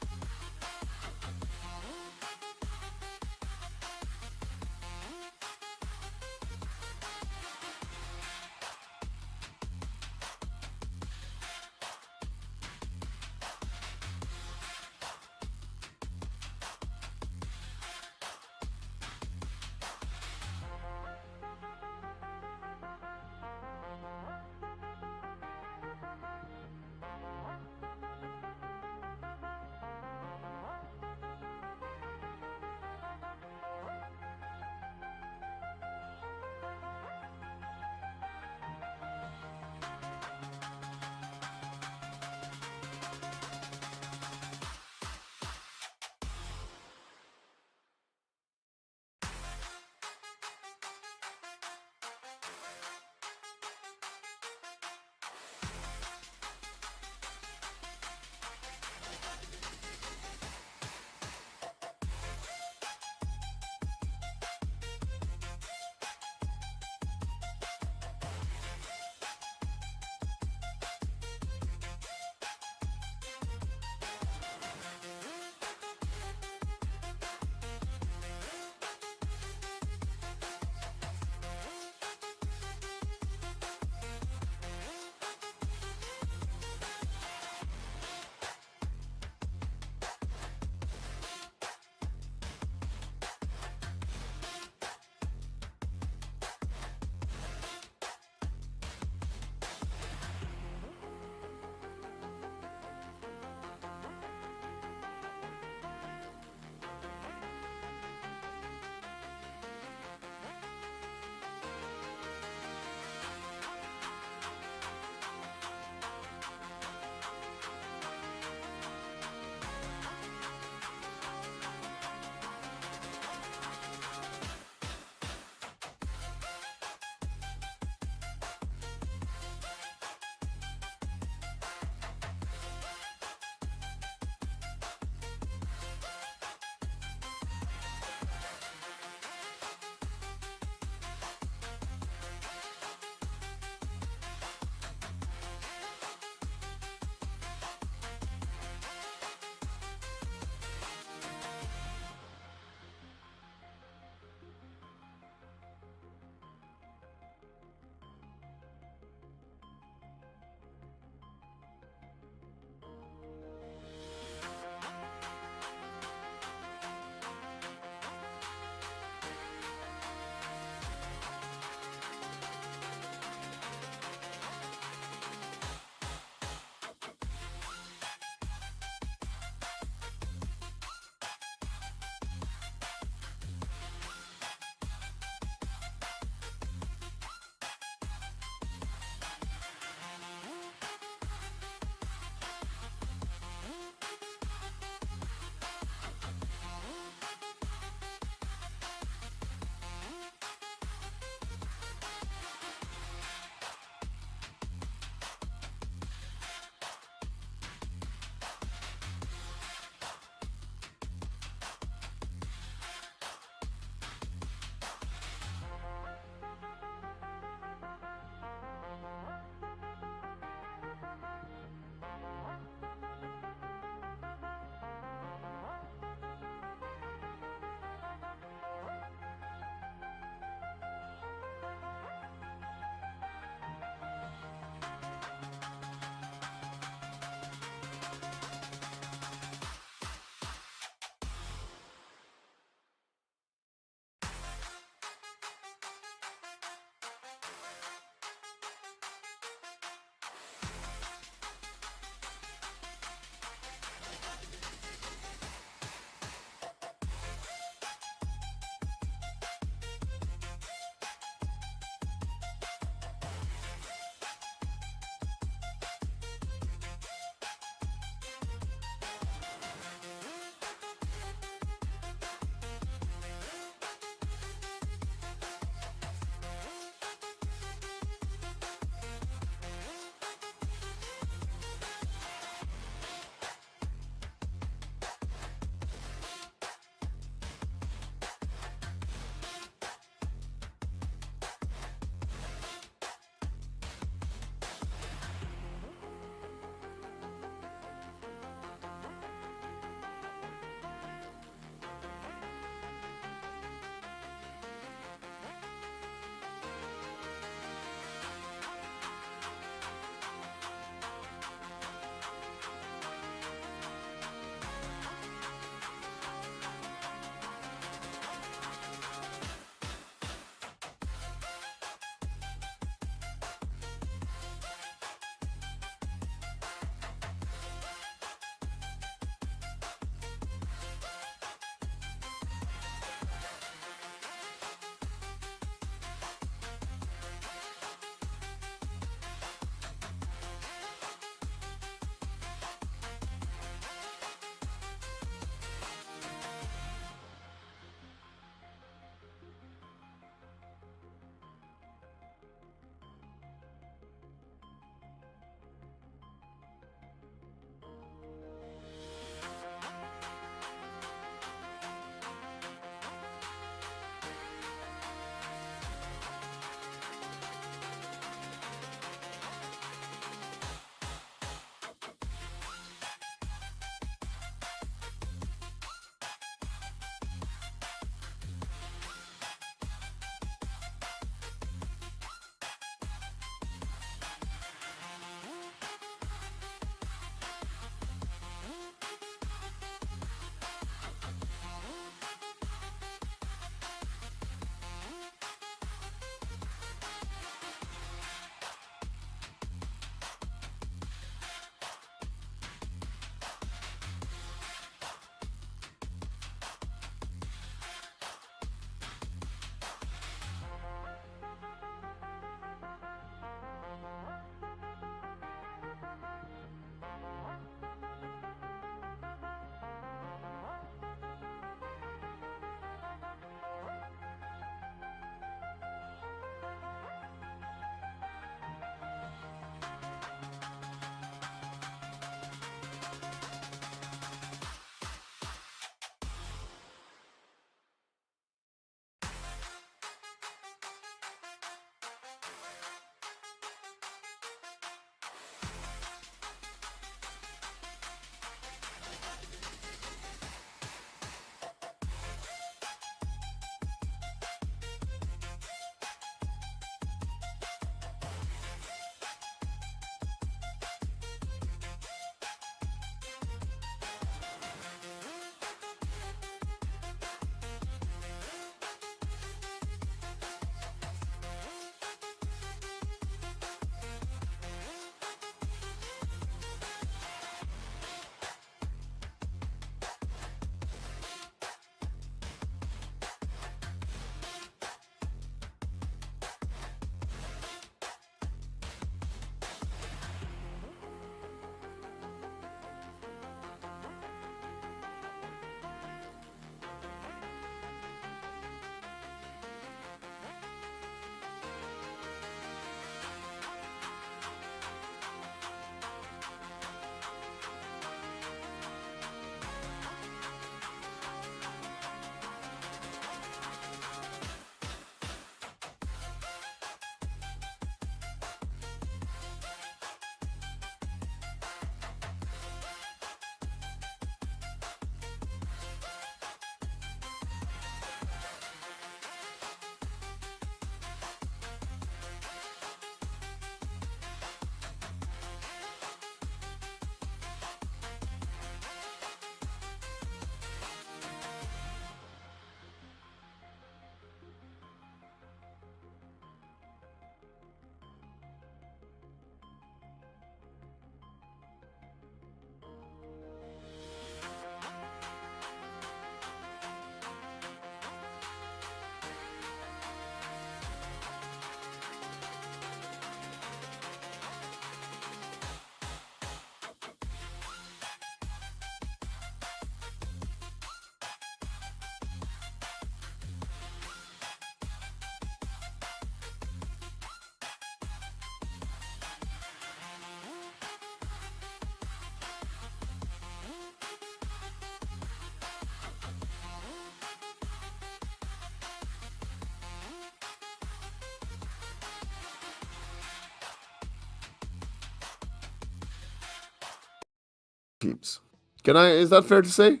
teams. Is that fair to say?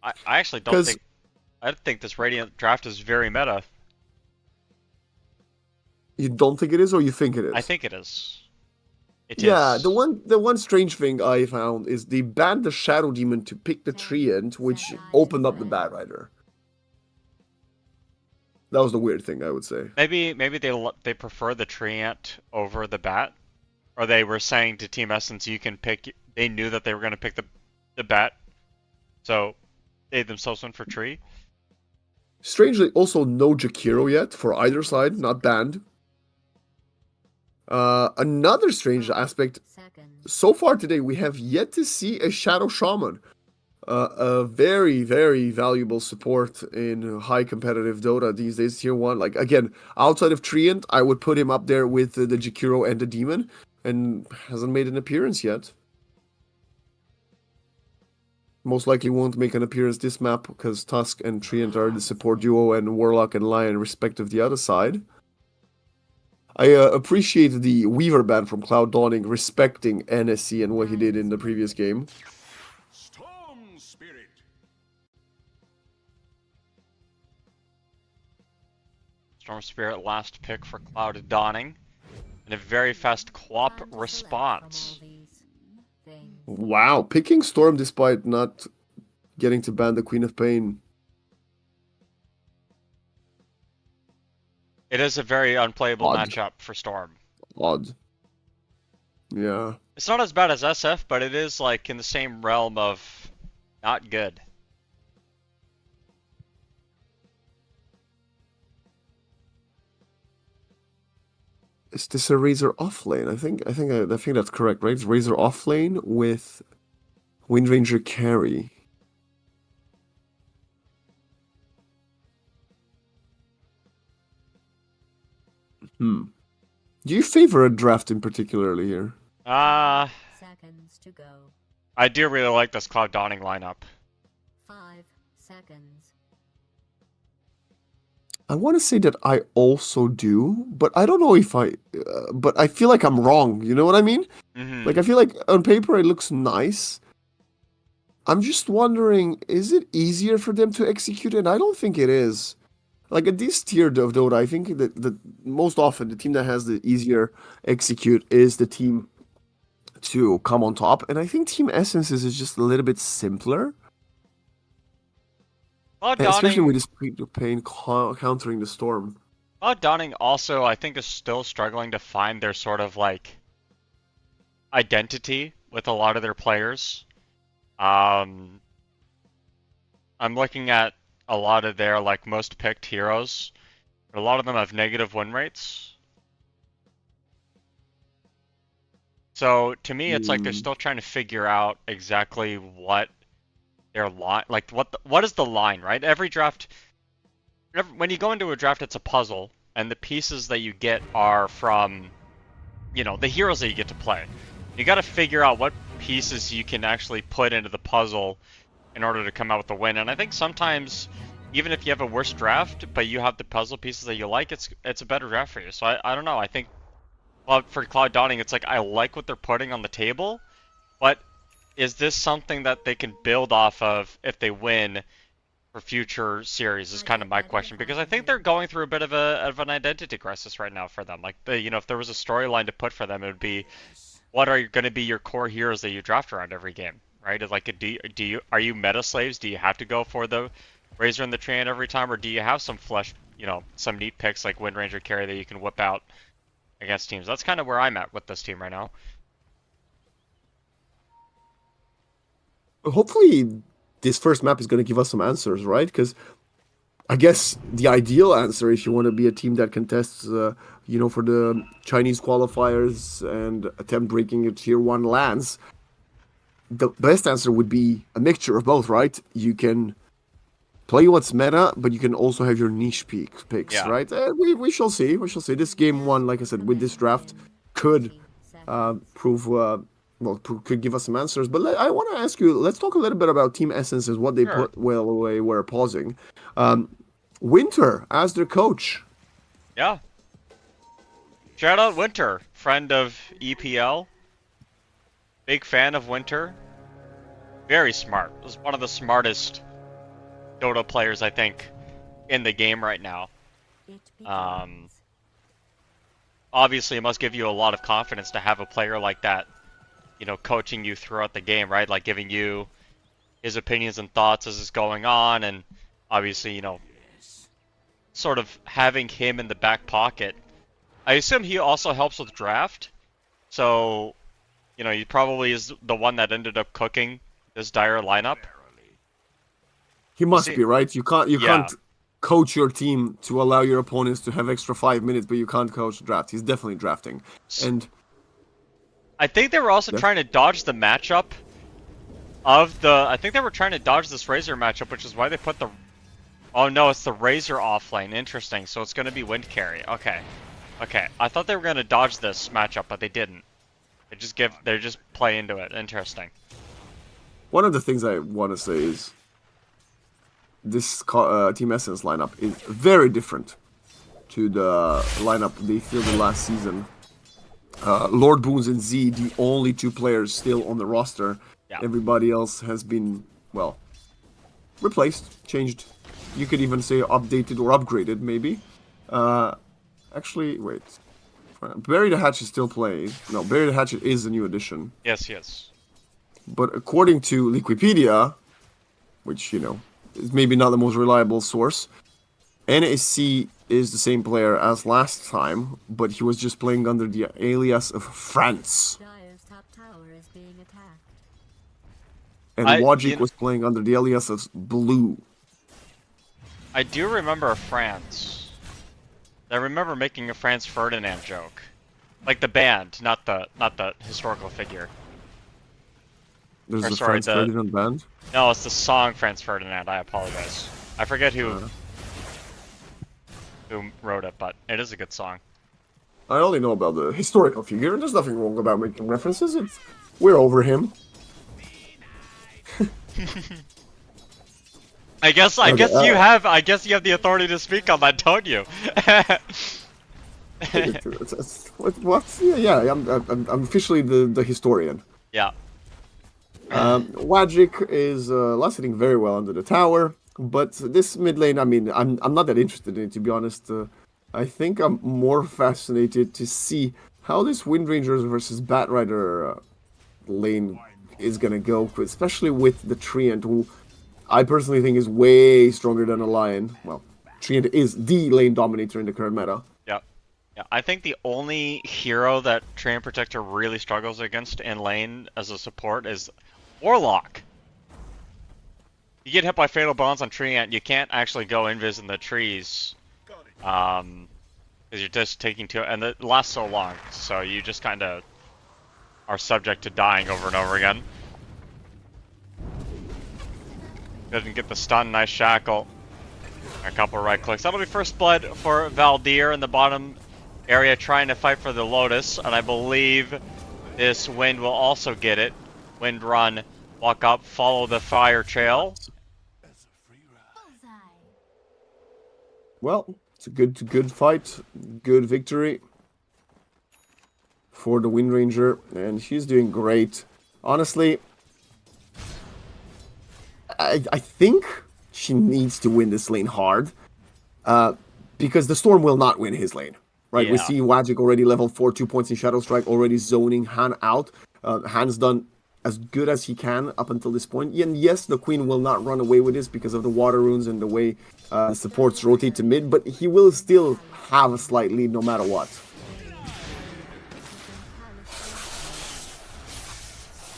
I actually don't 'Cause- think. I think this Radiant draft is very meta. You don't think it is, or you think it is? I think it is. It Yeah, is. the one strange thing I found is they banned the Shadow Demon to pick the Treant, which opened up the Bat Rider. That was the weird thing, I would say. Maybe they prefer the Treant over the Bat, or they were saying to Team Essence you can pick. They knew that they were going to pick the Bat, so they themselves went for Tree. Strangely, also no Jakiro yet for either side, not banned. Another strange aspect, so far today we have yet to see a Shadow Shaman. A very, very valuable support in high competitive Dota these days, tier 1. Like, again, outside of Treant, I would put him up there with the Jakiro and the Demon, and hasn't made an appearance yet. Most likely won't make an appearance this map, because Tusk and Treant are the support duo, and Warlock and Lion respective the other side. I appreciate the Weaver ban from Cloud Dawning respecting NSC and what he did in the previous game. Storm Spirit. Storm Spirit last pick for Cloud Dawning, and a very fast co-op response. Wow, picking Storm despite not getting to ban the Queen of Pain. It is a very unplayable Odd. matchup for Storm. Odd. Yeah. It's not as bad as SF, but it is like in the same realm of not good. Is this a Razor off lane? I think that's correct, right? It's Razor off lane with Windranger carry. Do you favor a draft in particularly here? Seconds to go. I do really like this Cloud Dawning lineup. 5 seconds. I want to say that I also do, but I don't know if but I feel like I'm wrong. You know what I mean? Mm-hmm. Like, I feel like on paper it looks nice. I'm just wondering, is it easier for them to execute it? I don't think it is. Like, at this tier of Dota, I think that most often the team that has the easier execute is the team to come on top. And I think Team Essence's is just a little bit simpler. Cloud And especially Dawning, with this Queen of Pain countering the Storm. Cloud Dawning also, I think, is still struggling to find their sort of like identity with a lot of their players. I'm looking at a lot of their like most picked heroes. A lot of them have negative win rates. So to me, it's like they're still trying to figure out exactly what their line, like what is the line, right? Every draft, when you go into a draft, it's a puzzle, and the pieces that you get are from, you know, the heroes that you get to play. You got to figure out what pieces you can actually put into the puzzle in order to come out with a win. And I think sometimes, even if you have a worse draft, but you have the puzzle pieces that you like, it's a better draft for you. So I don't know. I think, well, for Cloud Dawning, it's like I like what they're putting on the table, but is this something that they can build off of if they win for future series is kind of my question, because I think they're going through a bit of an identity crisis right now for them. Like, you know, if there was a storyline to put for them, it would be, what are going to be your core heroes that you draft around every game, right? Like, are you meta slaves? Do you have to go for the Razor and the Treant every time, or do you have some some neat picks like Windranger carry that you can whip out against teams? That's kind of where I'm at with this team right now. Hopefully this first map is going to give us some answers, right? Because I guess the ideal answer, if you want to be a team that contests, for the Chinese qualifiers and attempt breaking a tier 1 lands, the best answer would be a mixture of both, right? You can play what's meta, but you can also have your niche picks, Yeah. right? We shall see. We shall see. This game 1, like I said, with this draft, could could give us some answers. But I want to ask you, let's talk a little bit about Team Essences, what they put well away, we're pausing. Winter as their coach. Yeah. Shout out Winter, friend of EPL. Big fan of Winter. very smart. Is one of the smartest Dota players, I think, in the game right now. It begins. Obviously, it must give you a lot of confidence to have a player like that, you know, coaching you throughout the game, right? Like giving you his opinions and thoughts as it's going on, and obviously, you know, sort of having him in the back pocket. I assume he also helps with draft, so, you know, he probably is the one that ended up cooking this dire lineup. He must See- be, right? You can't Yeah. coach your team to allow your opponents to have extra 5 minutes, but you can't coach the draft. He's definitely drafting. And I think they were also Yes. trying to dodge the matchup of the... I think they were trying to dodge this Razor matchup, which is why they put the... Oh no, it's the Razor offlane. Interesting. So it's going to be Wind Carry. Okay. Okay. I thought they were going to dodge this matchup, but they didn't. They just play into it. Interesting. one of the things I want to say is this Team Essence lineup is very different to the lineup they fielded last season. Lord Boons and Z, the only 2 players still on the roster. Yeah. Everybody else has been, well, replaced, changed. You could even say updated or upgraded, maybe. Actually, wait. Bury the Hatchet still plays. No, Bury the Hatchet is a new addition. Yes, yes. But according to Liquipedia, which, you know, is maybe not the most reliable source, NAC is the same player as last time, but he was just playing under the alias of France. Dire's top tower is being attacked. And you Wajik know- was playing under the alias of Blue. I do remember France. I remember making a Franz Ferdinand joke. Like the band, not the historical figure. There's Or a sorry, France Ferdinand band. No, it's the song Franz Ferdinand. I apologize. I forget who wrote it, but it is a good song. I only know about the historical figure, and there's nothing wrong about making references. We're over him. I guess Okay, you have the authority to speak on that, don't you? What? Yeah, I'm officially the historian. Yeah. Wajik is lasting very well under the tower, but this mid lane, I mean, I'm not that interested in it, to be honest. I think I'm more fascinated to see how this Wind Rangers versus Batrider lane is gonna go, especially with the Treant, who I personally think is way stronger than a Lion. Well, Treant is the lane dominator in the current meta. Yeah. Yeah. I think the only hero that Treant Protector really struggles against in lane as a support is Warlock. You get hit by Fatal Bonds on Treant, you can't actually go invis in the trees. Because you're just taking too... And it lasts so long, so you just kind of are subject to dying over and over again. Doesn't get the stun, nice shackle. A couple right clicks. That'll be first blood for Valdir in the bottom area trying to fight for the Lotus, and I believe this Wind will also get it. Wind run, walk up, follow the fire trail. Bullseye. Well, it's a good fight, good victory for the Wind Ranger, and she's doing great. Honestly, I think she needs to win this lane hard, because the Storm will not win his lane. Right? We Yeah. see Wajik already level 4, 2 points in Shadow Strike, already zoning Han out. Han's done as good as he can up until this point. And yes, the Queen will not run away with this because of the water runes and the way supports rotate to mid, but he will still have a slight lead no matter what.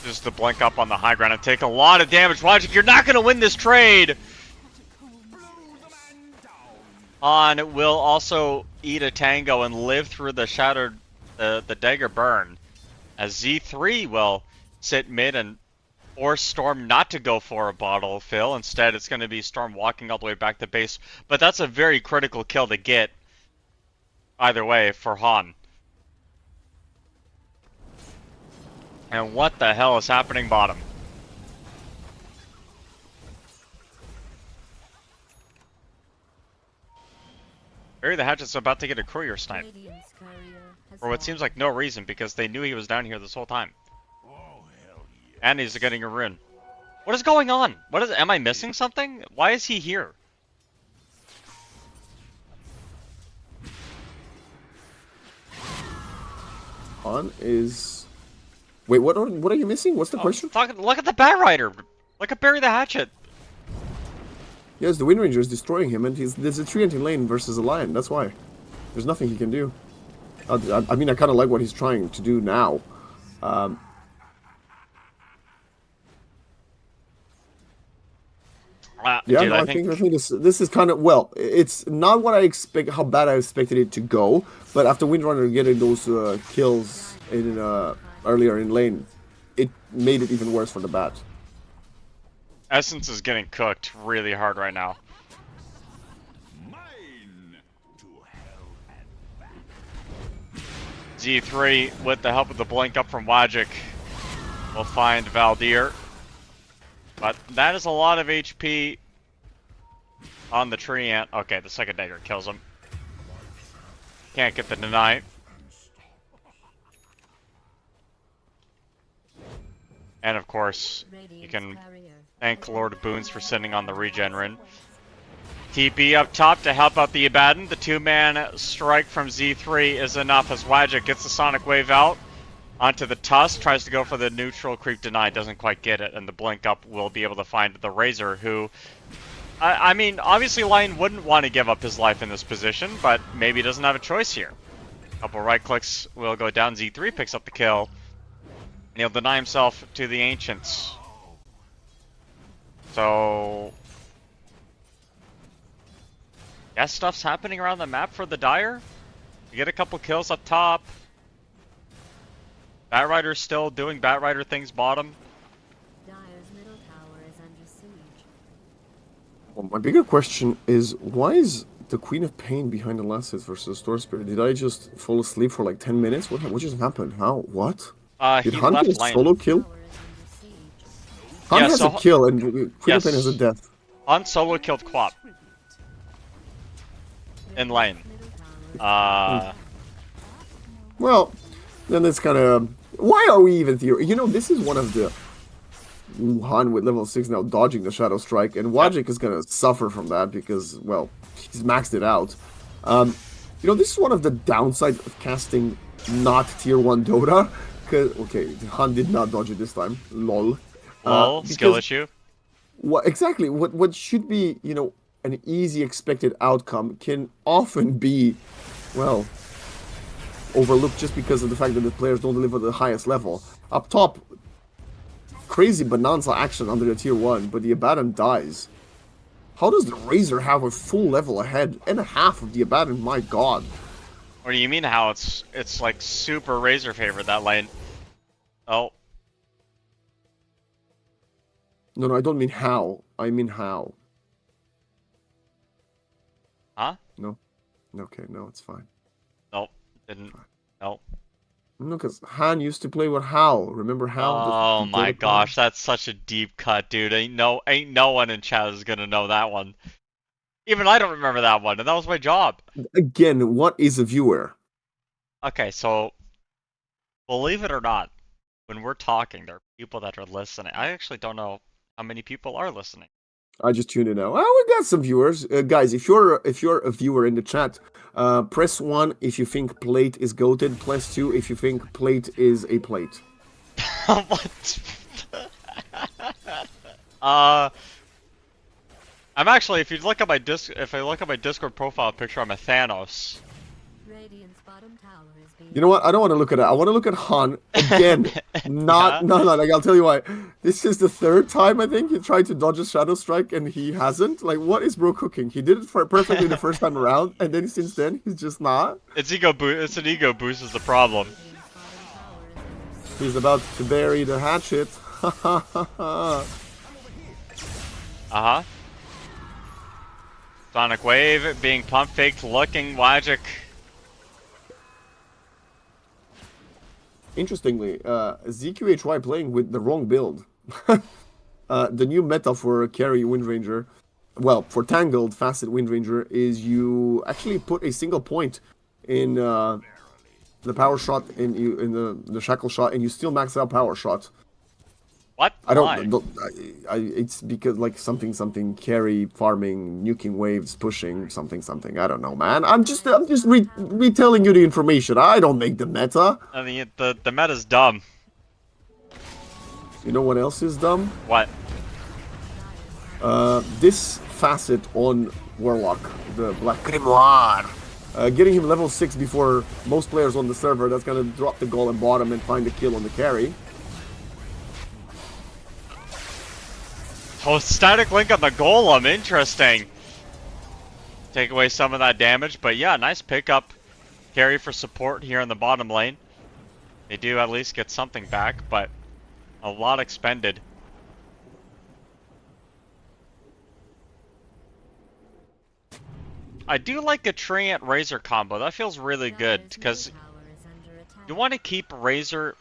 Just to blink up on the high ground and take a lot of damage. Wajik, you're not going to win this trade! Han will also eat a tango and live through the shattered, the dagger burn. As Z3 will sit mid and force Storm not to go for a bottle fill. Instead, it's going to be Storm walking all the way back to base. But that's a very critical kill to get either way for Han. And what the hell is happening bottom? Bury the Hatchet's about to get a courier snipe. Radiant's courier has For what seems like no reason, because they knew he was down here this whole time. Oh, hell yeah. And he's getting a rune. What is going on? Am I missing something? Why is he here? Han is... Wait, what are you missing? What's the question? Look at the Bat Rider! Look at Bury the Hatchet! Yes, the Wind Ranger is destroying him, and there's a treant in lane versus a Lion, that's why. There's nothing he can do. I mean, I kind of like what he's trying to do now. Yeah, dude, no, I think this is kind of, well, it's not what I expect, how bad I expected it to go, but after Windrunner getting those kills in earlier in lane, it made it even worse for the Bat. Essence is getting cooked really hard right now. Mine to hell and back. Z3, with the help of the blink up from Wagic, will find Valdir. But that is a lot of HP on the Treant. Okay, the second dagger kills him. Can't get the deny. And of course, you can thank Lord Boons for sending on the Regenerin. TP up top to help out the Abaddon. The two-man strike from Z3 is enough as Wagic gets the Sonic Wave out. Onto the Tusk, tries to go for the neutral creep deny, doesn't quite get it, and the blink up will be able to find the Razor, who... I mean, obviously Lion wouldn't want to give up his life in this position, but maybe he doesn't have a choice here. Couple right clicks will go down, Z3 picks up the kill, and he'll deny himself to the Ancients. So... yeah, stuff's happening around the map for the Dire. You get a couple kills up top. Batrider's still doing Batrider things bottom. Dire's middle tower is under siege. Well, my bigger question is, why is the Queen of Pain behind the last hit versus Storm Spirit? Did I just fall asleep for like 10 minutes? What just happened? How? What? Did He Han left get a lane. solo kill? Tower is under siege. Han Yeah, has so a kill, and Queen of Pain yes. has a death. Han solo killed Quap in lane. Middle tower Well, then it's kind of... Why are we even theory? You know, this is one of the... Han with level 6 now dodging the Shadow Strike, and Wagic is going to suffer from that because, well, he's maxed it out. You know, this is one of the downsides of casting not tier 1 Dota. Okay, Han did not dodge it this time. Lol. Skill issue. Exactly. What should be, you know, an easy expected outcome can often be, well, overlooked just because of the fact that the players don't deliver the highest level. Up top, crazy bonanza action under the tier 1, but the Abaddon dies. How does the Razor have a full level ahead and a half of the Abaddon? My god. What do you mean how it's like super Razor favored that lane? Oh, No, I don't mean how. I mean how. huh? No. Okay, no, it's fine. Nope, didn't. Nope. No, because Han used to play with How. Remember How? Oh my gosh, that's such a deep cut, dude. Ain't no one in chat is gonna know that one. Even I don't remember that one, and that was my job. Again, what is a viewer? Okay, so believe it or not, when we're talking, there are people that are listening. I actually don't know how many people are listening. I just tuned in now. Oh, we got some viewers, guys. If you're a viewer in the chat, press 1 if you think plate is goated. Press 2 if you think plate is a plate. What? I'm actually, if you look at my Discord profile picture, I'm a Thanos. Radiant's bottom tower is being You know what? I don't want to look at it. I want to look at Han again. Yeah. No. Like, I'll tell you why. This is the 3rd time I think he tried to dodge a Shadow Strike and he hasn't. Like, what is bro cooking? He did it perfectly the first time around, and then since then he's just not. It's an ego boost is the problem. Radiant's bottom tower is under siege. He's about to bury the hatchet. Uh-huh. Sonic Wave being pump faked, looking Wagic. Interestingly, ZQHY playing with the wrong build. The new meta for carry Wind Ranger, well, for tangled facet Wind Ranger, is you actually put a single point in the power shot in the shackle shot, and you still max out power shot. What? I Why? don't. It's because like something carry farming, nuking waves, pushing something. I don't know, man. I'm just retelling you the information. I don't make the meta. I mean, the meta's dumb. You know what else is dumb? What? This facet on Warlock, the Black Grimoire. Getting him level 6 before most players on the server, that's gonna drop the golem bottom and find the kill on the carry. Oh, static link on the golem, interesting. Take away some of that damage, but yeah, nice pickup. Carry for support here in the bottom lane. They do at least get something back, but a lot expended. I do like a Treant Razor combo. That feels really good because you want to keep Razor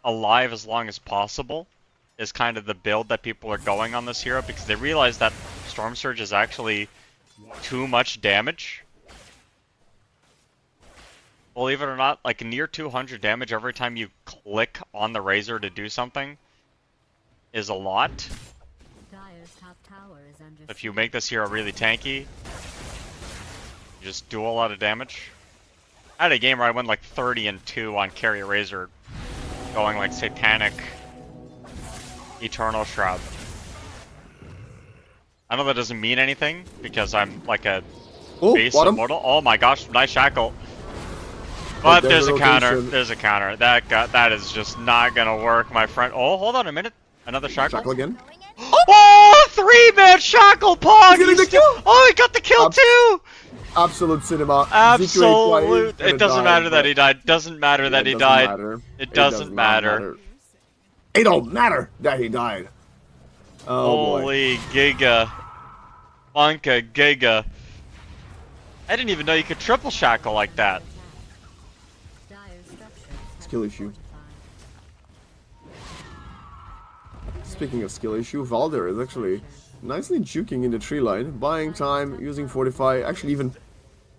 alive as long as possible. Is kind of the build that people are going on this hero because they realize that Storm Surge is actually too much damage. Believe it or not, like near 200 damage every time you click on the Razor to do something is a lot. If you make this hero really tanky, you just do a lot of damage. I had a game where I went like 30-2 on carry Razor, going like Satanic Eternal Shroud. I know that doesn't mean anything because I'm like a base immortal. Oh my gosh, nice shackle. But there's a counter. There's a counter. That is just not gonna work, my friend. Oh, hold on a minute. Another shackle. Shackle again. Oh, 3-man shackle pog. He's getting the kill. Oh, he got the kill too. Absolute cinema. Absolute. It doesn't matter that he died. Doesn't matter that he died. It doesn't matter. It don't matter that he died. Oh, holy giga. Funka giga. I didn't even know you could triple shackle like that. Skill issue. Speaking of skill issue, Valder is actually nicely juking in the tree line, buying time, using Fortify, actually even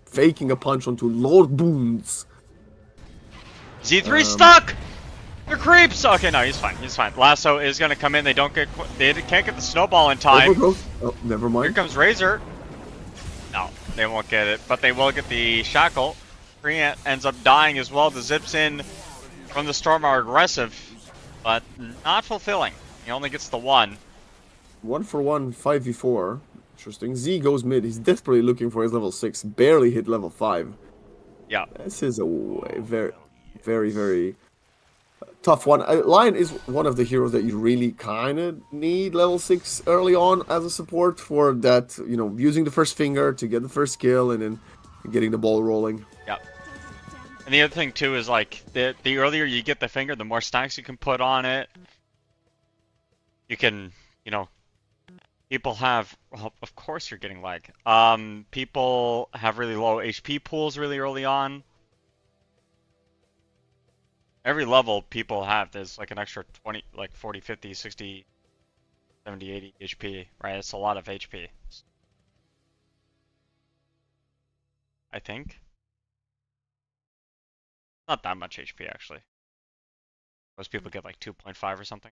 faking a punch onto Lord Boons. Z3 stuck! They're creeps! Okay, no, he's fine, he's fine. Lasso is gonna come in, they can't get the snowball in time. Oh, never mind. Here comes Razor. No, they won't get it, but they will get the shackle. Treant ends up dying as well. The zips in from the storm are aggressive, but not fulfilling. He only gets the 1. 1-for-1, 5v4. Interesting. Z goes mid. He's desperately looking for his level 6. Barely hit level 5. Yeah. This is a very tough one. Lion is one of the heroes that you really kind of need level 6 early on as a support for that, you know, using the first finger to get the first kill and then getting the ball rolling. Yeah. And the other thing too is like the earlier you get the finger, the more stacks you can put on it. You can, you know, people have, well, of course you're getting lag. People have really low HP pools really early on. Every level people have, there's like an extra 20, like 40, 50, 60, 70, 80 HP, right? It's a lot of HP. I think. Not that much HP actually. Most people get like 2.5 or something.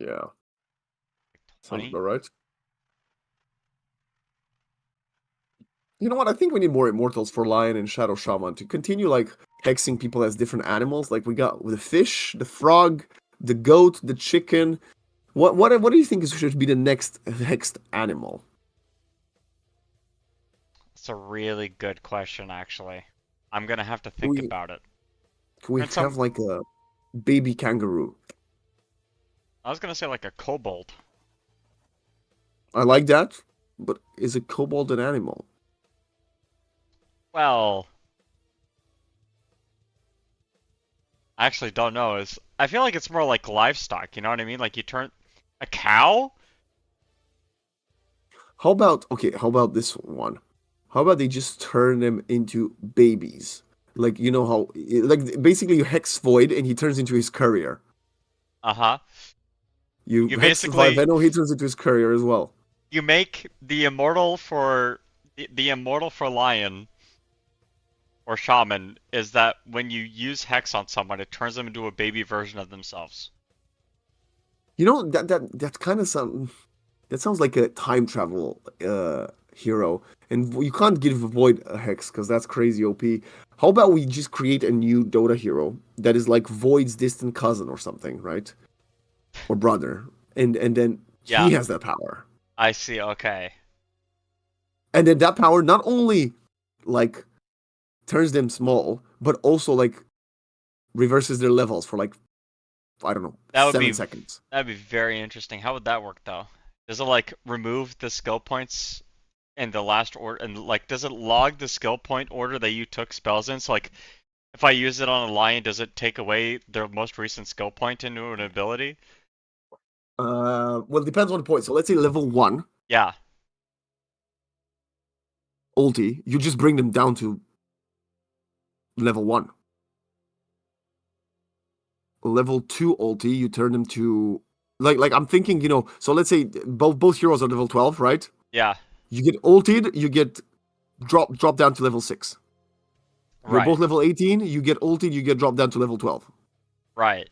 Yeah. Like Sounds 20? about right. You know what? I think we need more immortals for Lion and Shadow Shaman to continue like hexing people as different animals. Like we got the fish, the frog, the goat, the chicken. What do you think should be the next hexed animal? It's a really good question actually. I'm gonna have to think about it. Can we have like a baby kangaroo? I was gonna say like a kobold. I like that, but is a kobold an animal? Well, I actually don't know. I feel like it's more like livestock, you know what I mean? Like you turn a cow? How about this one? How about they just turn them into babies? Like, you know how, like, basically you hex Void and he turns into his courier. Uh-huh. You hex Venom, he turns into his courier as well. You make the immortal for Lion or Shaman is that when you use Hex on someone, it turns them into a baby version of themselves. You know that kind of that sounds like a time travel hero, and you can't give Void a hex because that's crazy OP. How about we just create a new Dota hero that is like Void's distant cousin or something, right? Or brother, and then Yeah, he has that power, I see. Okay. and then that power not only like turns them small, but also like reverses their levels for like I don't know That would 7 seconds. that'd be very interesting. How would that work though? Does it like remove the skill points in the last order, and like does it log the skill point order that you took spells in? So like if I use it on a lion, does it take away their most recent skill point into an ability? Well, it depends on the point. So let's say level 1 Yeah. ulti, you just bring them down to level 1. Level 2 ulti, you turn them to like I'm thinking, so let's say both heroes are level 12, right? Yeah. You get ulted, you get drop down to level 6. They're Right. both level 18, you get ulted, you get dropped down to level 12. Right.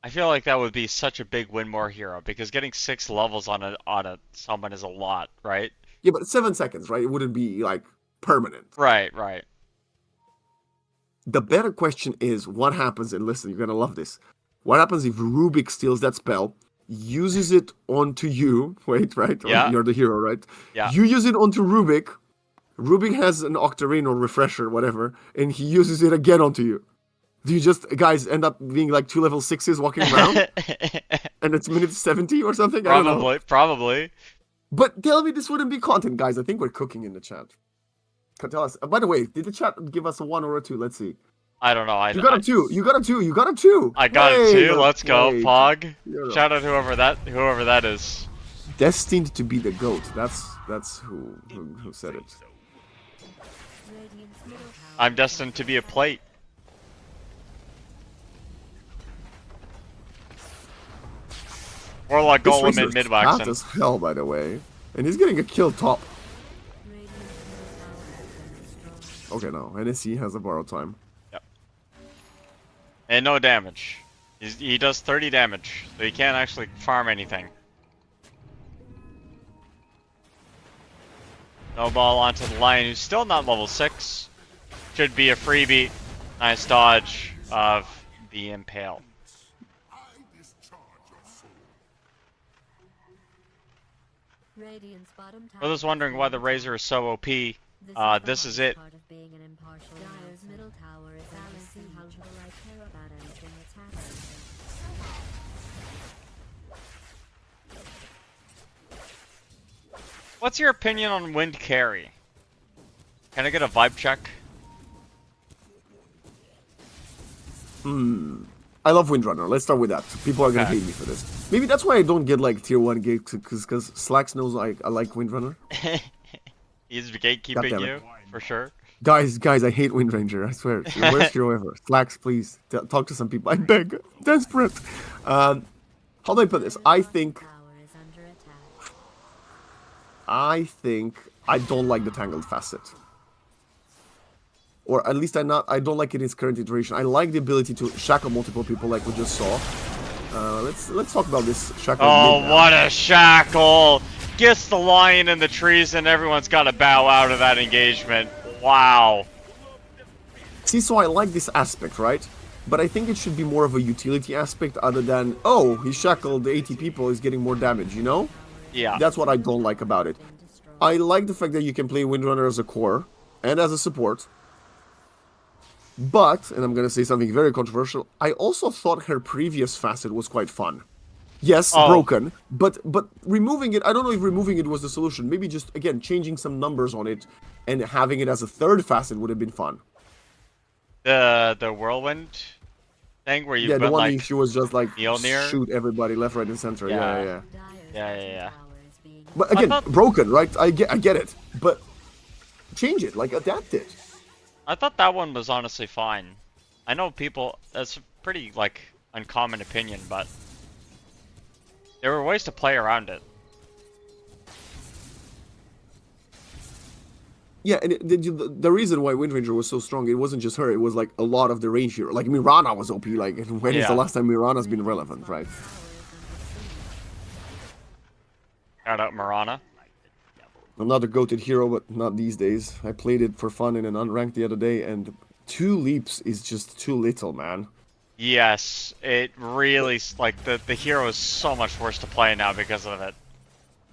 I feel like that would be such a big win more hero because getting 6 levels on a someone is a lot, right? Yeah, but 7 seconds, right? It wouldn't be like permanent. Right, right. The better question is what happens, and listen, you're gonna love this. What happens if Rubik steals that spell, uses it onto you? Wait, right? Yeah. You're the hero, right? Yeah. You use it onto Rubik. Rubik has an Octarine or Refresher, whatever, and he uses it again onto you. Do you just, guys, end up being like 2 level 6s walking around? And it's minute 70 or something? I don't know. Probably. But tell me this wouldn't be content, guys. I think we're cooking in the chat. Tell us. By the way, did the chat give us a 1 or a 2? Let's see. I don't know. You got a 2. You got a 2. You got a 2. I got it too. Let's go, Hey, Pog. you're Shout out whoever that is. destined to be the GOAT. That's who said it. Radiant's middle tower I'm destined to be a plate. Warlock This Golem Razor's and mid fast waxing. as hell, by the way. And he's getting a kill top. Radiant's middle tower has been destroyed. Okay, no. NSC has a borrowed time. Yep. And no damage. He does 30 damage, so he can't actually farm anything. No ball onto the lion, who's still not level 6. Should be a freebie. Nice dodge of the impale. Radiant's bottom tower For those wondering why the Razor is so OP, this is it. part of being an impartial Dyer's middle tower is balancing how little I care about anything that's happening. What's your opinion on Wind Carry? Can I get a vibe check? I love Windrunner. Let's start with that. People are gonna Okay. hate me for this. Maybe that's why I don't get like tier 1 gigs, because Slacks knows I like Windrunner. He's God gatekeeping damn you, it. for sure. Guys, I hate Windranger. I swear. It's the worst hero ever. Slacks, please talk to some people. I beg, desperate. How do I put this? I think Tower is under attack. I don't like the Tangled Facet. Or at least I don't like it in its current iteration. I like the ability to shackle multiple people like we just saw. Let's talk about this shackle. Oh, mid now. what a shackle! Gets the lion in the trees and everyone's got to bow out of that engagement. Wow. See, so I like this aspect, right? But I think it should be more of a utility aspect other than, oh, he shackled 80 people, he's getting more damage, you know? Yeah. That's what I don't like about it. I like the fact that you can play Windrunner as a core and as a support. But, and I'm gonna say something very controversial, I also thought her previous facet was quite fun. Yes, Oh. broken, but removing it, I don't know if removing it was the solution. Maybe just, again, changing some numbers on it and having it as a third facet would have been fun. The whirlwind thing where you Yeah, the went one like where she was just like, Mjolnir? shoot everybody left, right, and center. Yeah, Yeah. yeah. Dyer's Yeah, bottom yeah. tower is being But again, thought- broken, right? I get it. But change it, like adapt it. I thought that one was honestly fine. I know people, that's a pretty like uncommon opinion, but there were ways to play around it. Yeah, and the reason why Wind Ranger was so strong, it wasn't just her. It was like a lot of the range hero. Like Mirana was OP. Like when is the Yeah. last time Mirana's been relevant, right? Shout out Marana. Another goated hero, but not these days. I played it for fun in an unranked the other day, and 2 leaps is just too little, man. Yes, it really like the hero is so much worse to play now because of it.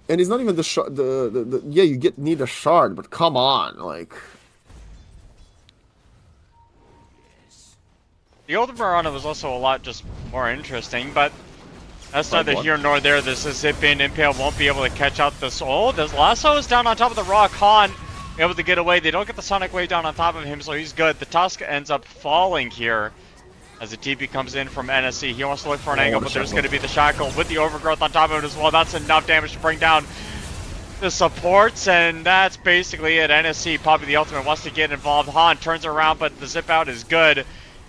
And it's not even the yeah, you need a shard, but come on, like. The older Marana was also a lot just more interesting, but that's neither here nor there. This is Zip in. Impale won't be able to catch out this. Oh, this Lasso is down on top of the rock. Han able to get away. They don't get the Sonic Wave down on top of him, so he's good. The Tusk ends up falling here as the TP comes in from NSC. He wants to look for an angle, but there's going to be the Shackle with the Overgrowth on top of it as well. That's enough damage to bring down the supports, and that's basically it. NSC, Poppy the Ultimate, wants to get involved. Han turns around, but the zip out is good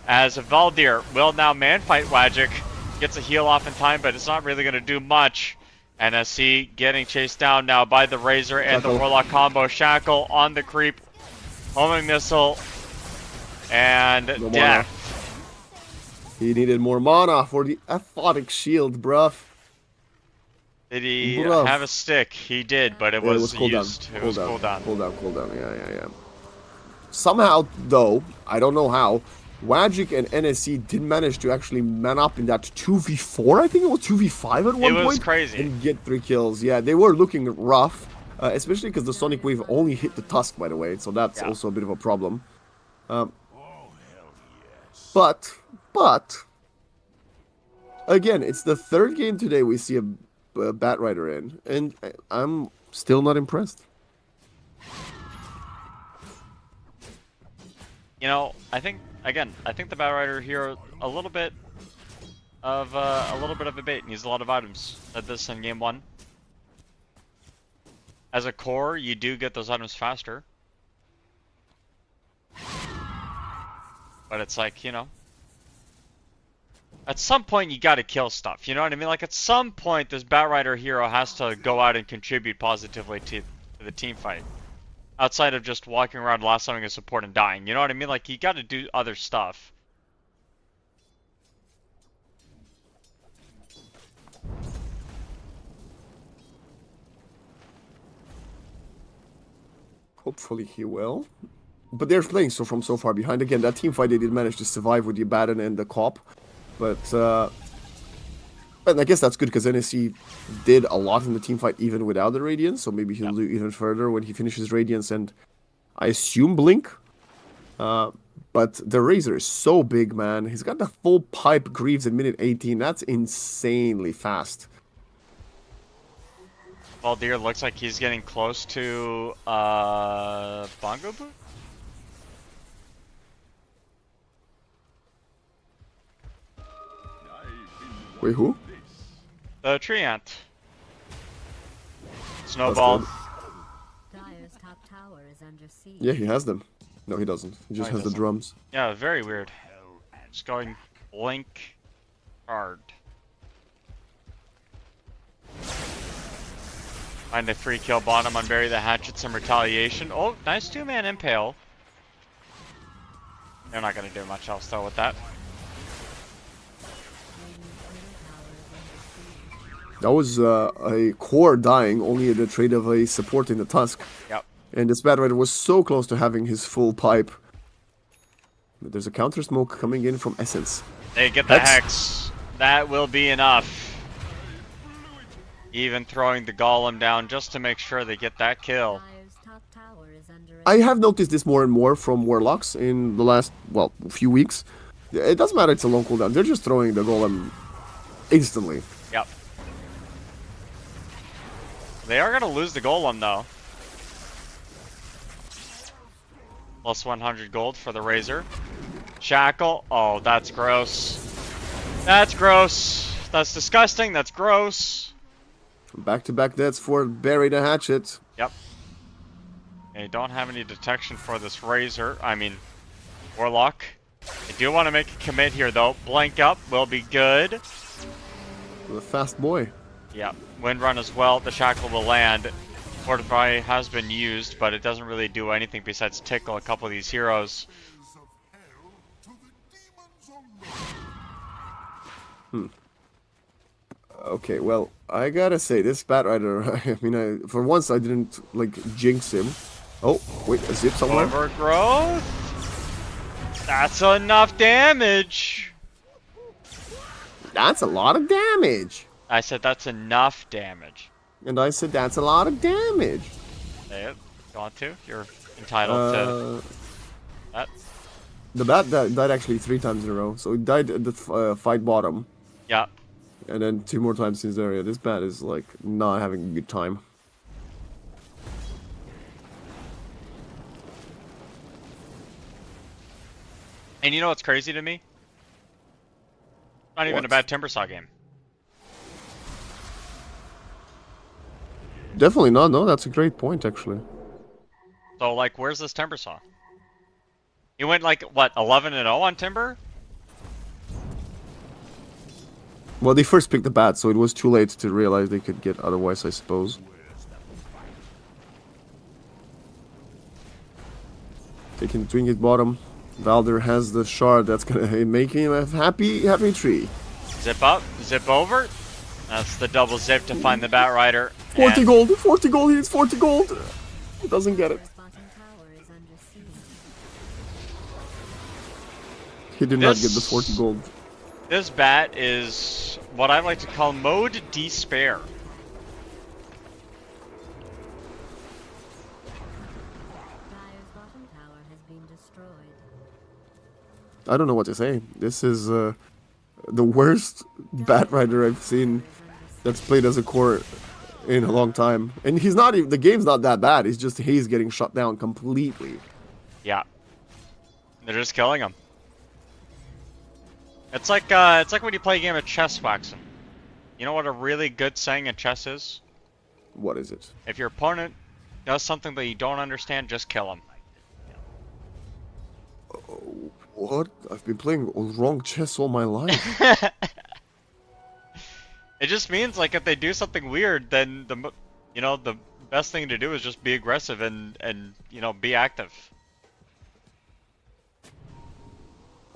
as Valdir will now man-fight Wagic. Gets a heal off in time, but it's not really going to do much. NSC getting chased down now by the Razor and the Warlock combo. Shackle on the creep. Homing Missile. And death. He needed more mana for the Aphotic Shield, bruv. Did he have a stick? He did, but it was used. It was cooldown. Cooldown. Yeah. Somehow, though, I don't know how, Wagic and NSC did manage to actually man up in that 2v4, I think it was 2v5 at one point. It was crazy. And get 3 kills. Yeah, they were looking rough, especially because the Sonic Wave only hit the Tusk, by the way, so that's also a bit of a problem. But, again, it's the 3rd game today we see a Bat Rider in, and I'm still not impressed. You know, I think the Bat Rider here a little bit of a bait. Needs a lot of items. Said this in game 1. As a core, you do get those items faster, but it's like, you know, at some point you gotta kill stuff. You know what I mean? Like at some point, this Bat Rider hero has to go out and contribute positively to the team fight. Outside of just walking around lassoing a support and dying. You know what I mean? Like, you gotta do other stuff. Hopefully he will. But they're playing from so far behind. Again, that team fight, they did manage to survive with the Abaddon and the Cop. But, and I guess that's good because NSC did a lot in the team fight even without the Radiance. So maybe he'll do even further when he finishes Radiance and I assume Blink. But the Razor is so big, man. He's got the full pipe Greaves at minute 18. That's insanely fast. Valdir looks like he's getting close to Bongo Boot? Wait, who? The Tree Ant. Snowball. Dire's top tower is under siege. Yeah, he has them. No, he doesn't. He just has the drums. Yeah, very weird. Just going Blink hard. Find a free kill bottom on Bury the Hatchet, some retaliation. Oh, nice 2-man impale. They're not going to do much else though with that. That was a core dying, only at the trade of a support in the Tusk. Yep. And this Bat Rider was so close to having his full pipe. But there's a counter smoke coming in from Essence. They get the Hex. That will be enough. Even throwing the Golem down just to make sure they get that kill. Dire's top tower is under I have noticed this more and more from Warlocks in the last, well, few weeks. It doesn't matter it's a long cooldown. They're just throwing the Golem instantly. Yep. They are going to lose the Golem, though. Plus 100 gold for the Razor. Shackle. Oh, that's gross. That's gross. That's disgusting. That's gross. Back-to-back deaths for Bury the Hatchet. Yep. They don't have any detection for this Razor. I mean, Warlock. I do want to make a commit here, though. Blank up will be good. The fast boy. Yeah, Wind Run as well. The Shackle will land. Fortify has been used, but it doesn't really do anything besides tickle a couple of these heroes. Okay, well, I gotta say, this Batrider, I mean, for once I didn't, like, jinx him. Oh, wait, a zip somewhere? Overgrowth? That's enough damage! That's a lot of damage! I said that's enough damage. And I said, that's a lot of damage! Hey, you want to? You're entitled to that. The bat died actually 3 times in a row, so he died at the fight bottom. Yeah. And then 2 more times in this area. This bat is, like, not having a good time. And you know what's crazy to me? Not even a bad Timbersaw game. Definitely not, no, that's a great point, actually. So, like, where's this Timbersaw? He went, like, what, 11-0 on Timber? Well, they first picked the bat, so it was too late to realize they could get otherwise, I suppose. Taking the Twinkie bottom. Valder has the shard that's gonna make him a happy tree. Zip up, zip over. That's the double zip to find the Batrider. 40 gold, 40 gold, he needs 40 gold! He doesn't get it. Bottom tower is under siege. He did not get the 40 gold. This bat is what I like to call mode despair. Dire's bottom tower has been destroyed. I don't know what to say. This is the worst Batrider I've seen that's played as a core in a long time. And he's not even, the game's not that bad, it's just he's getting shut down completely. Yeah. They're just killing him. It's like when you play a game of chess, Waxen. You know what a really good saying in chess is? What is it? If your opponent does something that you don't understand, just kill him. What? I've been playing wrong chess all my life. It just means, like, if they do something weird, then the best thing to do is just be aggressive and be active.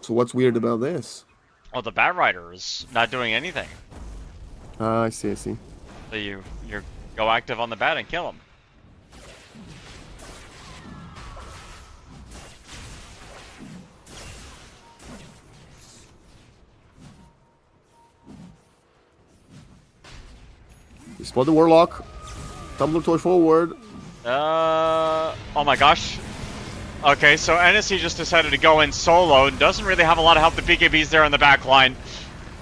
So what's weird about this? Well, the Batrider is not doing anything. I see. So you go active on the bat and kill him. You spot the Warlock. Tumbler toy forward. Oh my gosh. Okay, so NSC just decided to go in solo and doesn't really have a lot of help. The BKB's there on the back line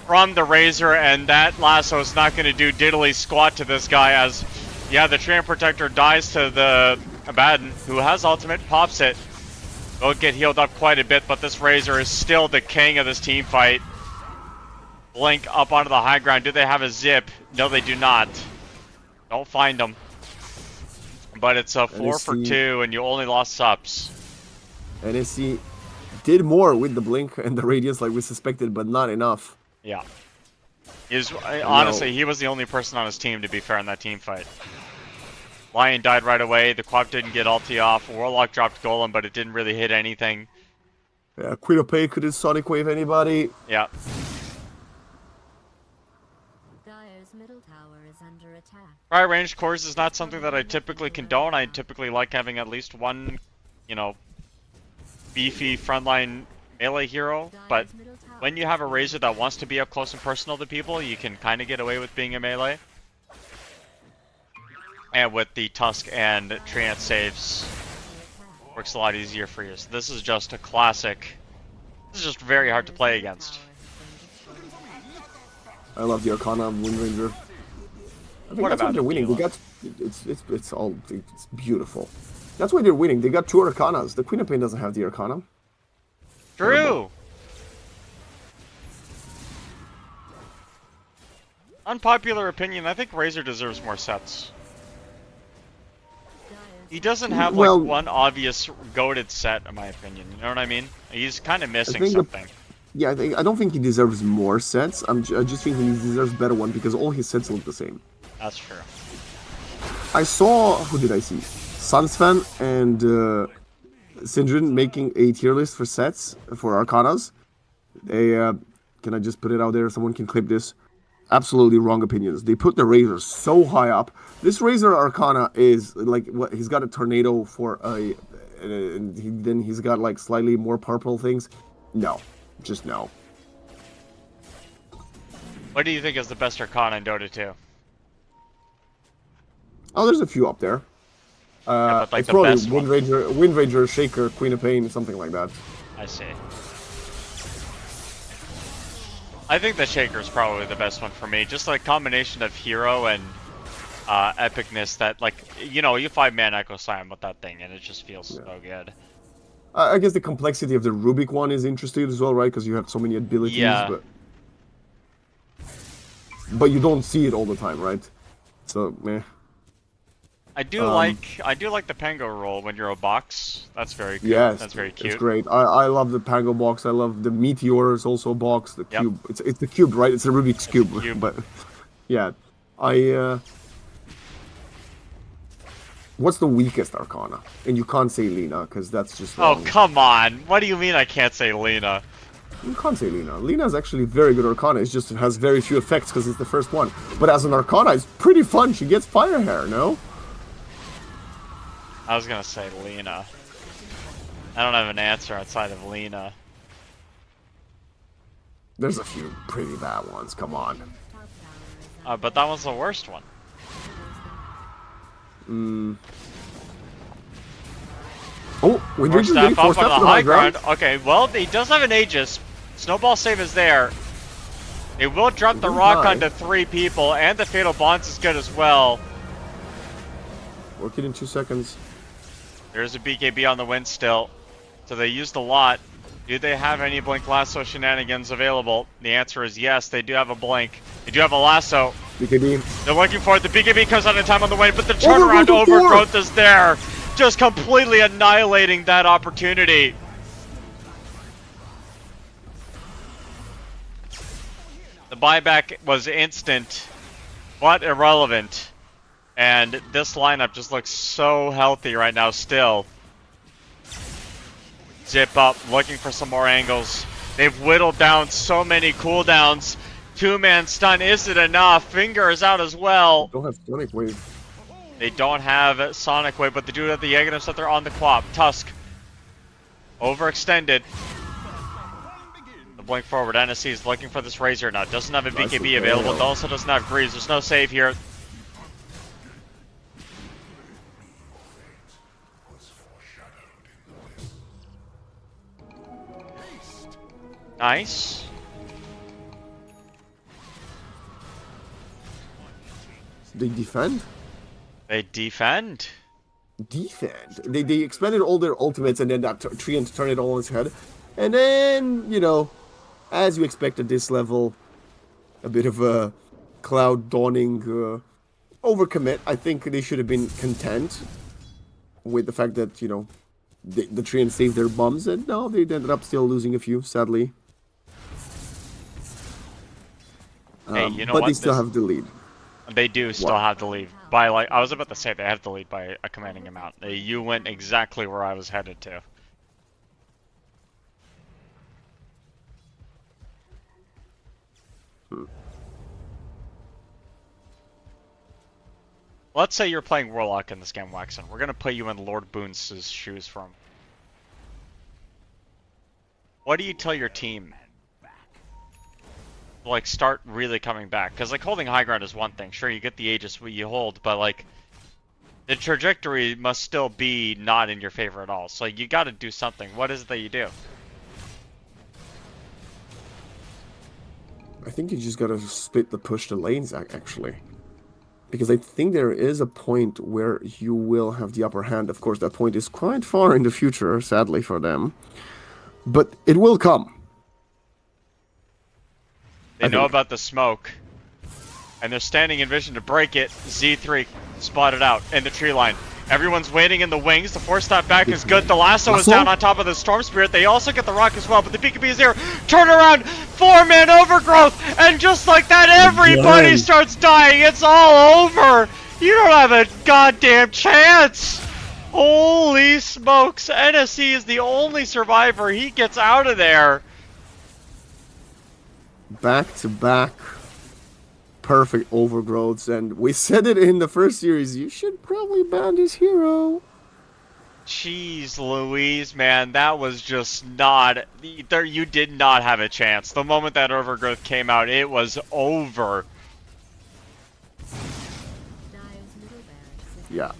from the Razor, and that lasso is not going to do diddly squat to this guy as, yeah, the Treant Protector dies to the Abaddon, who has ultimate, pops it. They'll get healed up quite a bit, but this Razor is still the king of this team fight. Blink up onto the high ground. Do they have a zip? No, they do not. Don't find them. But it's a 4 for 2, and you only lost subs. NSC did more with the blink and the radiance like we suspected, but not enough. Yeah. Honestly, he was the only person on his team, to be fair, in that team fight. Lion died right away. The Quap didn't get ulti off. Warlock dropped Golem, but it didn't really hit anything. Yeah, Queen of Pay couldn't Sonic Wave anybody. Yeah. Dire's middle tower is under attack. High range cores is not something that I typically condone. I typically like having at least one, beefy frontline melee hero, but when you have a Razor that wants to be up close and personal to people, you can kind of get away with being a melee. And with the Tusk and Treant saves, works a lot easier for you. So this is just a classic. This is just very hard to play against. I love the Arcana of Wind Ranger. I think that's why they're winning. They got it's beautiful. That's why they're winning. They got 2 Arcanas. The Queen of Pain doesn't have the Arcana. True. Unpopular opinion, I think Razor deserves more sets. He doesn't have like one obvious goated set, in my opinion. You know what I mean? He's kind of missing something. Yeah, I don't think he deserves more sets. I just think he deserves better one because all his sets look the same. That's true. I saw, who did I see? Sunsfan and Syndrin making a tier list for sets, for Arcanas. They, can I just put it out there? Someone can clip this. Absolutely wrong opinions. They put the Razor so high up. This Razor Arcana is like, what, he's got a Tornado for a, and then he's got like slightly more purple things. No, just no. What do you think is the best Arcana in Dota 2? Oh, there's a few up there. Yeah, but like it's the probably best one. Wind Ranger, Shaker, Queen of Pain, something like that. I see. I think the Shaker is probably the best one for me. Just like combination of hero and epicness that, like, you know, you 5-man Echo Slam with that thing and it just feels so good. I guess the complexity of the Rubik one is interesting as well, right? Because you have so many abilities. Yeah. But you don't see it all the time, right? So, meh. I do like the Pango roll when you're a box. That's very good. Yes, That's very cute. It's great. I love the Pango box. I love the Meteor is also a box. The cube. It's the cube, right? It's a Rubik's cube. But yeah, what's the weakest Arcana? And you can't say Lina because that's just wrong. Oh, come on! What do you mean I can't say Lina? You can't say Lina. Lina is actually very good Arcana. It's just it has very few effects because it's the first one. But as an Arcana, it's pretty fun. She gets fire hair, no? I was gonna say Lina. I don't have an answer outside of Lina. There's a few pretty bad ones. Come on. But that was the worst one. Oh, we Force did staff up on the high ground. Okay, well, he does have an Aegis. Snowball save is there. It will drop the rock onto 3 people, and the Fatal Bonds is good as well. Work it in 2 seconds. There's a BKB on the win still. So they used a lot. Do they have any Blink Lasso shenanigans available? The answer is yes, they do have a Blink. They do have a Lasso. BKB. They're looking for it. The BKB comes out in time on the win, but the turnaround overgrowth is there. Just completely annihilating that opportunity. The buyback was instant, but irrelevant. And this lineup just looks so healthy right now still. Zip up, looking for some more angles. They've whittled down so many cooldowns. 2-man stun, is it enough? Finger is out as well. Don't have Sonic Wave. They don't have Sonic Wave, but they do have the Yagana's that they're on the Quap. Tusk. Overextended. The blink forward. NSC is looking for this Razor now. Doesn't have a BKB available. It also doesn't have Greaves. There's no save here. Nice. They defend? They defend. Defend. They expended all their ultimates and then that Treant turned it all on its head. And then, you know, as you expect at this level, a bit of a cloud dawning overcommit. I think they should have been content with the fact that, you know, the Treant saved their bums, and no, they ended up still losing a few, sadly. Hey, you know but what? they still have the lead. They do still have the lead by, like, I was about to say they have the lead by a commanding amount. You went exactly where I was headed to. Let's say you're playing Warlock in this game, Waxen. We're gonna put you in Lord Boone's shoes from. What do you tell your team? Like, start really coming back, because like holding high ground is one thing. Sure, you get the Aegis you hold, but like the trajectory must still be not in your favor at all. So you got to do something. What is it that you do? I think you just gotta split the push the lanes actually, because I think there is a point where you will have the upper hand. Of course, that point is quite far in the future, sadly for them, but it will come. They know about the smoke, and they're standing in vision to break it. Z3 spotted out in the tree line. Everyone's waiting in the wings. The force stop back is good. The lasso is down on top of the Storm Spirit. They also get the rock as well, but the BKB is there. Turn around, 4-man overgrowth, and just like that, everybody starts dying. It's all over. You don't have a goddamn chance! Holy smokes! NSC is the only survivor. He gets out of there. Back to back perfect overgrowths, and we said it in the first series. You should probably ban this hero. Jeez Louise, man, that was just not... You did not have a chance. The moment that overgrowth came out, it was over. Yeah.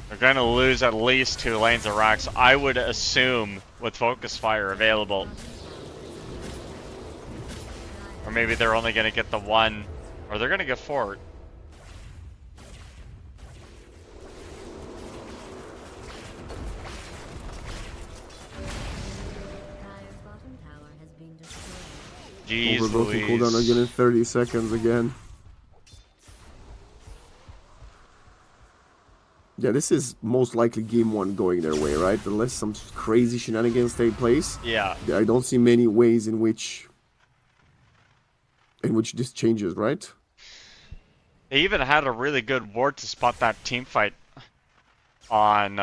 They're going to lose at least 2 lanes of racks, I would assume, with Focus Fire available. Or maybe they're only going to get the 1, or they're going to get 4. Jeez Overgrowth will cool down Louise. again in 30 seconds again. Yeah, this is most likely game 1 going their way, right? Unless some crazy shenanigans take place. Yeah. I don't see many ways in which this changes, right? They even had a really good ward to spot that team fight on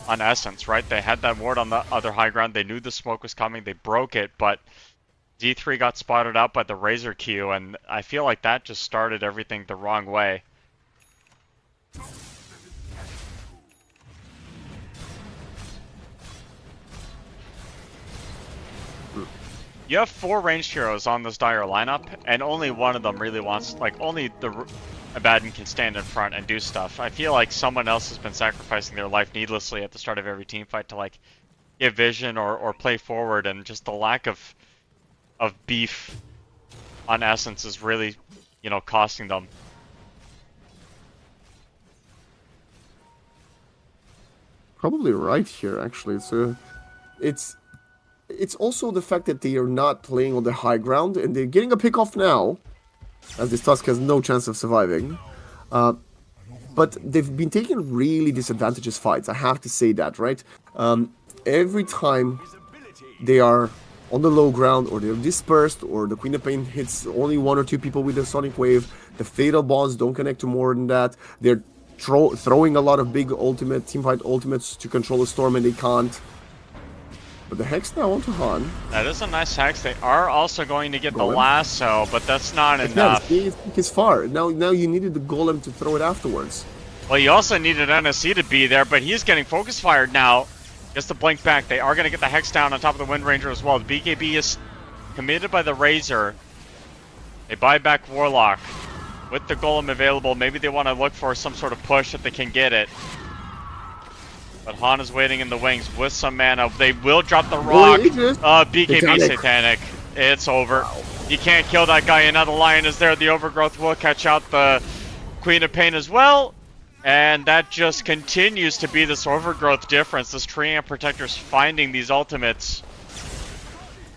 Essence, right? They had that ward on the other high ground. They knew the smoke was coming. They broke it, but D3 got spotted out by the Razor Q, and I feel like that just started everything the wrong way. You have 4 ranged heroes on this Dire lineup, and only one of them really wants, like, only the Abaddon can stand in front and do stuff. I feel like someone else has been sacrificing their life needlessly at the start of every team fight to, like, get vision or play forward, and just the lack of beef on Essence is really, you know, costing them. Probably right here, actually. It's also the fact that they are not playing on the high ground, and they're getting a pick off now, as this Tusk has no chance of surviving. But they've been taking really disadvantageous fights, I have to say that, right? Every time they are on the low ground, or they're dispersed, or the Queen of Pain hits only 1 or 2 people with the Sonic Wave, the Fatal Bonds don't connect to more than that, they're throwing a lot of big teamfight ultimates to control the Storm, and they can't. But the Hex now onto Han. That is a nice Hex. They are also going to get the lasso, but that's not enough. It's far. Now you needed the Golem to throw it afterwards. Well, you also needed NSC to be there, but he's getting focus fired now. Just to blink back. They are going to get the Hex down on top of the Wind Ranger as well. The BKB is committed by the Razor. They buy back Warlock. With the Golem available, maybe they want to look for some sort of push if they can get it. But Han is waiting in the wings with some mana. They will drop the rock. BKB Satanic. It's over. Wow. You can't kill that guy, and now the Lion is there. The Overgrowth will catch out the Queen of Pain as well. And that just continues to be this Overgrowth difference. This Treant Protector's finding these ultimates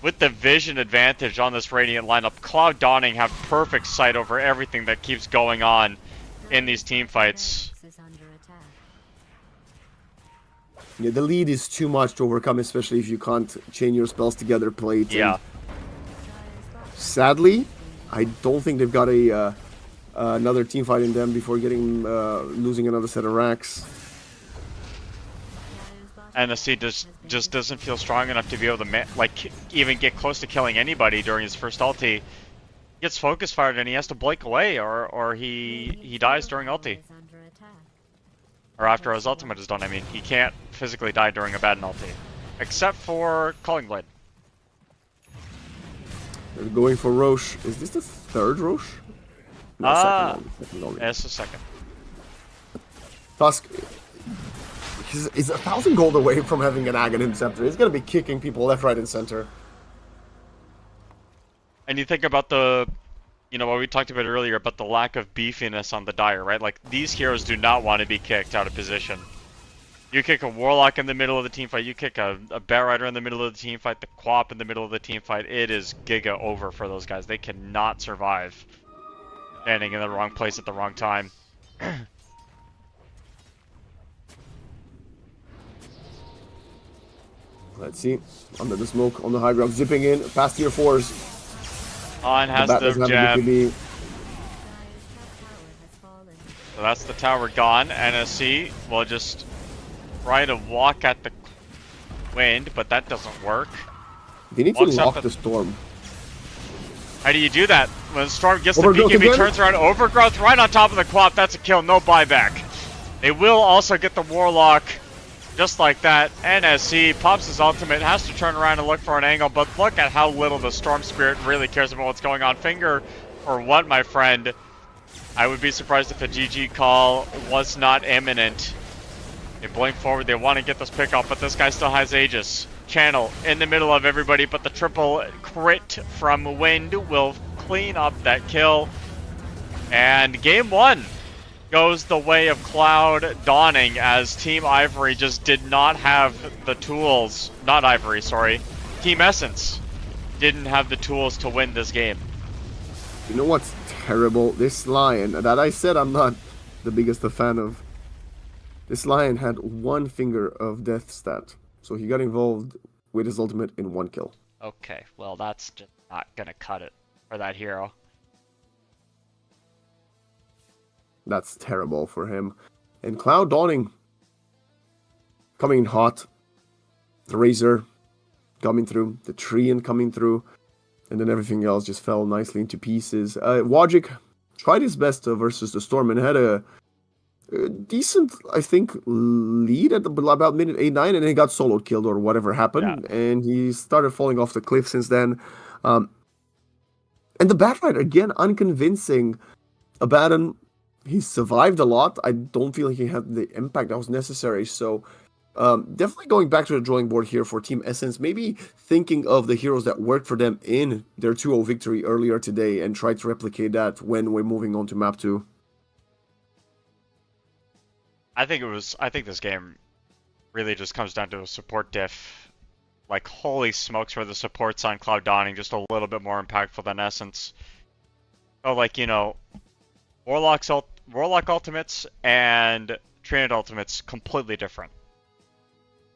with the vision advantage on this Radiant lineup. Cloud Dawning have perfect sight over everything that keeps going on in these team fights. Yeah, the lead is too much to overcome, especially if you can't chain your spells together, play it. Yeah. Sadly, I don't think they've got another team fight in them before losing another set of racks. NSC just doesn't feel strong enough to be able to even get close to killing anybody during his first ulti. He gets focus fired and he has to blink away, or he dies during ulti. Or after his ultimate is done, I mean. He can't physically die during a bad ulti. Except for Calling Blade. They're going for Roche. Is this the 3rd Roche? No, second only. It's the 2nd. Tusk is 1,000 gold away from having an Aghanim Scepter. He's going to be kicking people left, right, and center. And you think about the... You know, what we talked about earlier about the lack of beefiness on the Dire, right? Like, these heroes do not want to be kicked out of position. You kick a Warlock in the middle of the team fight, you kick a Bat Rider in the middle of the team fight, the Quap in the middle of the team fight, it is giga over for those guys. They cannot survive standing in the wrong place at the wrong time. Let's see. Under the smoke, on the high ground, zipping in, past tier 4s. Han has the gem. So that's the tower gone. NSC will just try to walk at the wind, but that doesn't work. They need to Walks up lock at- the storm. How do you do that? When the storm gets the Overgrowth BKB, again? turns around, overgrowth right on top of the Quap. That's a kill, no buyback. They will also get the Warlock just like that. NSC pops his ultimate, has to turn around and look for an angle, but look at how little the Storm Spirit really cares about what's going on. Finger or what, my friend? I would be surprised if a GG call was not imminent. They blink forward, they want to get this pick off, but this guy still has Aegis. Channel in the middle of everybody, but the triple crit from Wind will clean up that kill. And game 1 goes the way of Cloud Dawning, as Team Ivory just did not have the tools. Not Ivory, sorry. Team Essence didn't have the tools to win this game. You know what's terrible? This Lion that I said I'm not the biggest a fan of. This Lion had 1 finger of death stat, so he got involved with his ultimate in 1 kill. Okay, well that's just not gonna cut it for that hero. That's terrible for him. And Cloud Dawning coming in hot. The Razor coming through. The Treant coming through. And then everything else just fell nicely into pieces. Wojcik tried his best versus the Storm and had a decent, I think, lead at about minute 8-9, and then he got solo killed or whatever happened. Yeah. And he started falling off the cliff since then. And the Batrider, again, unconvincing. Abaddon, he survived a lot. I don't feel like he had the impact that was necessary. So definitely going back to the drawing board here for Team Essence. Maybe thinking of the heroes that worked for them in their 2-0 victory earlier today and try to replicate that when we're moving on to map 2. I think this game really just comes down to a support diff. Like, holy smokes, where the supports on Cloud Dawning just a little bit more impactful than Essence. So, like, you know, Warlock ultimates and Treant ultimates completely different.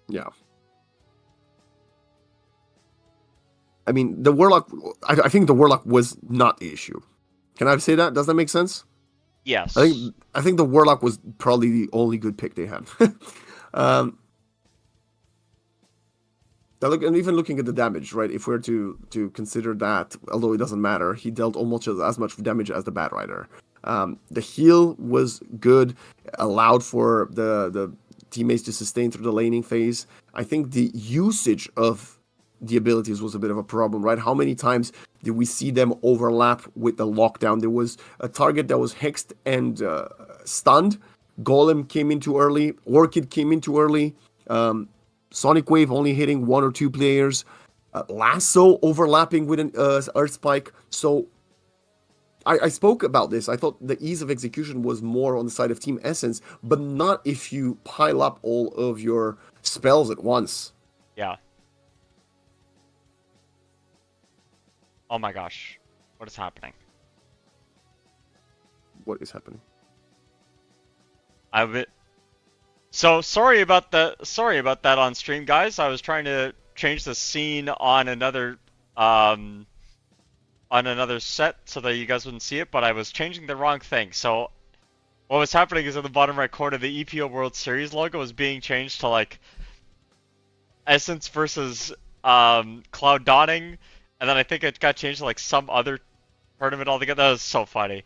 Yeah. I mean, the Warlock, I think the Warlock was not the issue. Can I say that? Does that make sense? Yes. I think the Warlock was probably the only good pick they had. And even looking at the damage, right? If we're to consider that, although it doesn't matter, he dealt almost as much damage as the Batrider. The heal was good, allowed for the teammates to sustain through the laning phase. I think the usage of the abilities was a bit of a problem, right? How many times did we see them overlap with the lockdown? There was a target that was hexed and stunned. Golem came in too early. Orchid came in too early. Sonic Wave only hitting 1 or 2 players. Lasso overlapping with an Earth Spike. So I spoke about this. I thought the ease of execution was more on the side of Team Essence, but not if you pile up all of your spells at once. Yeah. Oh my gosh. What is happening? What is happening? So sorry about that on stream, guys. I was trying to change the scene on another set so that you guys wouldn't see it, but I was changing the wrong thing. So what was happening is in the bottom right corner, the EPL World Series logo was being changed to like Essence versus Cloud Dawning, and then I think it got changed to like some other tournament altogether. That was so funny.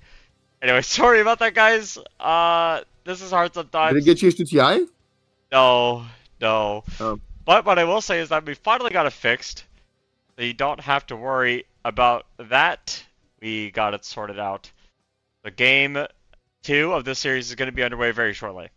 Anyway, sorry about that, guys. This is hard sometimes. Did it get changed to TI? No. Oh. But what I will say is that we finally got it fixed. So you don't have to worry about that. We got it sorted out. The game 2 of this series is going to be underway very shortly.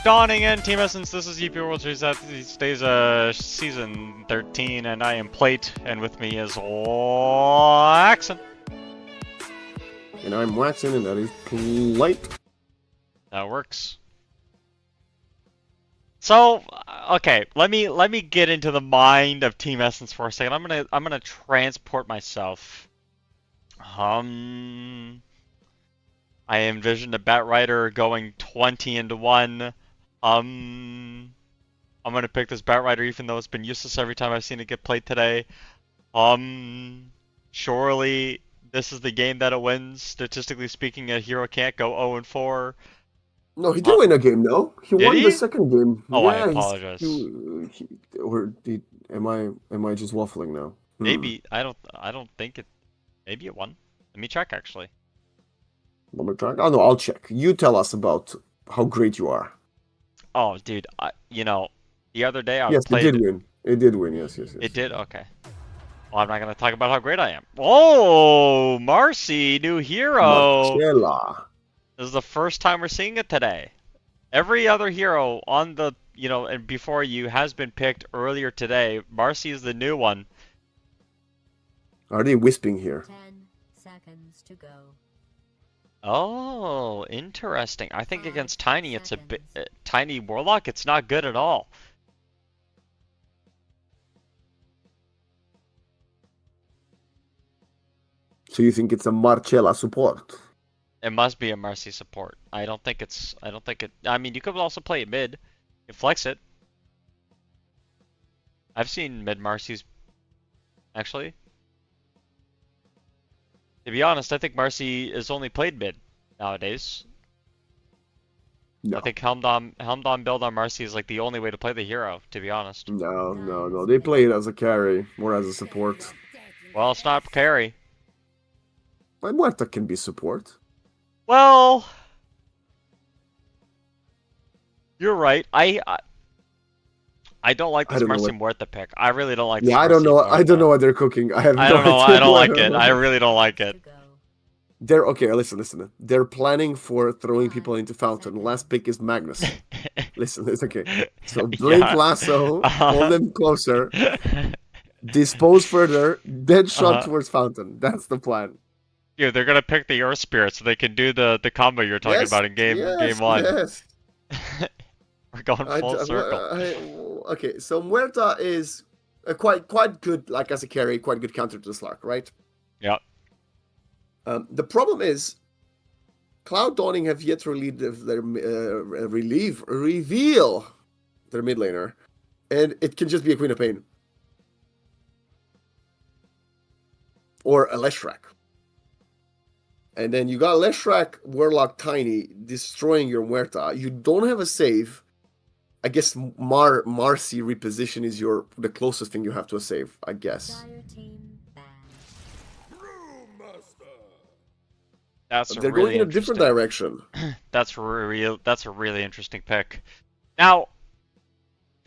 Dawning in Team Essence, this is EPL World Series these days, season 13, and I am Plate, and with me is Waxon. And I'm Waxon, and that is Plate. That works. So, okay, let me get into the mind of Team Essence for a second. I'm gonna transport myself. I envisioned a Batrider going 20-1. I'm gonna pick this Batrider even though it's been useless every time I've seen it get played today. Surely this is the game that it wins. Statistically speaking, a hero can't go 0-4. No, he did win a game, no? He Did won he? the second game. Oh, yeah, I apologize. Am I just waffling now? Maybe I don't think it. Maybe it won. Let me check actually. Let me try. Oh no, I'll check. You tell us about how great you are. Oh, dude, the other day I Yes, played. it did win. It did win. Yes. It did. Okay. Well, I'm not gonna talk about how great I am. Oh, Marcy, new hero. Marcella. This is the first time we're seeing it today. Every other hero on the, and before you has been picked earlier today. Marcy is the new one. Are they wisping here? 10 seconds to go. Oh, interesting. I think 5 against Tiny, it's a bit seconds. Tiny Warlock. It's not good at all. So you think it's a Marcella support? It must be a Marcy support. I don't think it. I mean, you could also play it mid. You flex it. I've seen mid Marcy's. Actually, to be honest, I think Marcy is only played mid nowadays. No. I think Helmdom build on Marcy is like the only way to play the hero. To be honest. No. They play it as a carry or as a support. Well, it's not carry. My Muerta can be support. Well, you're right. I don't like this Marcy Muerta pick. I really don't like this. Yeah, I don't know. I don't know what they're cooking. I have no I don't know. idea. I don't like it. I really don't like it. They're okay. Listen. They're planning for throwing people into fountain. Last pick is Magnus. Listen, it's okay. So blink lasso, hold them closer, dispose further, then shot towards fountain. That's the plan. Yeah, they're gonna pick the Earth Spirit so they can do the combo you're talking about in game one. Yes. We're going full circle. Okay, so Muerta is quite good, like as a carry, quite good counter to the Slark, right? Yeah. The problem is, Cloud Dawning have yet to reveal their mid laner, and it can just be a Queen of Pain or a Leshrac. And then you got Leshrac, Warlock, Tiny destroying your Muerta. You don't have a save. I guess Marcy reposition is the closest thing you have to a save, I guess. They're going in a different direction. That's a really interesting pick. Now,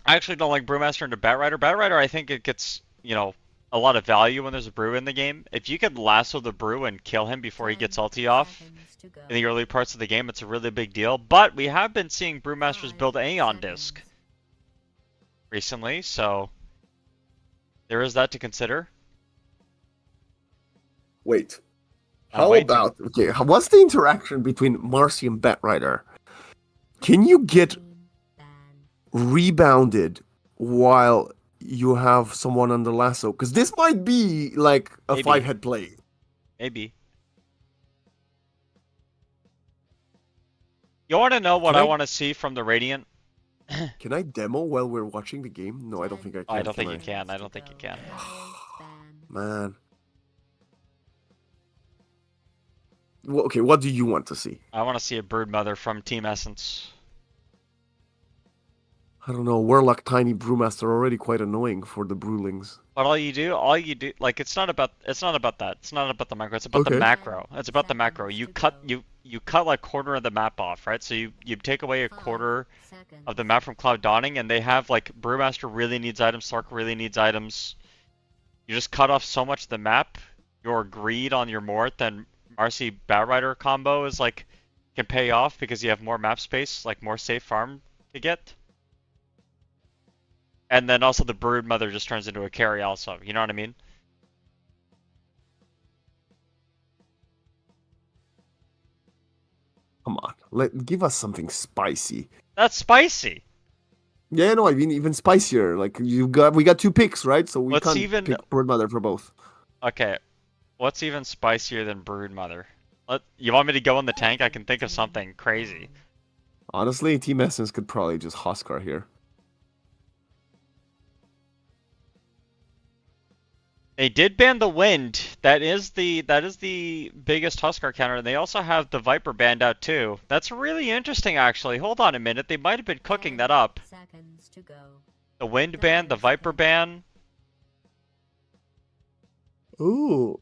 I actually don't like Brewmaster into Batrider. Batrider, I think it gets, a lot of value when there's a brew in the game. If you could lasso the brew and kill him before he gets ulti off in the early parts of the game, it's a really big deal. But we have been seeing Brewmasters build Aeon Disc recently, so there is that to consider. Wait. How about, okay, what's the interaction between Marcy and Batrider? Can you get rebounded while you have someone under lasso? Because this might be like a 5-head play. Maybe. You want to know what I want to see from the Radiant? Can I demo while we're watching the game? No, I don't think I can. I don't think you can. I don't think you can. Man. Well, okay, what do you want to see? I want to see a Broodmother from Team Essence. I don't know, Warlock, Tiny, Brewmaster are already quite annoying for the Brewlings. But all you do, like it's not about that. It's not about the micro. It's about the macro. It's about the macro. You cut like quarter of the map off, right? So you take away a quarter of the map from Cloud Dawning, and they have like Brewmaster really needs items, Sark really needs items. You just cut off so much of the map. Your greed on your Mort and Marcy Batrider combo is like can pay off because you have more map space, like more safe farm to get. And then also the Brood Mother just turns into a carry also, you know what I mean? Come on, give us something spicy. That's spicy. Yeah, no, I mean even spicier. Like we got 2 picks, right? So we can't pick Brood Mother for both. Okay, what's even spicier than Brood Mother? You want me to go in the tank? I can think of something crazy. Honestly, Team Essence could probably just Huskar here. They did ban the Wind. That is the biggest Huskar counter. And they also have the Viper banned out too. That's really interesting, actually. Hold on a minute. They might have been cooking that up. Seconds to go. The Wind ban, the Viper ban. Ooh.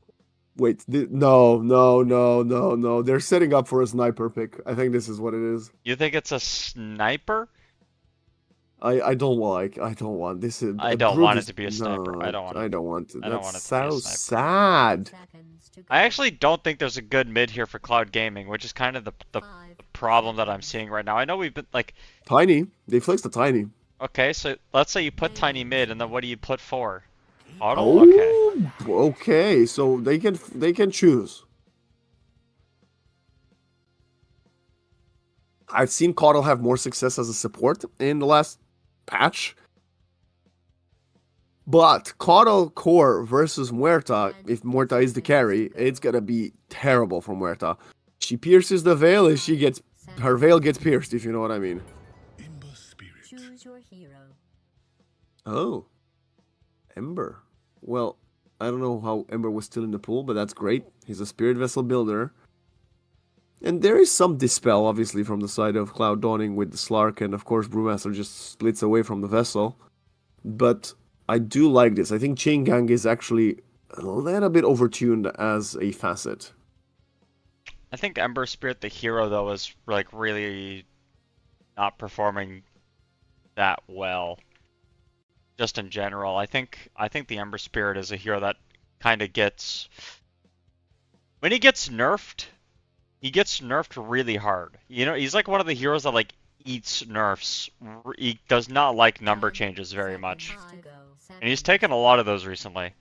Wait, no. They're setting up for a sniper pick. I think this is what it is. You think it's a sniper? I don't want this. I don't want it to be a sniper. No, I don't want it. I don't want it. I don't That's want it to be so a sniper. sad. Seconds to go. I actually don't think there's a good mid here for Cloud Gaming, which is kind of the 5 problem that I'm seeing right now. I know we've been like, Tiny. They flexed the Tiny. okay, so let's say you put Tiny mid, and then what do you put for? Auto? Oh, Okay. okay. So they can choose. I've seen Caudle have more success as a support in the last patch. But Caudle core versus Muerta, if Muerta is the carry, it's gonna be terrible for Muerta. She pierces the veil and her veil gets pierced, if you know what I mean. Ember Spirit. Choose your hero. Oh. Ember. Well, I don't know how Ember was still in the pool, but that's great. He's a Spirit Vessel builder. And there is some Dispel, obviously, from the side of Cloud Dawning with the Slark, and of course Brewmaster just splits away from the Vessel. But I do like this. I think Chain Gang is actually a little bit overtuned as a facet. I think Ember Spirit, the hero, though, is like really not performing that well. Just in general, I think the Ember Spirit is a hero that kind of gets, when he gets nerfed really hard. You know, he's like one of the heroes that like eats nerfs. He does not like number changes very much, and he's taken a lot of those recently.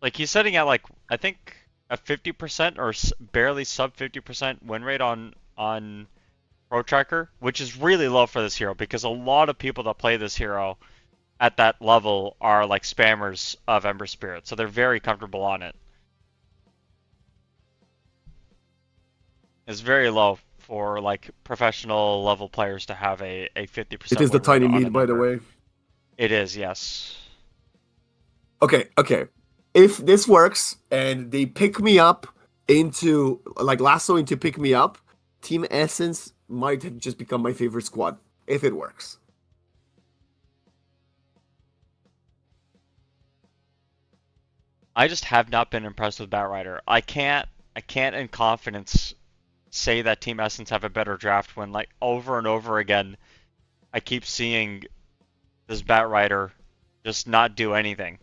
Like he's sitting at like I think a 50% or barely sub 50% win rate on Pro Tracker, which is really low for this hero because a lot of people that play this hero at that level are like spammers of Ember Spirit, so they're very comfortable on it. It's very low for like professional level players to have a 50%. It is the win rate Tiny on a Meat, by the number. way. It is, yes. Okay. If this works and they pick me up into like lasso into pick me up, Team Essence might have just become my favorite squad if it works. I just have not been impressed with Batrider. I can't in confidence say that Team Essence have a better draft when like over and over again I keep seeing this Batrider just not do anything.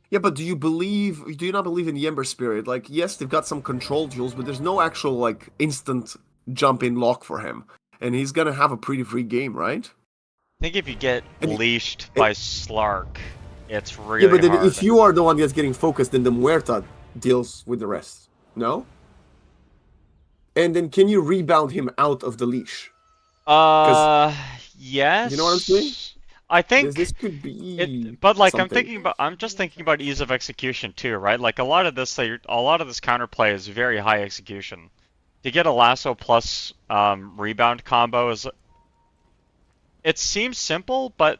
Yeah, but do you not believe in the Ember Spirit? Like, yes, they've got some control tools, but there's no actual like instant jump in lock for him. And he's gonna have a pretty free game, right? I think if you get And leashed by Slark, it's really Yeah, but then hard. if you are the one that's getting focused, then the Muerta deals with the rest. No? And then can you rebound him out of the leash? Yes. You know what I'm saying? I think This could be but like something. I'm just thinking about ease of execution too, right? Like a lot of this counterplay is very high execution. To get a lasso plus rebound combo it seems simple, but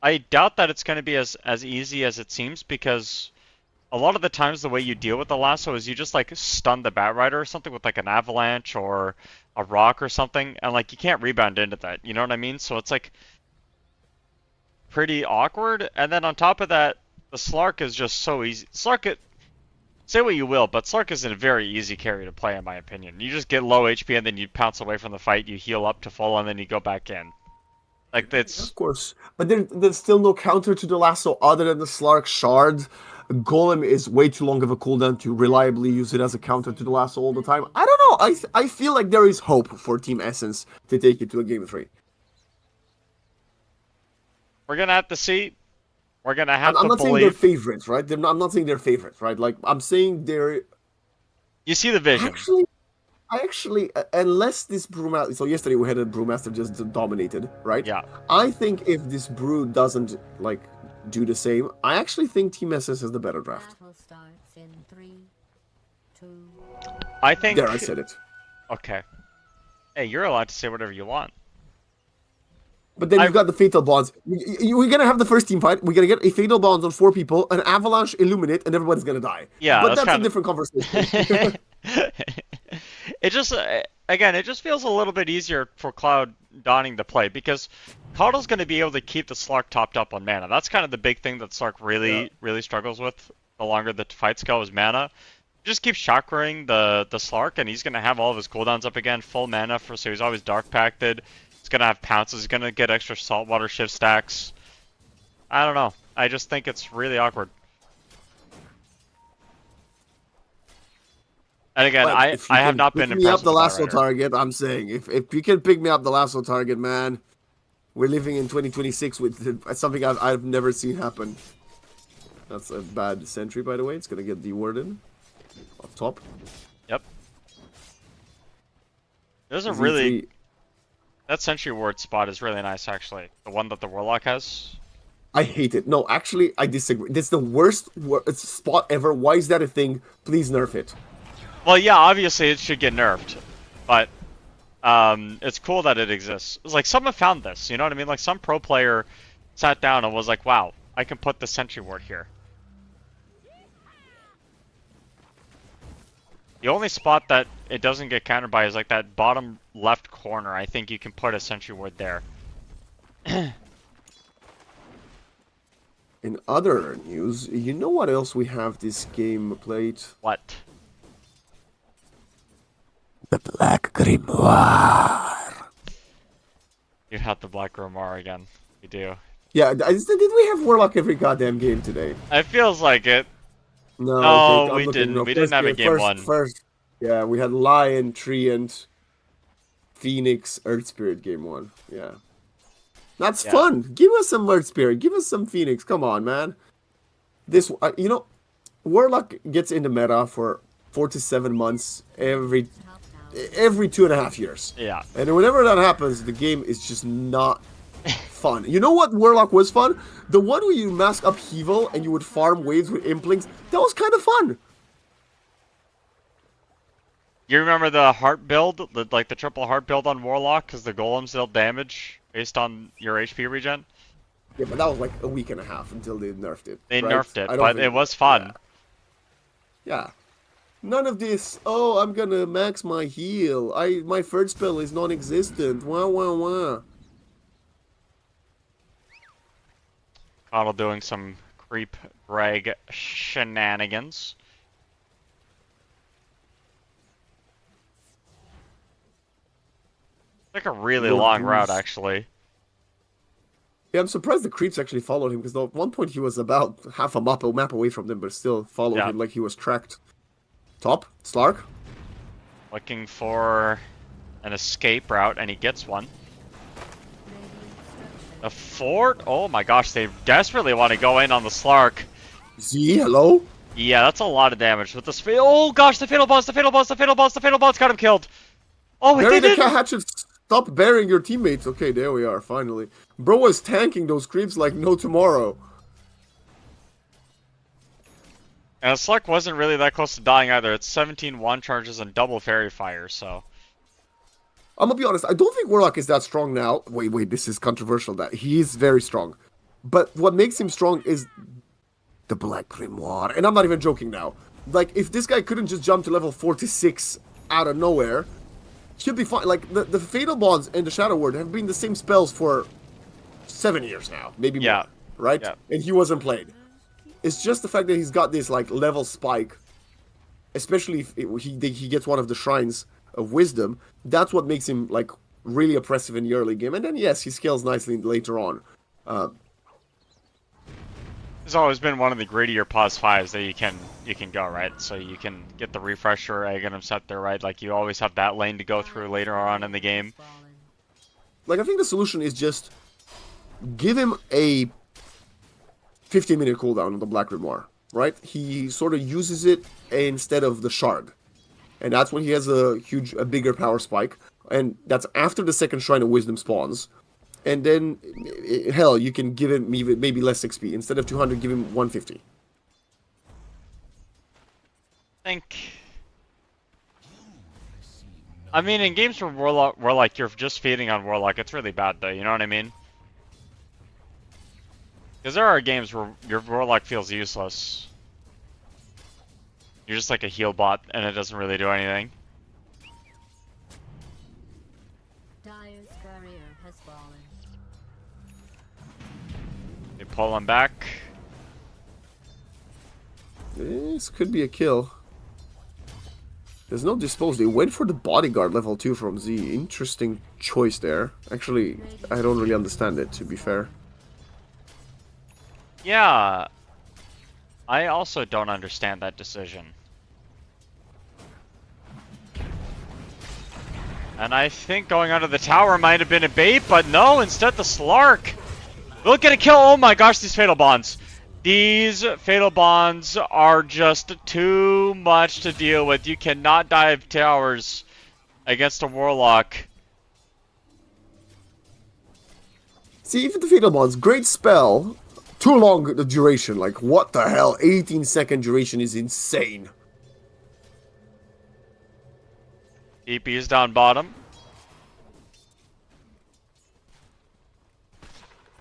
I doubt that it's going to be as easy as it seems because a lot of the times the way you deal with the lasso is you just like stun the Batrider or something with like an avalanche or a rock or something, and like you can't rebound into that. You know what I mean? So it's like pretty awkward. And then on top of that, the Slark is just so easy. Slark, say what you will, but Slark is a very easy carry to play in my opinion. You just get low HP and then you pounce away from the fight, you heal up to full, and then you go back in. Like that's Of course. But there's still no counter to the lasso other than the Slark Shard. Golem is way too long of a cooldown to reliably use it as a counter to the lasso all the time. I don't know. I feel like there is hope for Team Essence to take it to a game 3. We're gonna have to see. We're gonna have I'm to not saying they're believe. favorites, right? I'm not saying they're favorites, right? Like I'm saying they're You see the vision. actually. Unless this brewmaster. So yesterday we had a brewmaster just dominated, right? Yeah. I think if this brew doesn't like do the same, I actually think Team SS has the better draft. Battle starts in 3, 2. I think. There, I said it. Okay. Hey, you're allowed to say whatever you want. But then you've got the fatal bonds. We're gonna have the first team fight. We're gonna get a fatal bonds on 4 people, an avalanche illuminate, and everybody's gonna die. Yeah, but that's a kinda... different conversation. It just, again, it just feels a little bit easier for Cloud Dawning to play because Caudle's going to be able to keep the Slark topped up on mana. That's kind of the big thing that Slark really struggles with the longer the fights go is mana. Just keep chakring the Slark and he's going to have all of his cooldowns up again, full mana, so he's always Dark Pacted. He's going to have pounces, he's going to get extra Saltwater Shift stacks. I don't know. I just think it's really awkward. And again, I have not been impressed Pick me up the with lasso Batrider. target. I'm saying if you can pick me up the lasso target, man, we're living in 2026 with something I've never seen happen. That's a bad sentry, by the way. It's gonna get dewarded up top. Yep. There's a Z3. really that sentry ward spot is really nice actually. The one that the Warlock has. I hate it. No, actually, I disagree. That's the worst spot ever. Why is that a thing? Please nerf it. Well, yeah, obviously it should get nerfed, but it's cool that it exists. It's like someone found this, you know what I mean? Like some pro player sat down and was like, "Wow, I can put the sentry ward here." The only spot that it doesn't get countered by is like that bottom left corner. I think you can put a sentry ward there. In other news, you know what else we have this game played? What? The Black Grimoire. You have the Black Grimoire again. We do. Yeah, did we have Warlock every goddamn game today? It feels like it. No, No, okay, we didn't. We didn't have a game one. Yeah, we had Lion, Treant, Phoenix, Earth Spirit game 1. Yeah. That's fun. Give us some Earth Spirit. Give us some Phoenix. Come on, man. This, you know, Warlock gets in the meta for 4 to 7 months every 2.5 years. Yeah. And whenever that happens, the game is just not fun. You know what Warlock was fun? The one where you mask Upheaval and you would farm waves with Implings. That was kind of fun. You remember the heart build, like the triple heart build on Warlock, because the golems dealt damage based on your HP regen? Yeah, but that was like a week and a half until they nerfed it. They right? nerfed it, but it was fun. Yeah. None of this, oh, I'm gonna max my heal. My third spell is non-existent. Wah, wah, wah. Coddle doing some creep drag shenanigans. Like a really long route, actually. Yeah, I'm surprised the creeps actually followed him, because at one point he was about half a map away from them, but still followed him like he was tracked. Top, Slark. Looking for an escape route, and he gets one. The fort? Oh my gosh, they desperately want to go in on the Slark. Z, hello? Yeah, that's a lot of damage. With the oh gosh, the fatal boss, the fatal boss, the fatal boss, the fatal boss got him killed. Oh, Bury they the did. hatchet. Stop burying your teammates. Okay, there we are, finally. Bro was tanking those creeps like no tomorrow. And Slark wasn't really that close to dying either. It's 17 wand charges and double fairy fire, so. I'm gonna be honest, I don't think Warlock is that strong now. Wait, this is controversial. That he is very strong. But what makes him strong is the Black Grimoire. And I'm not even joking now. Like, if this guy couldn't just jump to level 46 out of nowhere, he'd be fine. Like, the Fatal Bonds and the Shadow Word have been the same spells for 7 years now. Maybe more. Right? Yeah. And he wasn't played. It's just the fact that he's got this, like, level spike. Especially if he gets one of the Shrines of Wisdom. That's what makes him, like, really oppressive in the early game. And then, yes, he scales nicely later on. It's always been one of the greedier pause 5s that you can go, right? So you can get the refresher, Aghanim Scepter, right? Like, you always have that lane to go through later on in the game. Like, I think the solution is just give him a 15-minute cooldown on the Black Grimoire, right? He sort of uses it instead of the Shard. And that's when he has a bigger power spike. And that's after the second Shrine of Wisdom spawns. And then, hell, you can give him maybe less XP. Instead of 200, give him 150. I mean, in games where Warlock, you're just feeding on Warlock, it's really bad though, you know what I mean? Because there are games where your Warlock feels useless. You're just like a heal bot, and it doesn't really do anything. Dire's courier has fallen. They pull him back. This could be a kill. There's no dispose. They went for the bodyguard level 2 from Z. Interesting choice there. Actually, I don't really understand it, to be fair. Yeah. I also don't understand that decision. And I think going under the tower might have been a bait, but no, instead the Slark will get a kill. Oh my gosh, these Fatal Bonds. These Fatal Bonds are just too much to deal with. You cannot dive towers against a Warlock. See, even the Fatal Bonds, great spell. Too long the duration. Like, what the hell? 18-second duration is insane. EP is down bottom.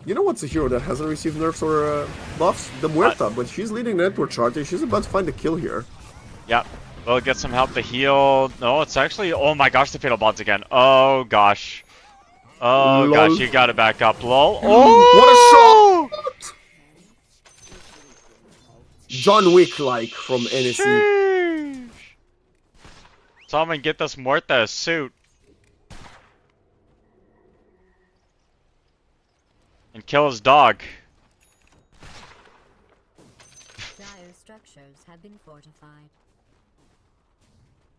You know what's a hero that hasn't received nerfs or buffs? The Muerta, but she's leading the network chart and she's about to find a kill here. Yep. We'll get some help to heal. No, it's actually... Oh my gosh, the Fatal Bonds again. Oh gosh. Oh Lol. gosh, you gotta back up, lol. Oh! What a shot! John Wick-like from NSC. Sheesh. Someone get this Muerta a suit. And kill his dog. Dire structures have been fortified.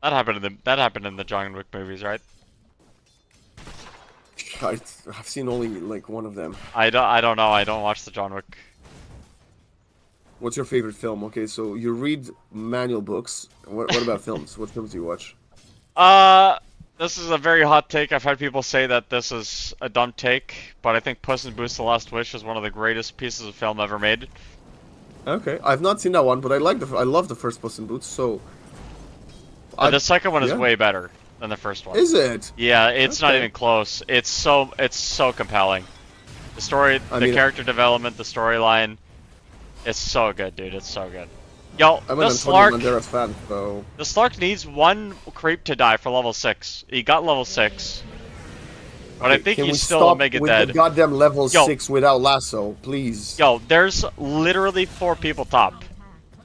That happened in the John Wick movies, right? I've seen only like one of them. I don't know. I don't watch the John Wick. What's your favorite film? Okay, so you read manual books. What about films? What films do you watch? This is a very hot take. I've had people say that this is a dumb take, but I think Puss in Boots: The Last Wish is one of the greatest pieces of film ever made. Okay, I've not seen that one, but I love the first Puss in Boots. So The second one is yeah. way better than the first one. Is it? Yeah, it's not Okay. even close. It's so compelling. The story, the character development, the storyline, it's so good, dude. It's so good. Yo, I'm the an Antonio Slark. Banderas fan, so The Slark needs one creep to die for level 6. He got level 6. But I think can we he's still stop mega with dead. the goddamn level Yo. 6 without lasso, please? Yo, there's literally 4 people top.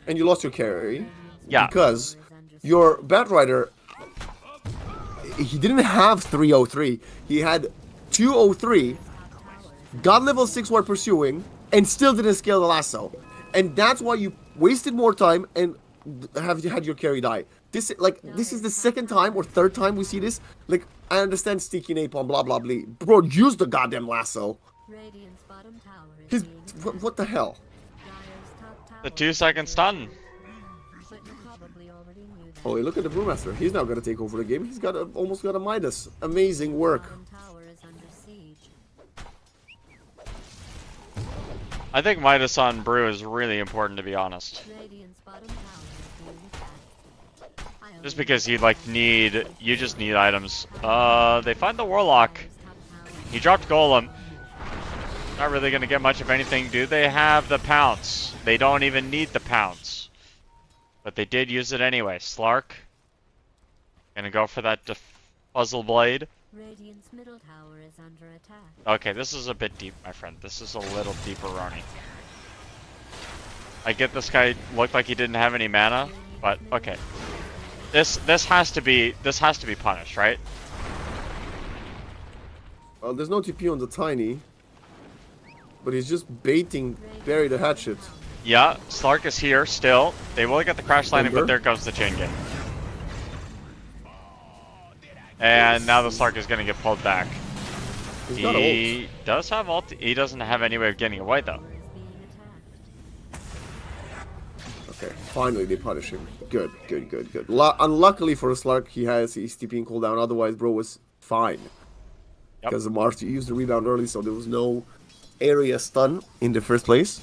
And you lost your carry. Yeah. Because your Batrider, he didn't have 303. He had 203, got level 6 while pursuing, and still didn't scale the lasso. And that's why you wasted more time and have had your carry die. This is the second time or third time we see this. Like, I understand sticky napalm, blah blah blah. Bro, use the goddamn lasso. Radiant's bottom tower is being What the hell? Dire's top tower The 2-second stun. but you probably already knew that. Holy, look at the Brewmaster. He's now gonna take over the game. He's almost got a Midas. Amazing work. Bottom tower is under siege. I think Midas on Brew is really important, to be honest. Radiant's bottom tower is being attacked. I only Just because you just need items. They find the Warlock. Dire's top tower. He dropped Golem. Not really gonna get much of anything. Do they have the pounce? They don't even need the pounce. But they did use it anyway. Slark. Gonna go for that Puzzle Blade. Radiant's middle tower is under attack. Okay, this is a bit deep, my friend. This is a little deeper, Roni. I get this guy looked like he didn't have any mana, but okay. This has to be punished, right? Well, there's no TP on the Tiny. But he's just baiting Barry the Hatchet. Yeah, Slark is here still. They will get the crash landing, but Ember. there goes the chain gang. And now the Slark is gonna get pulled back. He's got ult. He does have ult. He doesn't have any way of getting away though. Okay, finally they punish him. Good. Unluckily for Slark, he has his TP and cooldown. Otherwise, bro was fine. Yep. Because Marty used the rebound early, so there was no area stun in the first place.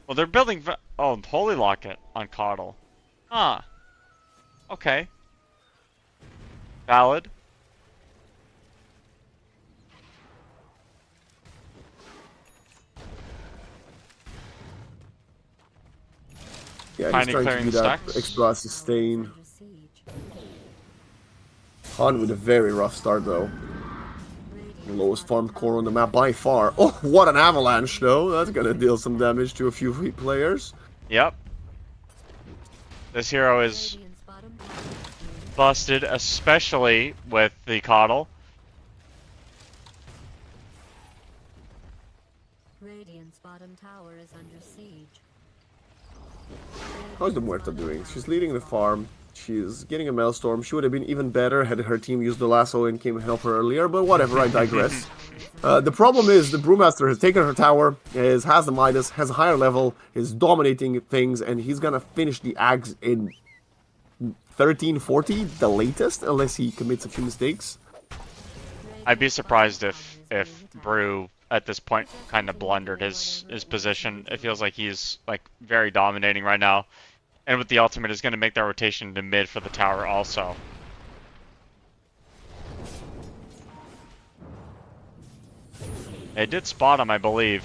Well, they're building. Oh, Holy Locket on Coddle. Huh. Okay. Valid. Yeah, Finally he's trying to clearing do the that stacks. extra sustain. Han with a very rough start though. Lowest farmed core on the map by far. Oh, what an avalanche though. That's gonna deal some damage to a few players. Yep. This hero is busted, especially with the Coddle. Radiant's bottom tower is under siege. How's the Muerta doing? She's leading the farm. She's getting a Maelstrom. She would have been even better had her team used the lasso and came and help her earlier, but whatever, I digress. The problem is the Brewmaster has taken her tower, has the Midas, has a higher level, is dominating things, and he's gonna finish the Ags in 1340, the latest, unless he commits a few mistakes. I'd be surprised if Brew at this point kind of blundered his position. It feels like he's like very dominating right now. And with the ultimate is going to make that rotation to mid for the tower also. They did spot him, I believe.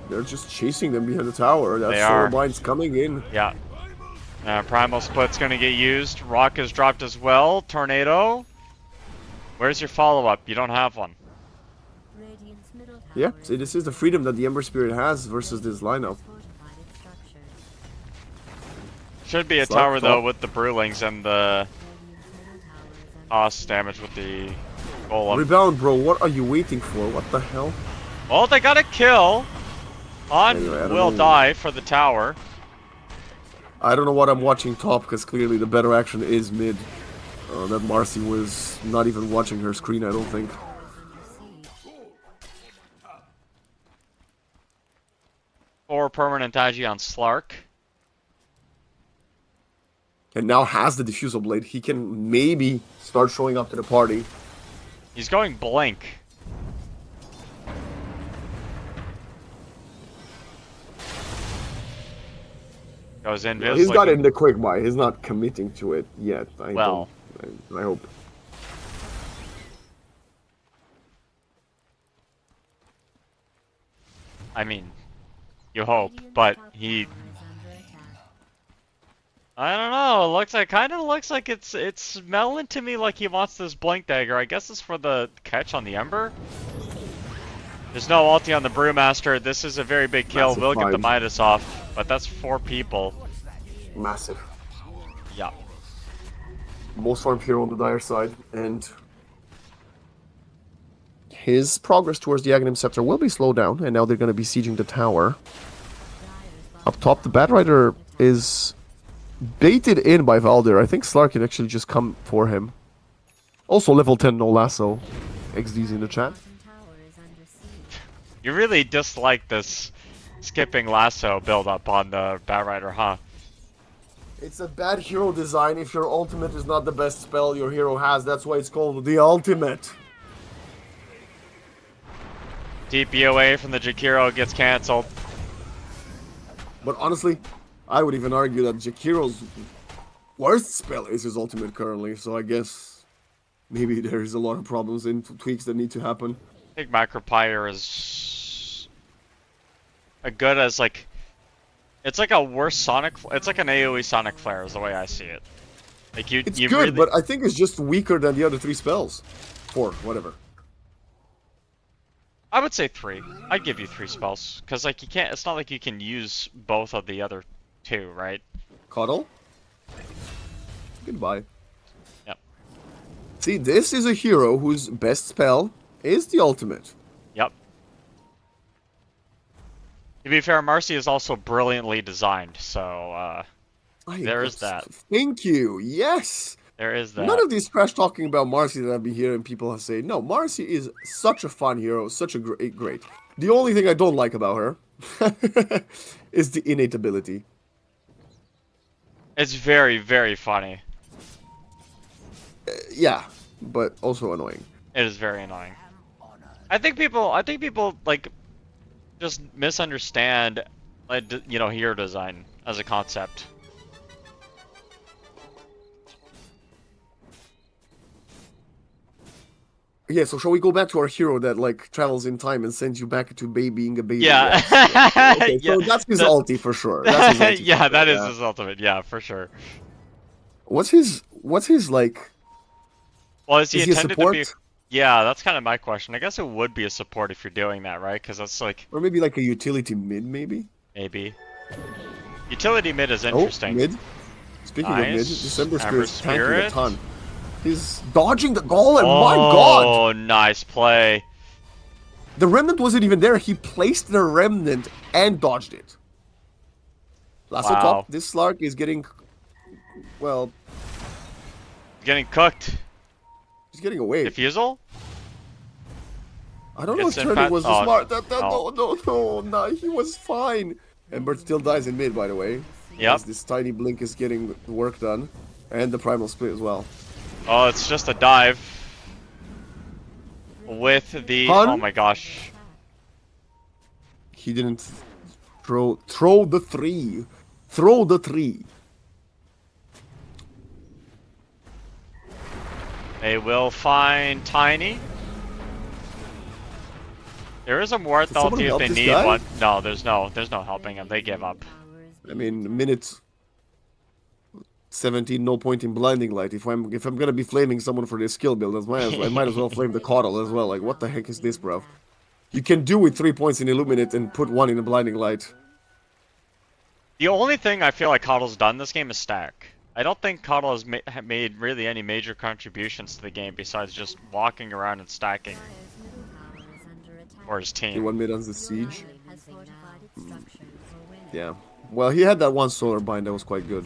They're just chasing them behind the tower. That They Solar are. Blind's coming in. Yeah. Primal Split's going to get used. Rock is dropped as well. Tornado. Where's your follow-up? You don't have one. Radiant's middle tower Yeah, see, this is the freedom that the Ember Spirit has versus this lineup. fortified its structures. Should be a Slug tower, though, top. with the Brewlings and the Radiant's middle tower is under cost damage with the Golem. Rebound, bro. What are you waiting for? What the hell? Well, they got a kill. On Anyway, I don't will know. die for the tower. I don't know what I'm watching top, because clearly the better action is mid. That Marcy was not even watching her screen, I don't think. under siege. 4 permanent Agi on Slark. And now has the Diffusal Blade. He can maybe start showing up to the party. He's going Blink. Goes in. He's got it in the quick buy. He's not committing to it yet. I hope. I mean, you hope, but he. Tower is under attack. I don't know. It looks like, kind of looks like it's smelling to me like he wants this Blink Dagger. I guess it's for the catch on the Ember. There's no ulti on the Brewmaster. This is a very big kill. Massive We'll get the five. Midas off, but that's 4 people. Massive. Yeah. Most farm hero on the dire side. And his progress towards the Aghanim Scepter will be slowed down. And now they're going to be sieging the tower. Up top, the Batrider is baited in by Valdir. I think Slark can actually just come for him. Also, level 10 no lasso. XD's in the chat. Bottom tower is under siege. You really dislike this skipping lasso build up on the Batrider, huh? It's a bad hero design if your ultimate is not the best spell your hero has. That's why it's called the ultimate. Deep BOA from the Jakiro gets cancelled. But honestly, I would even argue that Jakiro's worst spell is his ultimate currently. So I guess maybe there's a lot of problems and tweaks that need to happen. I think Macropire is a good as like, it's like a worse Sonic. It's like an AOE Sonic Flare is the way I see it. Like you, It's you good, really, but I think it's just weaker than the other 3 spells. 4, whatever. I would say 3. I'd give you 3 spells because like you can't. It's not like you can use both of the other 2, right? Cuddle? Goodbye. Yep. See, this is a hero whose best spell is the ultimate. Yep. To be fair, Marcy is also brilliantly designed, so There is that. Thank you. Yes. There is that. None of these trash talking about Marcy that I've been hearing people say. No, Marcy is such a fun hero, such a great. The only thing I don't like about her is the innate ability. It's very, very funny. Yeah, but also annoying. It is very annoying. I think people like just misunderstand, like, you know, hero design as a concept. Yeah, so shall we go back to our hero that like travels in time and sends you back to being a baby? Yeah. Yes. Okay, Yeah, so that's his that- ulti for sure. That's his ulti Yeah, for that sure, is yeah. his ultimate. Yeah, for sure. What's his like? Well, is he Is he a intended to be? support? Yeah, that's kind of my question. I guess it would be a support if you're doing that, right? Because that's like Or maybe like a utility mid, maybe? maybe utility mid is Oh, interesting. mid. Speaking of mid, Nice. December Amber Spirit's tanking a Spirit. ton. He's dodging the goal, and my god! Oh, nice play. The remnant wasn't even there. He placed the remnant and dodged it. Lasso Wow. top. This Slark is getting, well, Getting cooked. he's getting away. Diffusal? I don't know if It's in turning fact- was the oh, smart. oh. No, he was fine. Ember still dies in mid, by the way. Yep. As this tiny blink is getting the work done. And the primal split as well. Oh, it's just a dive. With the Hun? oh my gosh. He didn't throw the three. Throw the three. They will find Tiny. There is a Mort someone ulti if help they this need guy? one. No, there's no helping him. They give up. I mean, minute 17, no point in blinding light. If I'm gonna be flaming someone for this skill build, I might as well flame the Coddle as well. Like, what the heck is this, bro? You can do with 3 points in Illuminate and put 1 in a blinding light. The only thing I feel like Coddle's done this game is stack. I don't think Coddle has made really any major contributions to the game besides just walking around and stacking. Or his He team. won mid on the siege. Yeah. Well, he had that one solar bind that was quite good.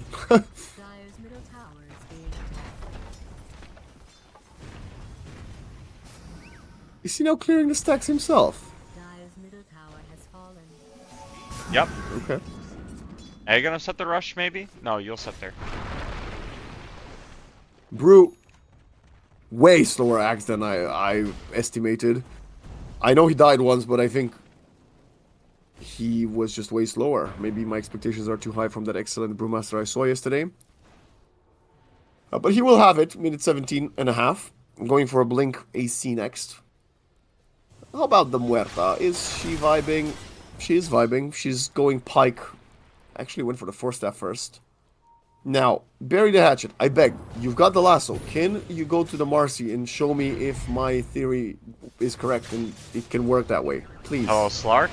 Is he now clearing the stacks himself? Yep. Okay. Are you gonna set the rush maybe? No, you'll set there. Brew, way slower axe than I estimated. I know he died once, but I think he was just way slower. Maybe my expectations are too high from that excellent Brewmaster I saw yesterday. But he will have it, minute 17 and a half. I'm going for a Blink AC next. How about the Muerta? Is she vibing? She is vibing. She's going Pike. Actually went for the 4-staff first. Now, bury the hatchet. I beg. You've got the lasso. Can you go to the Marcy and show me if my theory is correct and it can work that way? Please. Hello, Slark.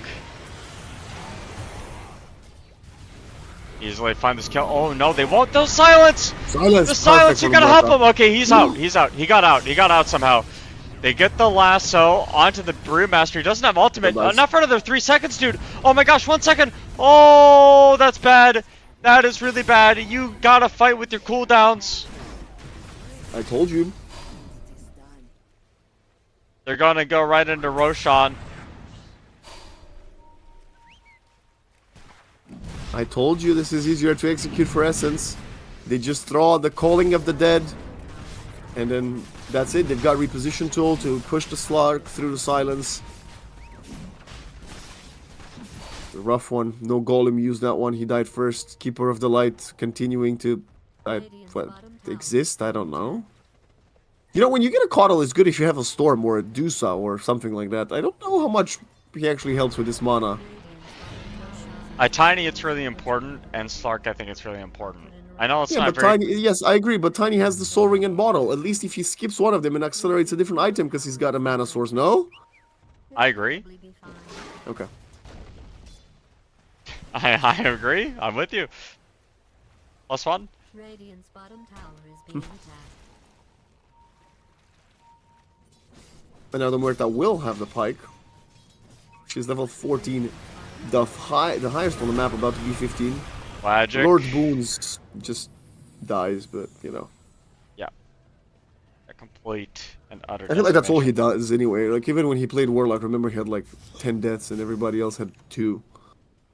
Easily find this kill. Oh no, they won't. The silence! Silence. The silence! Perfect You for gotta the help Muerta. him! Okay, he's out. He's out. He got out. He got out somehow. They get the lasso onto the Brewmaster. He doesn't have ultimate. Nice. Not for another 3 seconds, dude. Oh my gosh, 1 second. Oh, that's bad. That is really bad. You gotta fight with your cooldowns. I told you. They're gonna go right into Roshan. I told you this is easier to execute for Essence. They just throw the Calling of the Dead. And then that's it. They've got reposition tool to push the Slark through the silence. The rough one. No Golem used that one. He died first. Keeper of the Light continuing to exist. I don't know. You know, when you get a Coddle, it's good if you have a Storm or a Dusa or something like that. I don't know how much he actually helps with this mana. Tiny, it's really important, and Slark, I think it's really important. I know it's Yeah, not but very. Tiny, yes, I agree, but Tiny has the Soul Ring and Bottle. At least if he skips one of them and accelerates a different item because he's got a mana source, no? I agree. Okay. I agree. I'm with you. +1. Radiant's bottom tower is being attacked. And now the Muerta will have the Pike. She's level 14. The highest on the map, about to be 15. Magic. Lord Boons just dies, but you know. Yeah. A complete and utter I feel like that's all he decimation. does anyway. Like even when he played Warlock, remember he had like 10 deaths and everybody else had 2.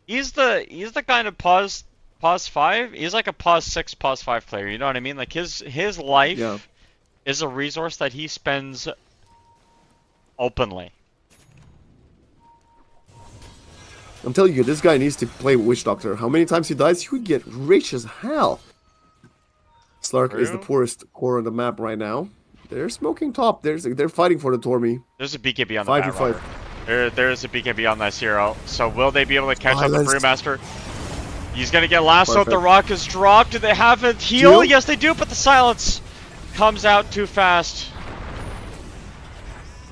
He's the kind of pause 5. He's like a pause 6, pause 5 player. You know what I mean? Like his life Yeah. is a resource that he spends openly. I'm telling you, this guy needs to play Witch Doctor. How many times he dies, he would get rich as hell. Slark is the True. poorest core on the map right now. They're smoking top. They're fighting for the Tormy. There's a BKB on the 5v5. Batrider. There's a BKB on that Zero. So will they be able to catch up the Silenced. Brewmaster? He's gonna get lassoed. The Perfect. rock is dropped. Do they have a heal? Heal? Yes, they do. But the silence comes out too fast.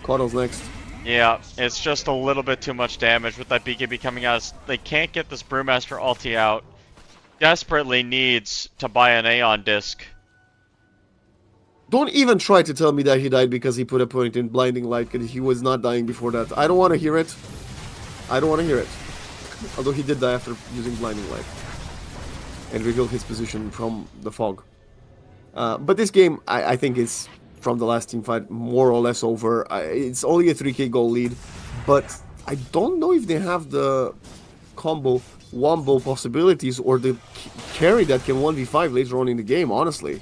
Coddle's next. Yeah, it's just a little bit too much damage with that BKB coming out. They can't get this Brewmaster ulti out. Desperately needs to buy an Aeon disc. Don't even try to tell me that he died because he put a point in Blinding Light and he was not dying before that. I don't want to hear it. I don't want to hear it. Although he did die after using Blinding Light. And revealed his position from the fog. But this game, I think is, from the last team fight, more or less over. It's only a 3k goal lead. But I don't know if they have the combo wombo possibilities or the carry that can 1v5 later on in the game, honestly.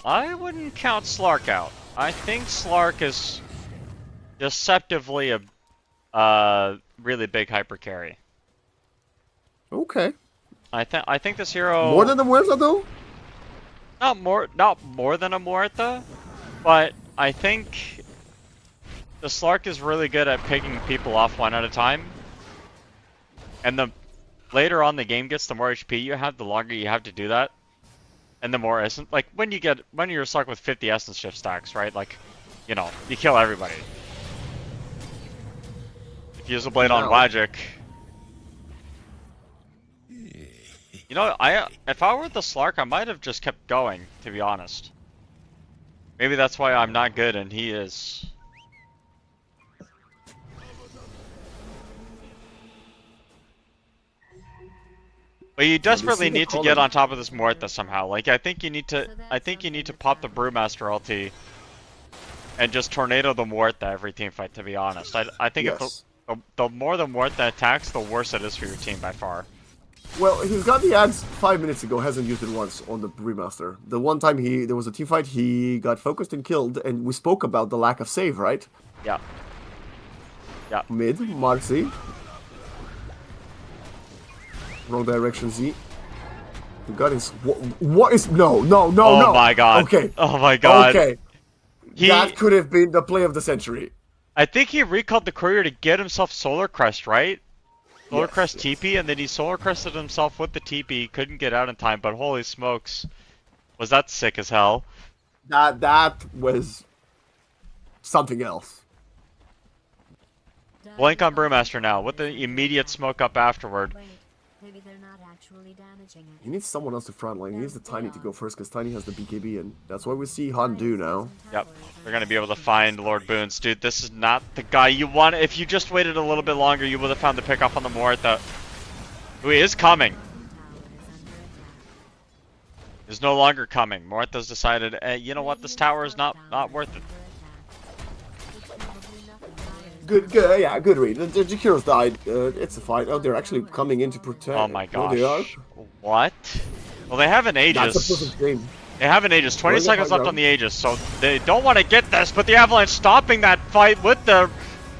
I wouldn't count Slark out. I think Slark is deceptively a really big hyper carry. Okay. I think this hero More than the Muerta, though? not more than a Muerta, but I think the Slark is really good at picking people off one at a time. And the later on the game gets, the more HP you have, the longer you have to do that. And the more essence, like when you're Slark with 50 essence shift stacks, right? Like, you know, you kill everybody. If you use a blade on No. Wagic. You know, if I were the Slark, I might have just kept going, to be honest. Maybe that's why I'm not good and he is. But you desperately see the need to color. get on top of this Muerta somehow. Like I think you need to pop the Brewmaster ulti and just tornado the Muerta every team fight, to be honest. I think Yes. if the more the Muerta attacks, the worse it is for your team by far. Well, he's got the ads 5 minutes ago, hasn't used it once on the remaster. The one time there was a team fight, he got focused and killed, and we spoke about the lack of save, right? Yeah. Yeah. Mid, Marcy. Wrong direction, Z. The gun is... What is... No. Oh my god. Okay. Oh my god. Okay. He, That could have been the play of the century. I think he recalled the courier to get himself Solar Crest, right? Solar Yes, Crest yes. TP, and then he Solar Crested himself with the TP. Couldn't get out in time, but holy smokes. Was that sick as hell? That was... something else. Blink on Brewmaster now, with the immediate smoke up afterward. Wait, maybe they're not actually damaging it. He needs someone else to frontline. He needs the Tiny to go first, because Tiny has the BKB, and that's what we see Han do now. Yep, they're gonna be able to find Lord Boons. Dude, this is not the guy you want. If you just waited a little bit longer, you would have found the pickoff on the Muerta, who is coming. Is no longer coming. Muerta's decided, you know what, this tower is not worth it. Good, yeah, good read. The heroes died. It's a fight. Oh, they're actually coming in to protect. Oh my Oh, they are? gosh. What? Well, they have an That's a Aegis. perfect game. They have an Aegis. 20 Where's the seconds high left on ground? the Aegis, so they don't want to get this, but the Avalanche stopping that fight with the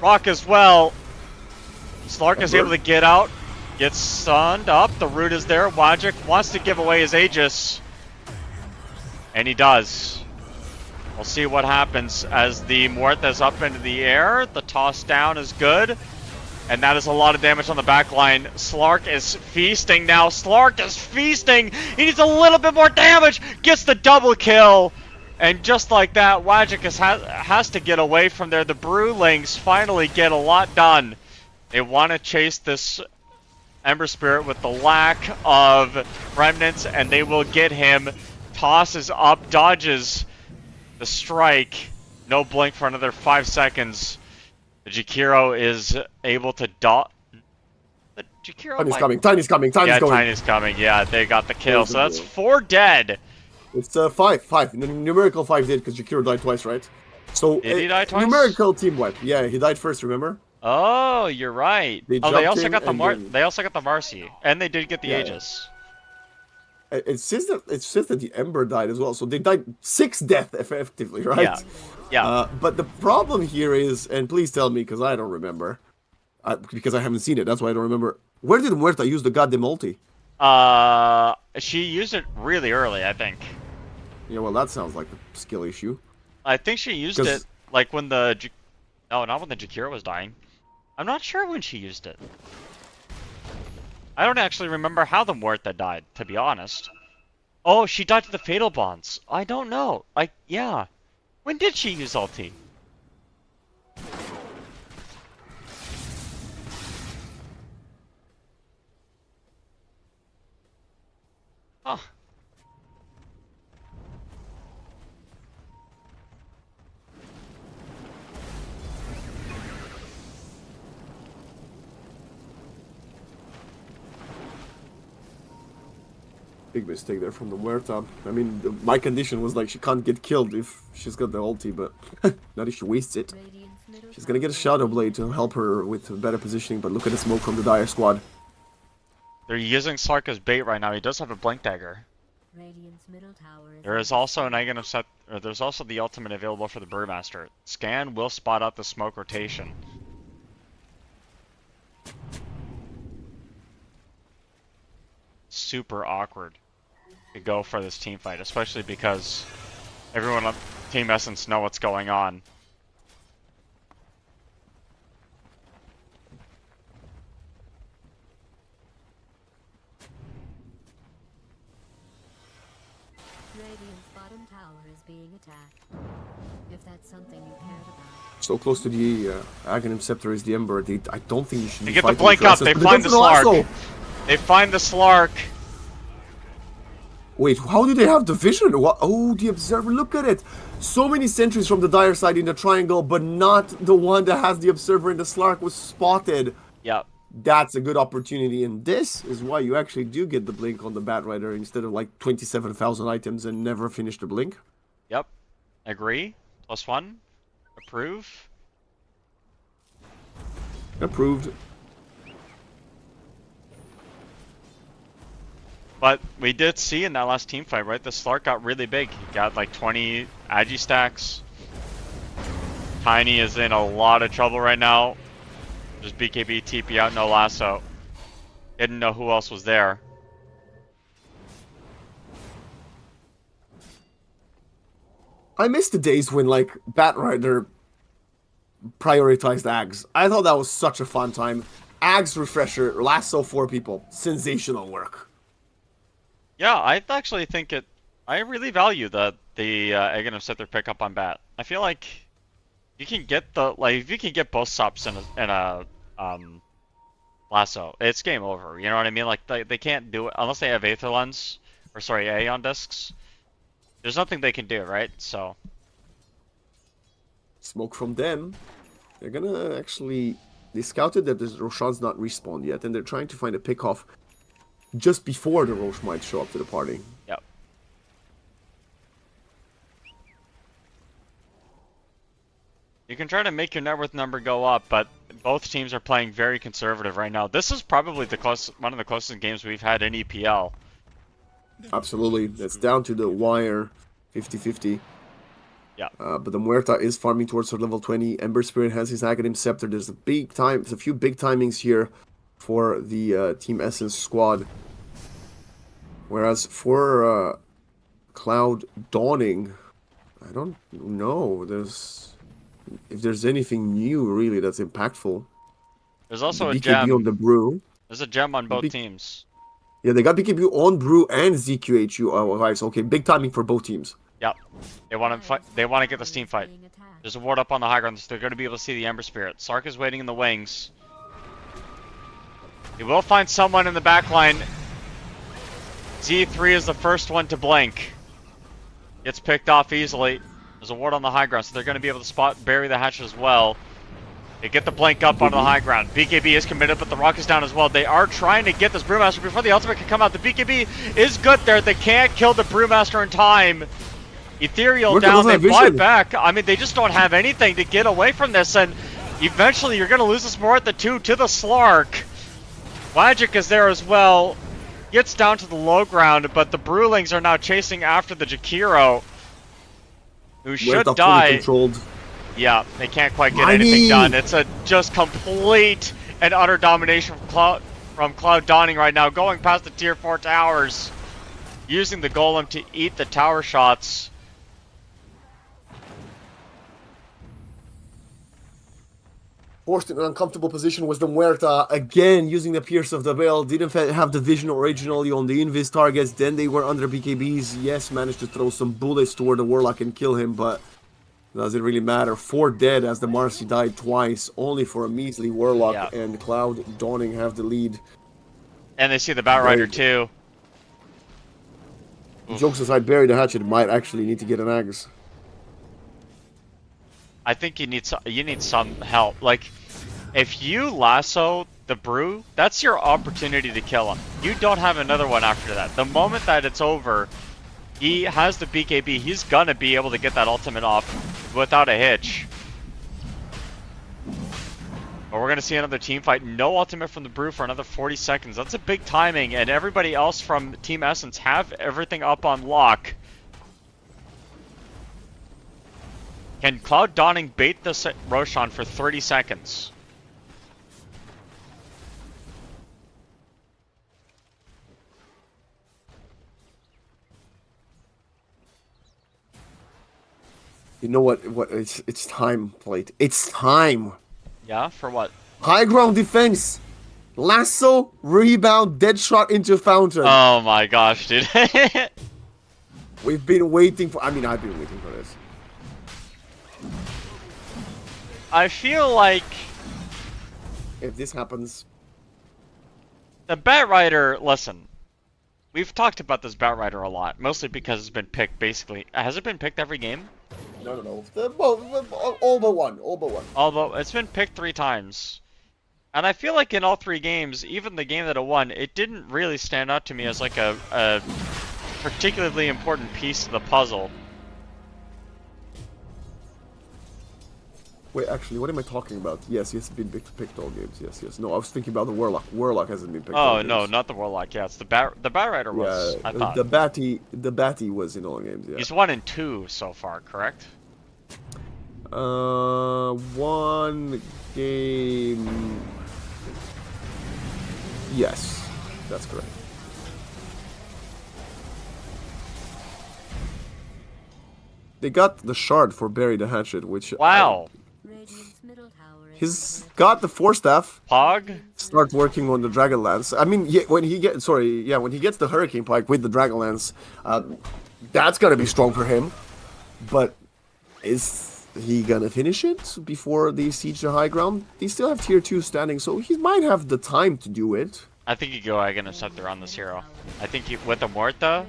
Rock as well. Slark is able to get out, gets stunned up, the root is there, Wagic wants to give away his Aegis. And he does. We'll see what happens as the Muerta's up into the air. The toss down is good. And that is a lot of damage on the back line. Slark is feasting now. Slark is feasting. He needs a little bit more damage. Gets the double kill. And just like that, Wagic has to get away from there. The Brewlings finally get a lot done. They want to chase this Ember Spirit with the lack of remnants, and they will get him. Tosses up, dodges the strike. No blink for another 5 seconds. The Jakiro is able to Jakiro Tiny's might... coming. Tiny's coming. Tiny's Yeah, going. Tiny's coming. Yeah, they got the kill. There's So the that's kill. 4 dead. It's 5. Numerical 5 did because Jakiro died twice, right? So Did he die twice? numerical team wipe. Yeah, he died first. Remember? Oh, you're right. They They jumped also in got the and then- they also got the Marcy, and they did get the Yeah. Aegis. It says that the Ember died as well. So they died 6 death effectively, right? Yeah. Yeah. But the problem here is, and please tell me because I don't remember, because I haven't seen it. That's why I don't remember. Where did Muerta use the goddamn ulti? She used it really early, I think. Yeah, well, that sounds like a skill issue. I think she used 'Cause- it like when the no, not when the Jakiro was dying. I'm not sure when she used it. I don't actually remember how the Muerta died, to be honest. Oh, she died to the Fatal Bonds. I don't know. Yeah. When did she use ulti? Huh. Big mistake there from the Muerta. I mean, my condition was like she can't get killed if she's got the ulti, but not if she wastes it. Radiant's middle She's gonna get a tower Shadow Blade to help her with better positioning, but look at the smoke from the Dire squad. They're using Slark as bait right now. He does have a Blink Dagger. Radiant's middle tower is There is also an Eigenum set, or there's also the ultimate available for the Brewmaster. Scan will spot out the smoke rotation. Super awkward to go for this team fight, especially because everyone on Team Essence know what's going on. Radiant's bottom tower is being attacked. If that's something you cared about. So close to the Aghanim Scepter is the Ember. I don't think you should They be get the fighting blink for up, essence, they but find the doesn't lasso. Slark. They find the Slark. Wait, how do they have the vision? What? Oh, the Observer, look at it. So many sentries from the Dire side in the triangle, but not the one that has the Observer, and the Slark was spotted. Yep. That's a good opportunity, and this is why you actually do get the blink on the Batrider instead of like 27,000 items and never finish the blink. Yep. Agree. +1. Approve. Approved. But we did see in that last team fight, right? The Slark got really big. He got like 20 Agi stacks. Tiny is in a lot of trouble right now. Just BKB TP out, no lasso. Didn't know who else was there. I miss the days when like Batrider prioritized Ags. I thought that was such a fun time. Ags refresher, lasso 4 people. Sensational work. Yeah, I actually think it. I really value the Aghanim Scepter pickup on Bat. I feel like you can get the if you can get both subs in a lasso, it's game over. You know what I mean? Like they can't do it unless they have Aether Lens or sorry Aeon discs. There's nothing they can do, right? So Smoke from them. They're gonna actually. They scouted that this Roshan's not respawned yet, and they're trying to find a pick off just before the Rosh might show up to the party. yep. You can try to make your net worth number go up, but both teams are playing very conservative right now. This is probably one of the closest games we've had in EPL. Absolutely. It's down to the wire, 50-50. Yeah. But the Muerta is farming towards her level 20. Ember Spirit has his Aghanim Scepter. There's a few big timings here for the Team Essence squad. Whereas for Cloud Dawning, I don't know. If there's anything new really that's impactful. There's also the a BKB gem. on the Brew. There's a gem on both teams. Yeah, they got BKB on Brew and ZQHU. Oh, right. Okay, big timing for both teams. Yep. They want to fight. They want to get this team fight. Being attacked. There's a ward up on the high ground. So they're going to be able to see the Ember Spirit. Sark is waiting in the wings. He will find someone in the back line. Z3 is the first one to blink. Gets picked off easily. There's a ward on the high ground, so they're going to be able to bury the hatch as well. They get the blank up onto the high ground. BKB is committed, but the rock is down as well. They are trying to get this Brewmaster before the ultimate can come out. The BKB is good there. They can't kill the Brewmaster in time. Ethereal down, they fly back. I mean, they just don't have anything to get away from this, and eventually you're going to lose this more at the 2 to the Slark. Magic is there as well. Gets down to the low ground, but the Brewlings are now chasing after the Jakiro, who should die. Controlled. Yeah, they can't quite get anything done. It's a just complete and utter domination from Cloud Dawning right now, going past the tier 4 towers, using the Golem to eat the tower shots. Forced in an uncomfortable position was the Muerta, again using the Pierce of the Veil. Didn't have the vision originally on the invis targets, then they were under BKBs. Yes, managed to throw some bullets toward the Warlock and kill him, but doesn't really matter. 4 dead as the Marcy died twice, only for a measly Warlock, and Cloud Dawning have the lead. And they see the Batrider too. Jokes aside, Bury the Hatchet might actually need to get an Axe. I think you need some help. Like, if you lasso the Brew, that's your opportunity to kill him. You don't have another one after that. The moment that it's over, he has the BKB. He's gonna be able to get that ultimate off without a hitch. But we're gonna see another team fight. No ultimate from the Brew for another 40 seconds. That's a big timing, and everybody else from Team Essence have everything up on lock. Can Cloud Dawning bait the Roshan for 30 seconds? You know what? It's time, Plate. It's time. Yeah, for what? High ground defense. Lasso, rebound, dead shot into fountain. Oh my gosh, dude. We've been waiting for. I mean, I've been waiting for this. I feel like if this happens, the Batrider. Listen, we've talked about this Batrider a lot, mostly because it's been picked. Basically, has it been picked every game? No. All but one. Although it's been picked 3 times, and I feel like in all 3 games, even the game that it won, it didn't really stand out to me as like a particularly important piece of the puzzle. Wait, actually, what am I talking about? Yes, he has been picked all games. Yes. No, I was thinking about the Warlock. Warlock hasn't been picked all games. Oh, no, not the Warlock. Yeah, it's the Batrider was, I thought. The Batty was in all games, yeah. He's 1 and 2 so far, correct? 1 game... Yes, that's correct. They got the shard for Bury the Hatchet, which... Wow! He's got the 4 staff. Pog? Start working on the Dragonlance. I mean, when he gets the Hurricane Pike with the Dragonlance, that's gonna be strong for him. But is he gonna finish it before they siege the high ground? They still have tier 2 standing, so he might have the time to do it. I think you go Aghanim Scepter on this hero. I think with the Muerta,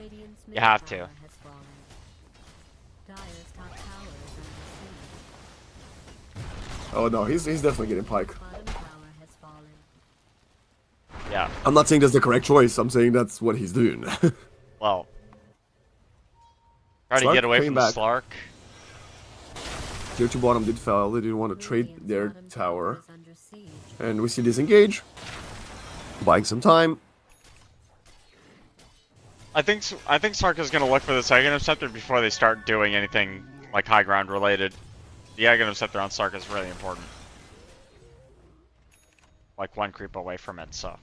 you have to. Oh no, he's definitely getting Pike. Yeah. I'm not saying that's the correct choice, I'm saying that's what he's doing. Well. Try to get away from the Slark. Tier 2 bottom did fail, they didn't want to trade their tower. And we see disengage. Buying some time. I think Slark is going to look for the Aghanim Scepter before they start doing anything like high ground related. The Aghanim Scepter on Slark is really important. Like 1 creep away from it, so.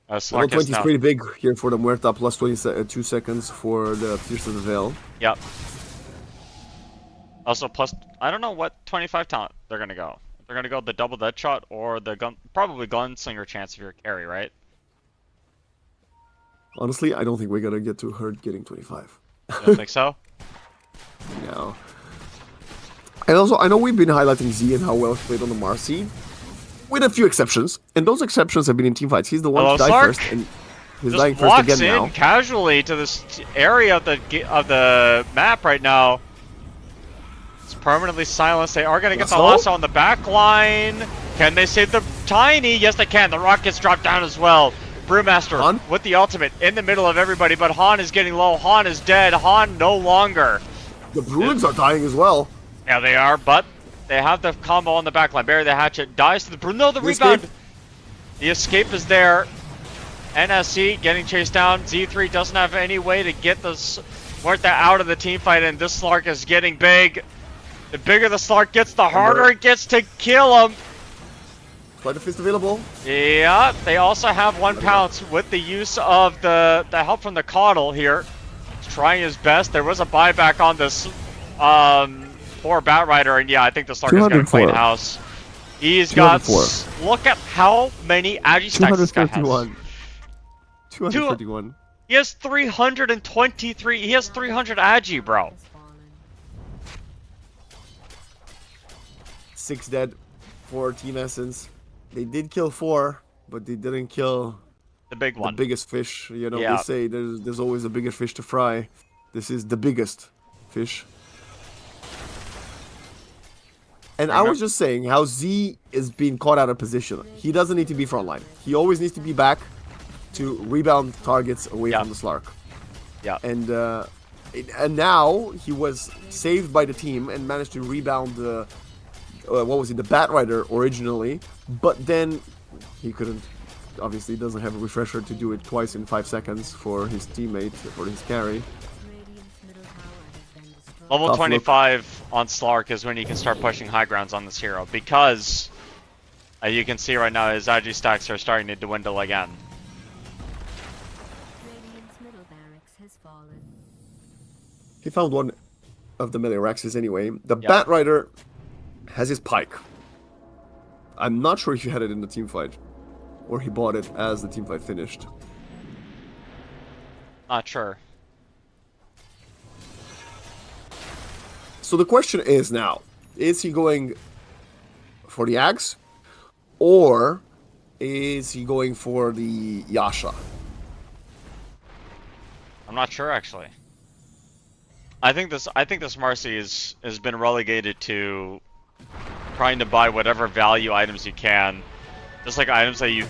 Slark 120 is pretty big here for the Muerta, plus 22 seconds for the Pierce of the Veil. Yep. Also, plus, I don't know what 25 talent they're going to go. They're going to go the double dead shot or the gun, probably gunslinger chance if you're a carry, right? Honestly, I don't think we're going to get to Herd getting 25. You don't think so? No. And also, I know we've been highlighting Z and how well he played on the Marcy, with a few exceptions, and those exceptions have been in team fights. He's the one to die Slark first, and he's just dying first again now. walks in casually to this area of the map right now. It's permanently silenced. They are going to get the So? lasso on the back line. Can they save the Tiny? Yes, they can. The rockets drop down as well. Brewmaster Han? with the ultimate in the middle of everybody, but Han is getting low. Han is dead. Han no longer. The Bruins are dying as well. Yeah, they are, but they have the combo on the back line. Bury the hatchet. Dies to the Bruin. No, the rebound. Escape. The escape is there. NSC getting chased down. Z3 doesn't have any way to get this Muerta out of the team fight, and this Slark is getting big. The bigger the Slark gets, the harder it gets to kill him. Flight of Fist available. Yeah, they also have 1 pounce with the use of the help from the Coddle here. He's trying his best. There was a buyback on this poor Batrider, and yeah, I think the Slark is going to clean house. He's got, look at how many Agi stacks this guy has. 231. He has 323. He has 300 Agi, bro. 6 dead, 4 Team Essence. They did kill 4, but they didn't kill The big one. the biggest fish. You know, Yeah. they say there's always a bigger fish to fry. This is the biggest fish. And I was just saying how Z is being caught out of position. He doesn't need to be frontline. He always needs to be back to rebound targets away from the Slark. Yeah. And now he was saved by the team and managed to rebound what was it, the Batrider originally, but then he couldn't. Obviously, he doesn't have a refresher to do it twice in 5 seconds for his teammate, for his carry. Level Tough 25 on Slark is when you can start pushing high grounds on this hero, because you can see right now his Agi stacks are starting to dwindle again. Radiant's middle barracks has fallen. He found one of the melee Raxes anyway. The Batrider has his pike. I'm not sure if he had it in the team fight, or he bought it as the team fight finished. Not sure. So the question is now, is he going for the axe, or is he going for the Yasha? I'm not sure actually. I think this Marcy has been relegated to trying to buy whatever value items you can, just like items that you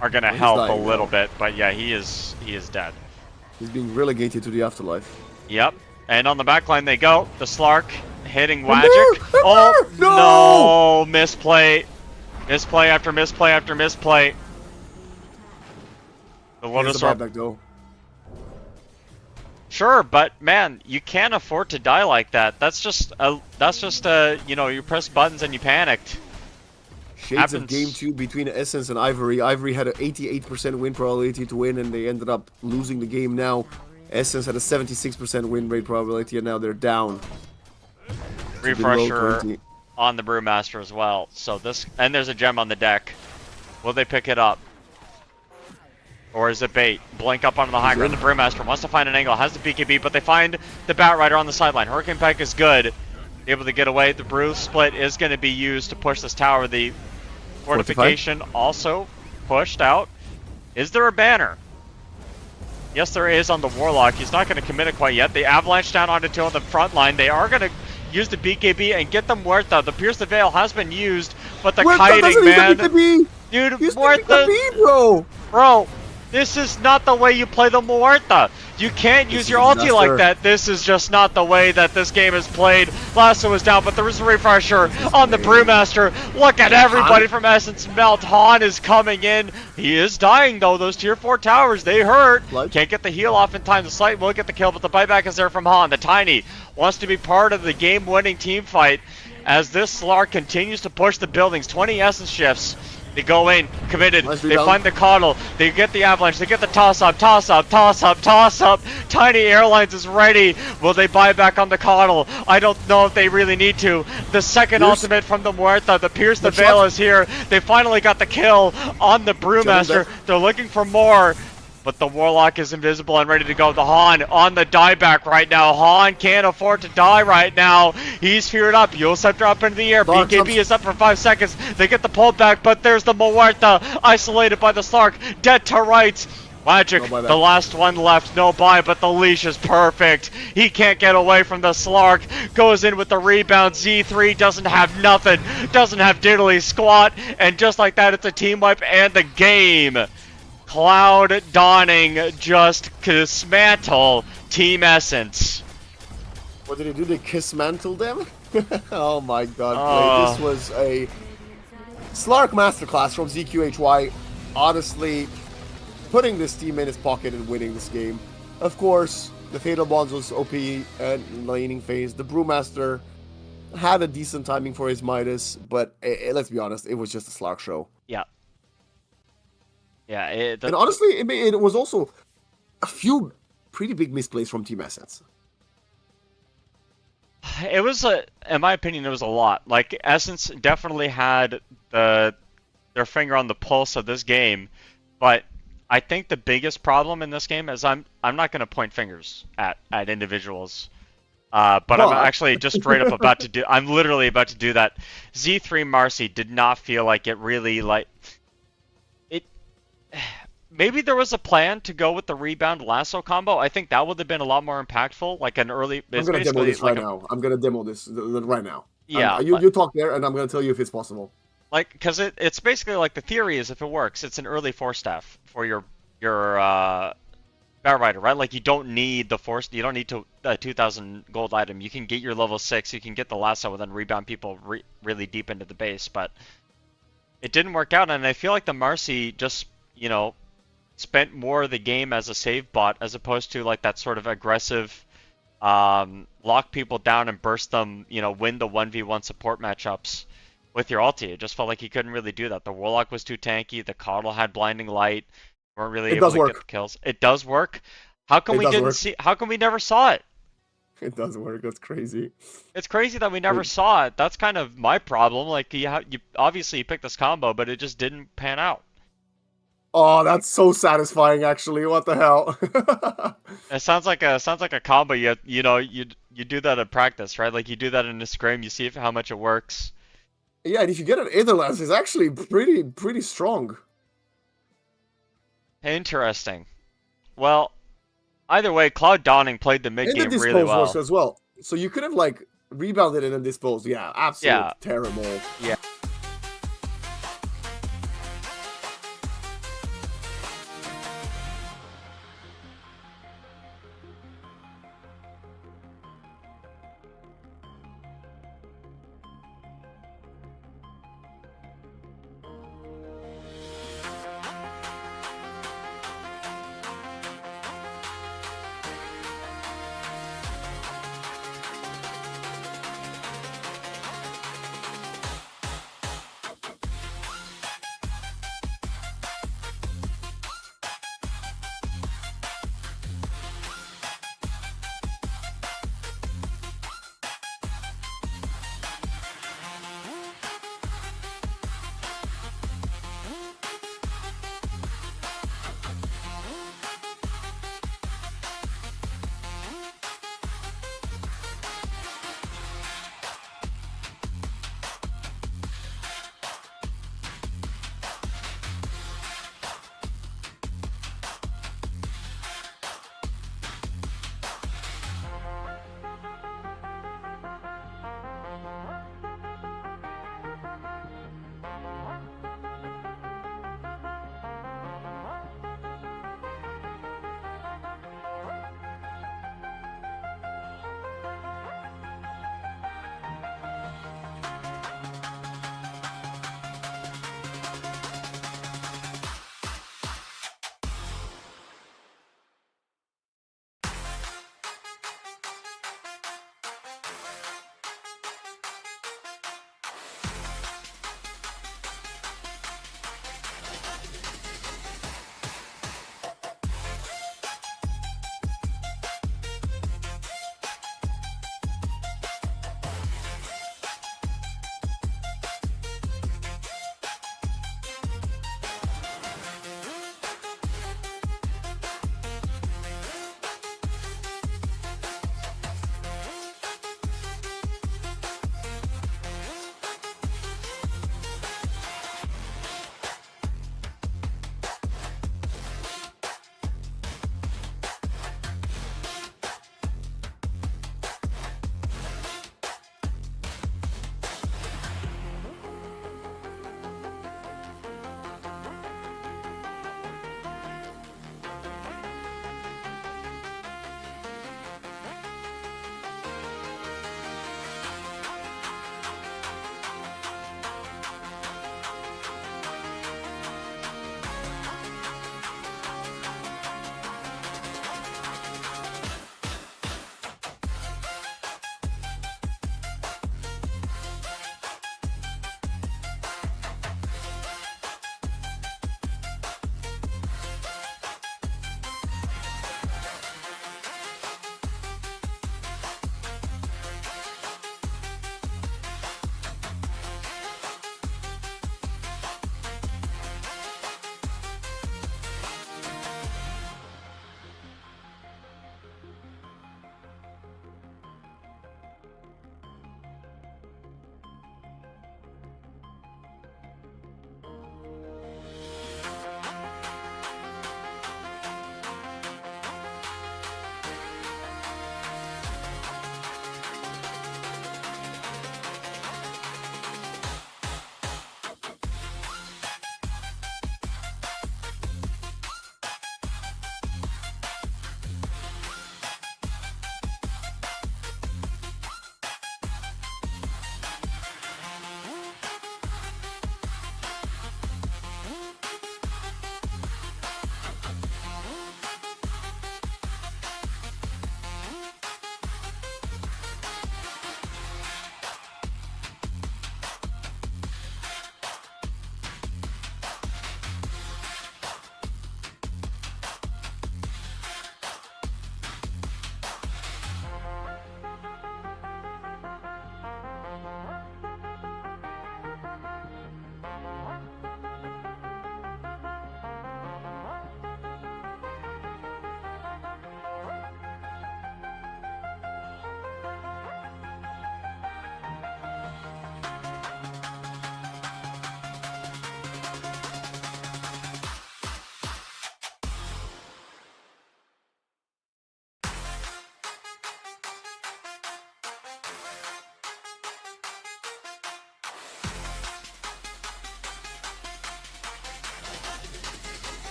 are gonna help a little bit. But yeah, he is dead. He's being relegated to the afterlife. Yep. And on the back line they go. The Slark hitting Wagic. Oh No! no! Misplay. Misplay after misplay after misplay. The Lotus Orb. Back though. Sure, but man, you can't afford to die like that. That's just you know, you press buttons and you panicked. Shades of game 2 between Essence and Ivory. Ivory had an 88% win probability to win, and they ended up losing the game now. Essence had a 76% win rate probability, and now they're down. Refresher on the Brewmaster as well. So this, and there's a gem on the deck. Will they pick it up? Or is it bait? Blink up onto the high ground. The Brewmaster wants to find an angle, has the BKB, but they find the Batrider on the sideline. Hurricane Pike is good. Able to get away. The Brew split is going to be used to push this tower. The fortification also pushed out. Is there a banner? Yes, there is on the Warlock. He's not going to commit it quite yet. The Avalanche down onto 2 on the front line. They are going to use the BKB and get the Muerta. The Pierce the Veil has been used, but the kiting, man. Dude, Muerta. Bro, this is not the way you play the Muerta. You can't use your ulti like that. This is just not the way that this game is played. Lasso is down, but there is a refresher on the Brewmaster. Look at everybody from Essence melt. Han is coming in. He is dying, though. Those tier 4 towers, they hurt. Can't get the heal off in time. The Slight will get the kill, but the buyback is there from Han. The Tiny wants to be part of the game-winning team fight as this Slark continues to push the buildings. 20 Essence shifts. They go in, committed, they find the Coddle, they get the Avalanche, they get the toss-up, toss-up, toss-up, toss-up. Tiny Airlines is ready. Will they buy back on the Coddle? I don't know if they really need to. The second ultimate from the Muerta, the Pierce the Veil is here. They finally got the kill on the Brewmaster. They're looking for more. But the Warlock is invisible and ready to go. The Han on the dieback right now. Han can't afford to die right now. He's feared up. Yule Scepter up into the air. BKB is up for 5 seconds. They get the pullback, but there's the Muerta isolated by the Slark. Dead to rights. Magic, No buy that. the last one left, no buy, but the leash is perfect. He can't get away from the Slark. Goes in with the rebound. Z3 doesn't have nothing, doesn't have diddly squat, and just like that, it's a team wipe and the game. Cloud Dawning just dismantle Team Essence. What did he do? They kismantled them? Oh my god, Oh. This was a Slark masterclass from ZQHY. Honestly, putting this team in his pocket and winning this game. Of course, the Fatal Bonds was OP and laning phase. The Brewmaster had a decent timing for his Midas, but let's be honest, it was just a Slark show. Yeah. Yeah. And honestly, it was also a few pretty big misplays from Team Essence. It was in my opinion, it was a lot. Like Essence definitely had their finger on the pulse of this game, but I think the biggest problem in this game is I'm not going to point fingers at individuals, but I'm actually just straight up about to do. I'm literally about to do that. Z3 Marcy did not feel like it really it. Maybe there was a plan to go with the rebound lasso combo. I think that would have been a lot more impactful, like an early. I'm gonna demo this right now. I'm gonna demo this right now. Yeah, you talk there, and I'm gonna tell you if it's possible. Like, because it's basically like the theory is if it works, it's an early force staff for your Battle Rider, right? Like you don't need the force, you don't need a 2,000 gold item. You can get your level 6, you can get the lasso, and then rebound people really deep into the base. But it didn't work out, and I feel like the Marcy just spent more of the game as a save bot as opposed to like that sort of aggressive lock people down and burst them, win the 1v1 support matchups with your ulti. It just felt like he couldn't really do that. The Warlock was too tanky, the Coddle had blinding light, weren't really able to get the kills. It does work. How come how come we never saw it? It does work. That's crazy. It's crazy that we never saw it. That's kind of my problem. Like you obviously picked this combo, but it just didn't pan out. Oh, that's so satisfying, actually. What the hell? It sounds like a combo. You do that in practice, right? Like you do that in a scrim, you see how much it works. Yeah, and if you get an Aetherlance, it's actually pretty strong. Interesting. Well, either way, Cloud Dawning played the mid game really well. As well. So you could have like rebounded and then disposed. Yeah, absolutely terrible. Yeah.